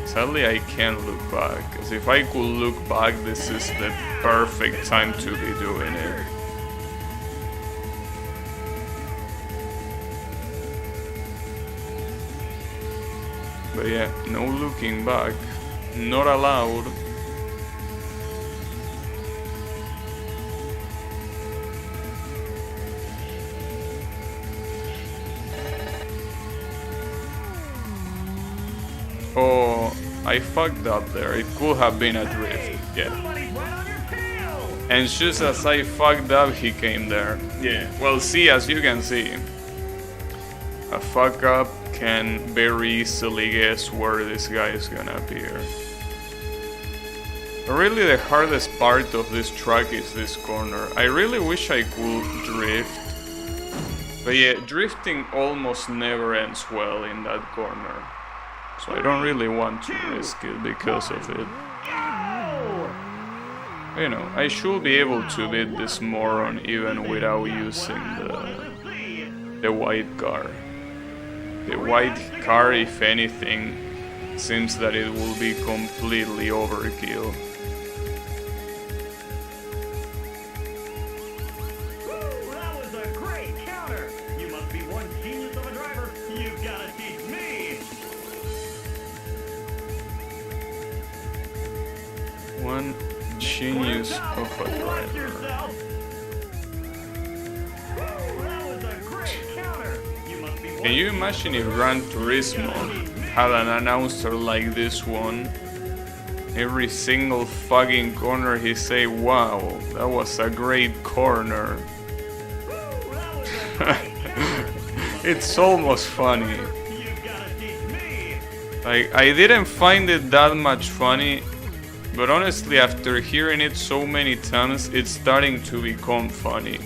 Sadly, I can't look back, because if I could look back, this is the perfect time to be doing it. But yeah, no looking back. Not allowed. Oh, I fucked up there. It could have been a drift. Yeah. Somebody's right on your tail! And just as I fucked up, he came there. Yeah. Well, see, as you can see, a fuck up can very easily guess where this guy is gonna appear. Really, the hardest part of this track is this corner. I really wish I could drift. But yeah, drifting almost never ends well in that corner. So I don't really want to risk it because of it. You know, I should be able to beat this moron even without using the white car. The white car, if anything, seems that it will be completely overkill. Woo, that was a great counter! You must be one genius of a driver. You've got to teach me! One genius of a Watch driver. yourself! Woo, that was a great counter! You must be one Can you imagine if Gran Turismo had an announcer like this one? Every single fucking corner he say, wow, that was a great corner. Woo, that was a great counter! It's almost funny. Like, I didn't find it that much funny, but honestly, after hearing it so many times, it's starting to become funny.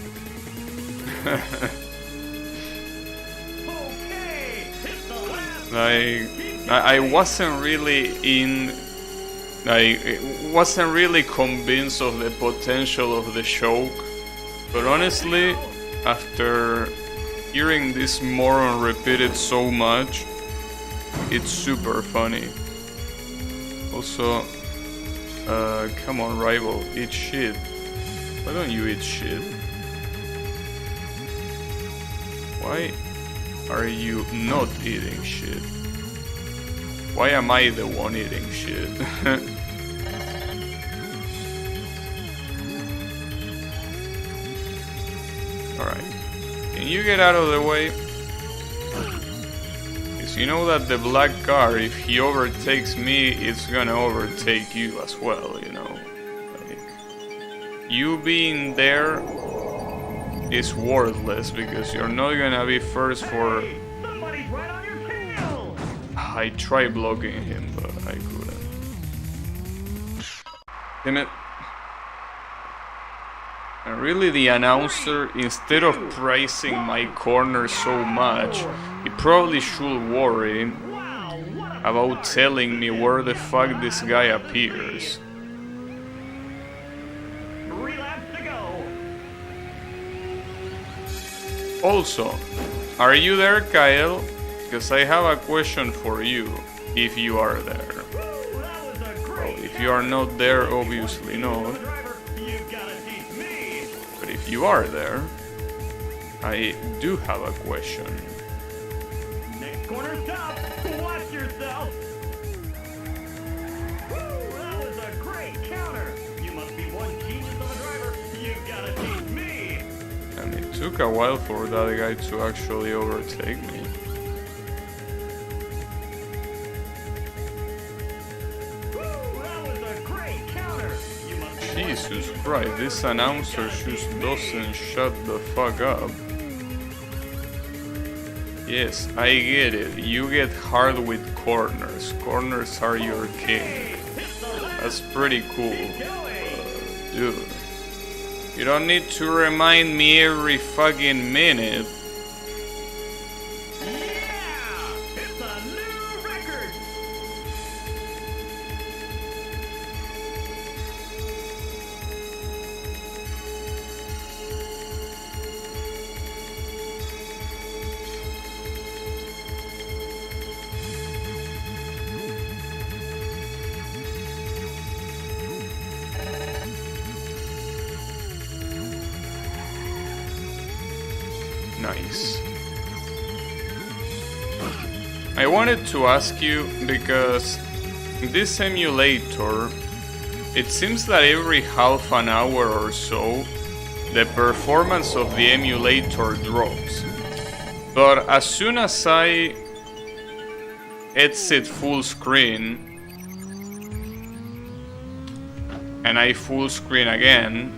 Like, I wasn't really wasn't really convinced of the potential of the show, but honestly, after hearing this moron repeated so much, it's super funny. Also, come on, rival, eat shit. Why don't you eat shit? Why are you not eating shit? Why am I the one eating shit? Alright. Can you get out of the way? Because you know that the black car, if he overtakes me, it's gonna overtake you as well, you know? Like, you being there is worthless because you're not gonna be first for... I tried blocking him, but I couldn't. Damn it. And really, the announcer, instead of praising my corner so much, he probably should worry about telling me where the fuck this guy appears. Also, are you there, Kyle? Because I have a question for you, if you are there. Well, if you are not there, obviously not. But if you are there, I do have a question. Next corner stop. Watch yourself. That was a great counter. You must be one genius of a driver. You gotta beat me. And it took a while for that guy to actually overtake me. Jesus Christ, this announcer just doesn't shut the fuck up. Yes, I get it. You get hard with corners. Corners are your king. That's pretty cool. Dude, you don't need to remind me every fucking minute. Nice. I wanted to ask you because this emulator, it seems that every half an hour or so, the performance of the emulator drops. But as soon as I exit full screen and I full screen again,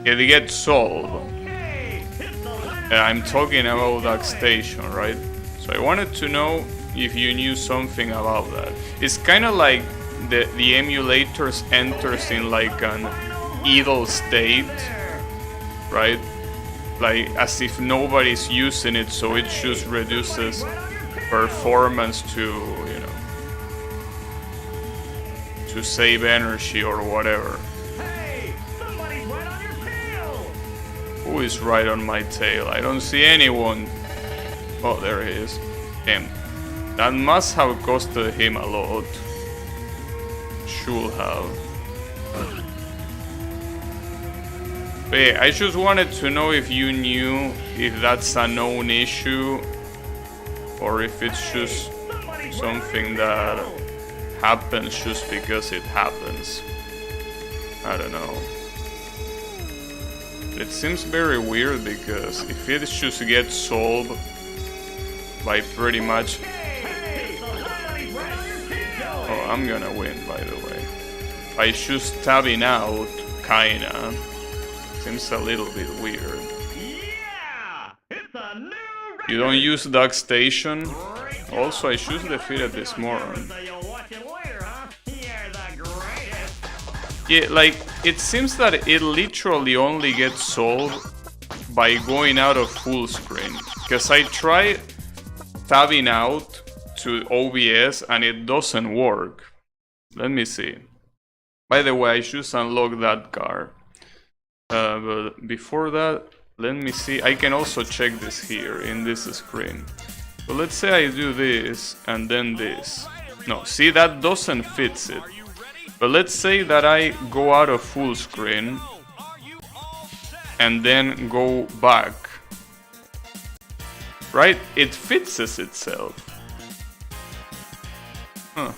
it gets solved. I'm talking about that station, right? So I wanted to know if you knew something about that. It's kind of like the emulators enters in like an idle state, right? Like as if nobody's using it, so it just reduces performance to, you know, to save energy or whatever. Who is right on my tail? I don't see anyone. Oh, there he is. Damn. That must have costed him a lot. Should have. But yeah, I just wanted to know if you knew if that's a known issue or if it's just something that happens just because it happens. I don't know. It seems very weird because if it just gets solved by pretty much... Oh, I'm gonna win, by the way. By just tabbing out, kinda. Seems a little bit weird. You don't use Dog Station. Also, I should defeated this moron. So you'll watch it later, huh? You're the greatest. Yeah, like, it seems that it literally only gets solved by going out of full screen. Because I tried tabbing out to OBS and it doesn't work. Let me see. By the way, I should unlock that car. But before that, let me see. I can also check this here in this screen. So let's say I do this and then this. No, see, that doesn't fit it. But let's say that I go out of full screen and then go back. Right? It fixes itself. Huh.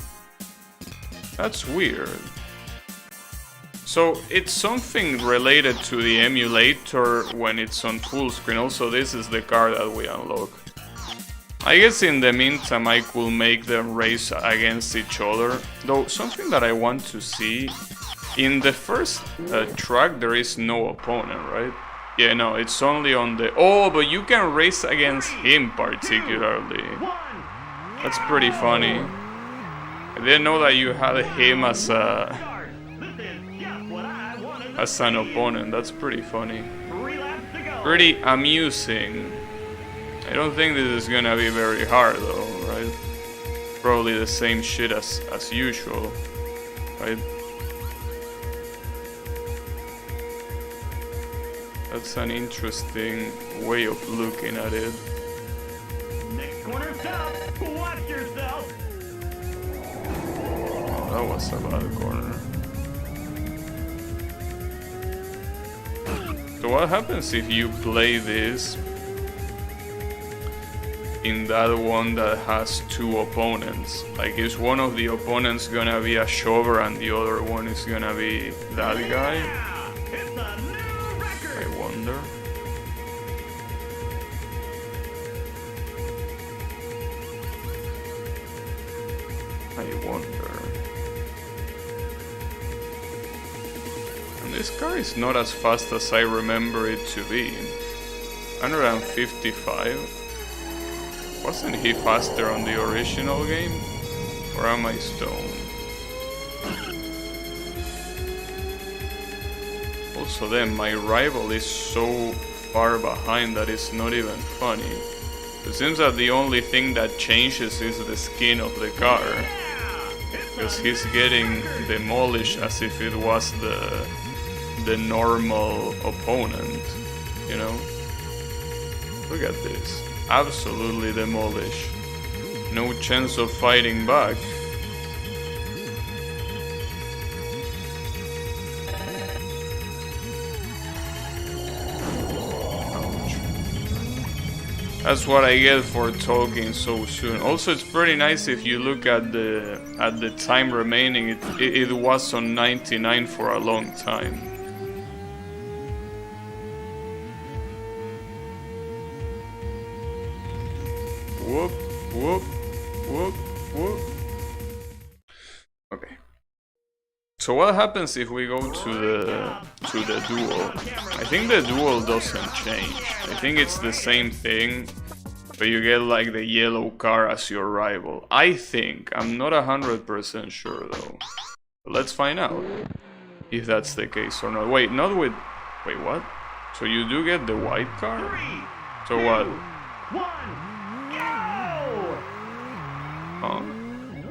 That's weird. So it's something related to the emulator when it's on full screen. Also, this is the car that we unlock. I guess in the meantime I could make them race against each other. Though something that I want to see, in the first track there is no opponent, right? Yeah, no, it's only on the... Oh, but you can race against him particularly. That's pretty funny. I didn't know that you had him as an opponent. That's pretty funny. Pretty amusing. I don't think this is gonna be very hard though, right? Probably the same shit as usual, right? That's an interesting way of looking at it. Next corner stop. Watch yourself. Oh, that was a bad corner. So what happens if you play this in that one that has two opponents? Like, is one of the opponents gonna be a shover and the other one is gonna be that guy? It's a new record. I wonder. I wonder. And this car is not as fast as I remember it to be. 155. Wasn't he faster on the original game? Or am I stoned? Also then, my rival is so far behind that it's not even funny. It seems that the only thing that changes is the skin of the car. Because he's getting demolished as if it was the normal opponent, you know? Look at this. Absolutely demolished. No chance of fighting back. Ouch. That's what I get for talking so soon. Also, it's pretty nice if you look at the time remaining. It was on 99 for a long time. Whoop, whoop, whoop, whoop. Okay. So what happens if we go to the duel? I think the duel doesn't change. I think it's the same thing, but you get like the yellow car as your rival. I think. I'm not 100% sure though. But let's find out if that's the case or not. Wait, not with... Wait, what? So you do get the white car? So what? Oh.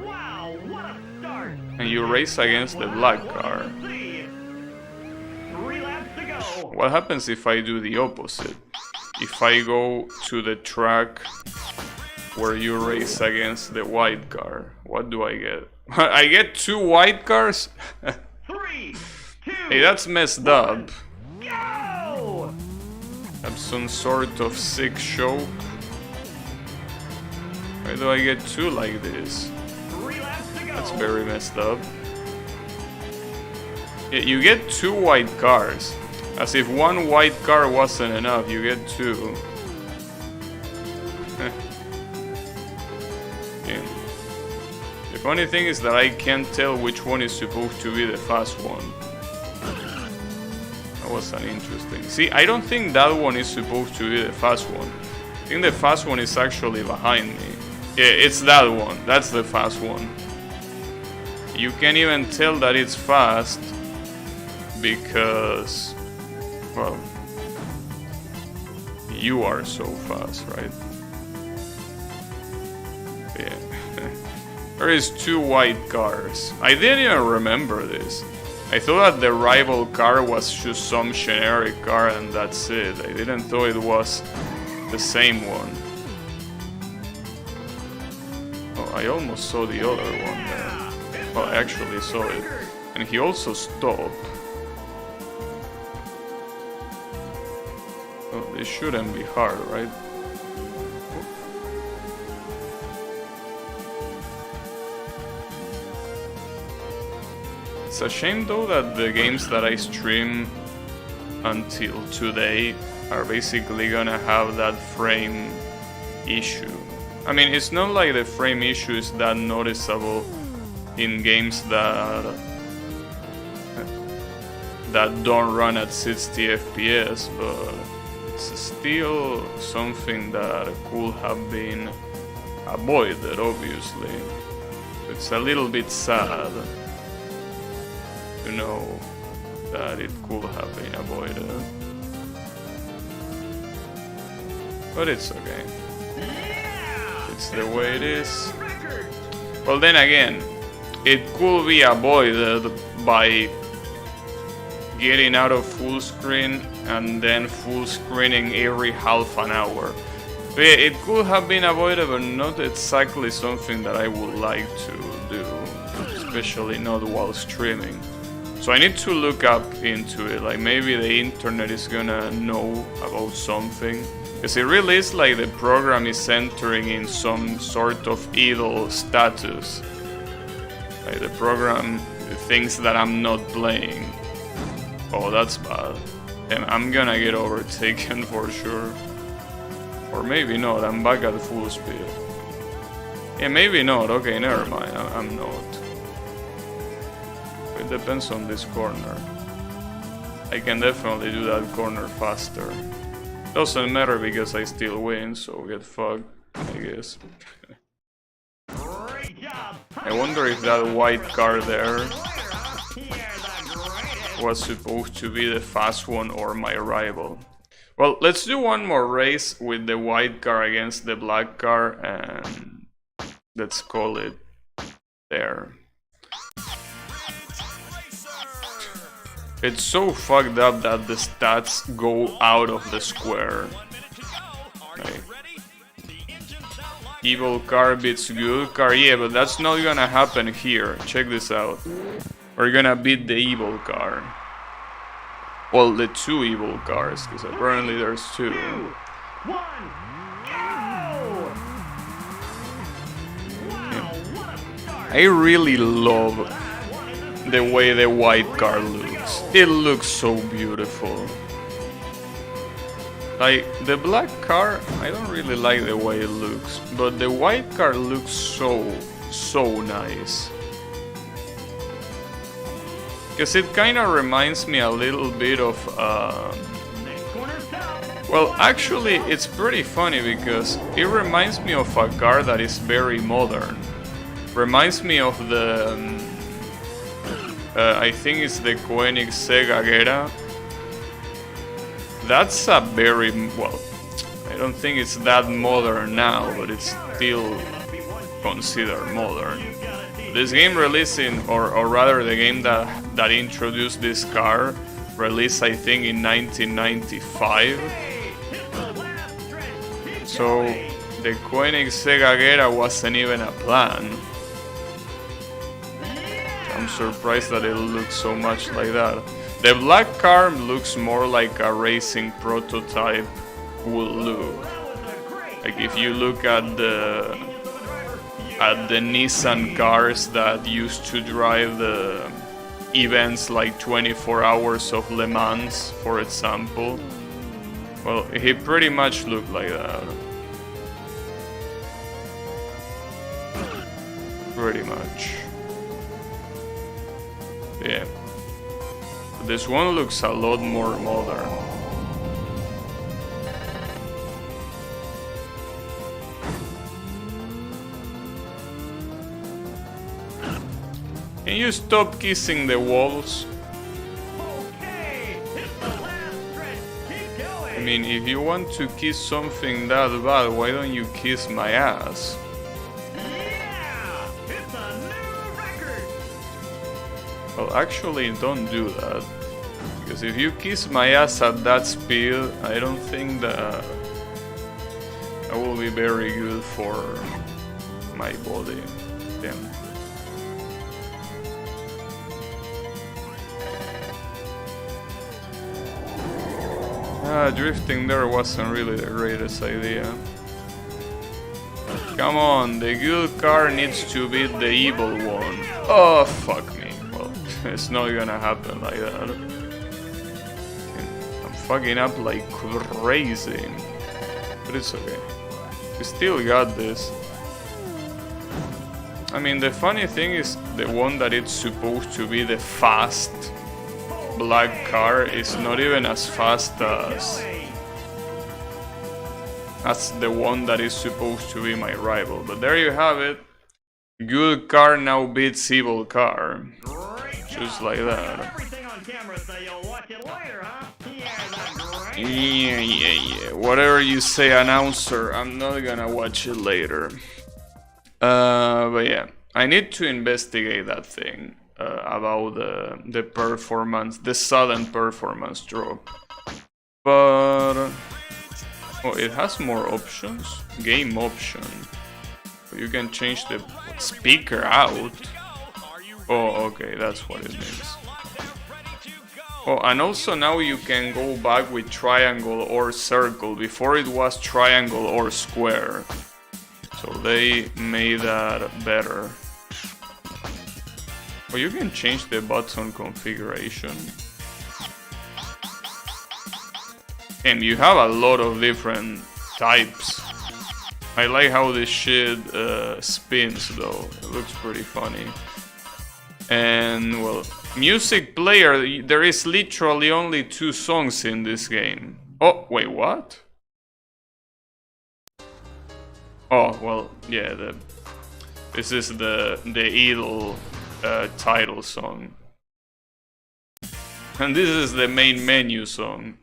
Wow, what a start. And you race against the black car. 3 laps to go. What happens if I do the opposite? If I go to the track where you race against the white car, what do I get? I get 2 white cars? 3, 2, Hey, that's messed up. go! That's some sort of sick show. Why do I get 2 like this? 3 laps to go. That's very messed up. Yeah, you get 2 white cars. As if 1 white car wasn't enough, you get 2. Yeah. The funny thing is that I can't tell which one is supposed to be the fast one. That was an interesting... See, I don't think that one is supposed to be the fast one. I think the fast one is actually behind me. Yeah, it's that one. That's the fast one. You can't even tell that it's fast because, well, you are so fast, right? Yeah. There is 2 white cars. I didn't even remember this. I thought that the rival car was just some generic car and that's it. I didn't thought it was the same one. Oh, I almost saw the other one there. Well, I actually saw it. And he also stopped. Oh, this shouldn't be hard, right? It's a shame though that the games that I stream until today are basically gonna have that frame issue. I mean, it's not like the frame issue is that noticeable in games that don't run at 60 FPS, but it's still something that could have been avoided, obviously. It's a little bit sad to know that it could have been avoided. But it's okay. It's the way it is. Well, then again, it could be avoided by getting out of full screen and then full screening every half an hour. But yeah, it could have been avoided, but not exactly something that I would like to do, especially not while streaming. So I need to look up into it, like maybe the internet is gonna know about something. Because it really is like the program is entering in some sort of idle status. Like the program thinks that I'm not playing. Oh, that's bad. And I'm gonna get overtaken for sure. Or maybe not, I'm back at full speed. Yeah, maybe not, okay, never mind, I'm not. It depends on this corner. I can definitely do that corner faster. Doesn't matter because I still win, so get fucked, I guess. I wonder if that white car there was supposed to be the fast one or my rival. Well, let's do one more race with the white car against the black car and let's call it there. It's so fucked up that the stats go out of the square. Like, evil car beats good car, yeah, but that's not gonna happen here. Check this out. We're gonna beat the evil car. Well, the 2 evil cars, because apparently there's 2. 2, 1, go! Wow, what a start! I really love the way the white car looks. It looks so beautiful. Like, the black car, I don't really like the way it looks, but the white car looks so nice. Because it kind of reminds me a little bit of, well, actually, it's pretty funny because it reminds me of a car that is very modern. Reminds me of the, I think it's the Koenigsegg Agera. That's a very, well, I don't think it's that modern now, but it's still considered modern. This game releasing, or rather the game that introduced this car, released I think in 1995. So the Koenigsegg Agera wasn't even a plan. I'm surprised that it looks so much like that. The black car looks more like a racing prototype will look. Like if you look at the Nissan cars that used to drive the events like 24 hours of Le Mans, for example. Well, he pretty much looked like that. Pretty much. Yeah. This one looks a lot more modern. Can you stop kissing the walls? Okay, it's the last stretch. Keep going. I mean, if you want to kiss something that bad, why don't you kiss my ass? Yeah, it's a new record. Well, actually, don't do that. Because if you kiss my ass at that speed, I don't think that will be very good for my body. Damn. Drifting there wasn't really the greatest idea. Come on, the good car needs to beat the evil one. Oh, fuck me. Well, it's not gonna happen like that. I'm fucking up like crazy. But it's okay. We still got this. I mean, the funny thing is the one that it's supposed to be the fast black car is not even as fast as the one that is supposed to be my rival. But there you have it. Good car now beats evil car. Just like that. Everything on camera, so you'll watch it later, huh? Yeah, that's great. Yeah. Whatever you say, announcer. I'm not gonna watch it later. But yeah, I need to investigate that thing. About the performance, the sudden performance drop. But oh, it has more options. Game option. You can change the speaker out. Oh, okay, that's what it means. Oh, and also now you can go back with triangle or circle. Before it was triangle or square. So they made that better. Oh, you can change the button configuration. And you have a lot of different types. I like how this shit spins though. It looks pretty funny. And well, music player, there is literally only 2 songs in this game. Oh, wait, what? Oh, well, yeah, this is the idle title song. And this is the main menu song.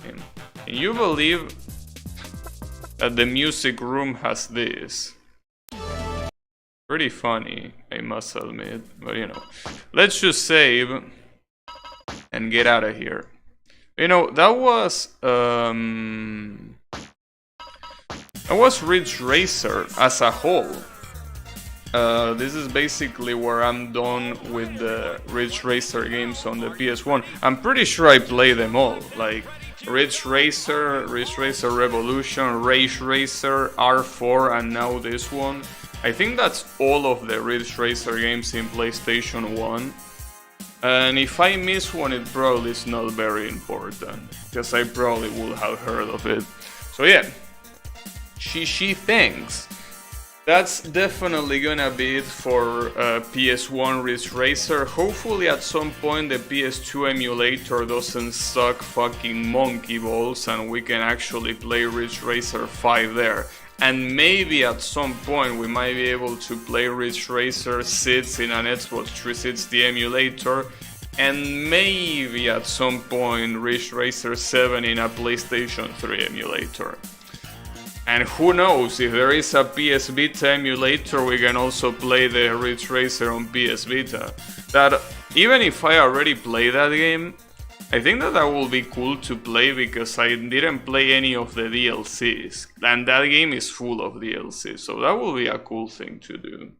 Can you believe that the music room has this? Pretty funny, I must admit, but you know. Let's just save and get out of here. You know, that was Ridge Racer as a whole. This is basically where I'm done with the Ridge Racer games on the PS1. I'm pretty sure I played them all, like Ridge Racer, Ridge Racer Revolution, Ridge Racer, R4, and now this one. I think that's all of the Ridge Racer games in PlayStation 1. And if I miss one, it probably is not very important, because I probably would have heard of it. So yeah, she thinks. That's definitely gonna be it for PS1 Ridge Racer. Hopefully at some point the PS2 emulator doesn't suck fucking monkey balls and we can actually play Ridge Racer 5 there. And maybe at some point we might be able to play Ridge Racer 6 in an Xbox 360 emulator. And maybe at some point Ridge Racer 7 in a PlayStation 3 emulator. And who knows, if there is a PS Vita emulator, we can also play the Ridge Racer on PS Vita. That, even if I already play that game, I think that will be cool to play because I didn't play any of the DLCs. And that game is full of DLCs, so that will be a cool thing to do.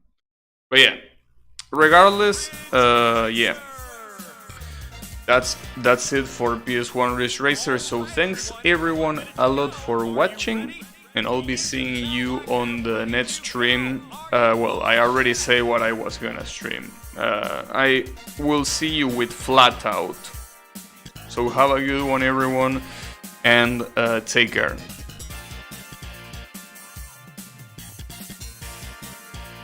But yeah, regardless, yeah. That's it for PS1 Ridge Racer, so thanks everyone a lot for watching. And I'll be seeing you on the next stream. Well, I already say what I was gonna stream. I will see you with Flat Out. So have a good one, everyone, and take care.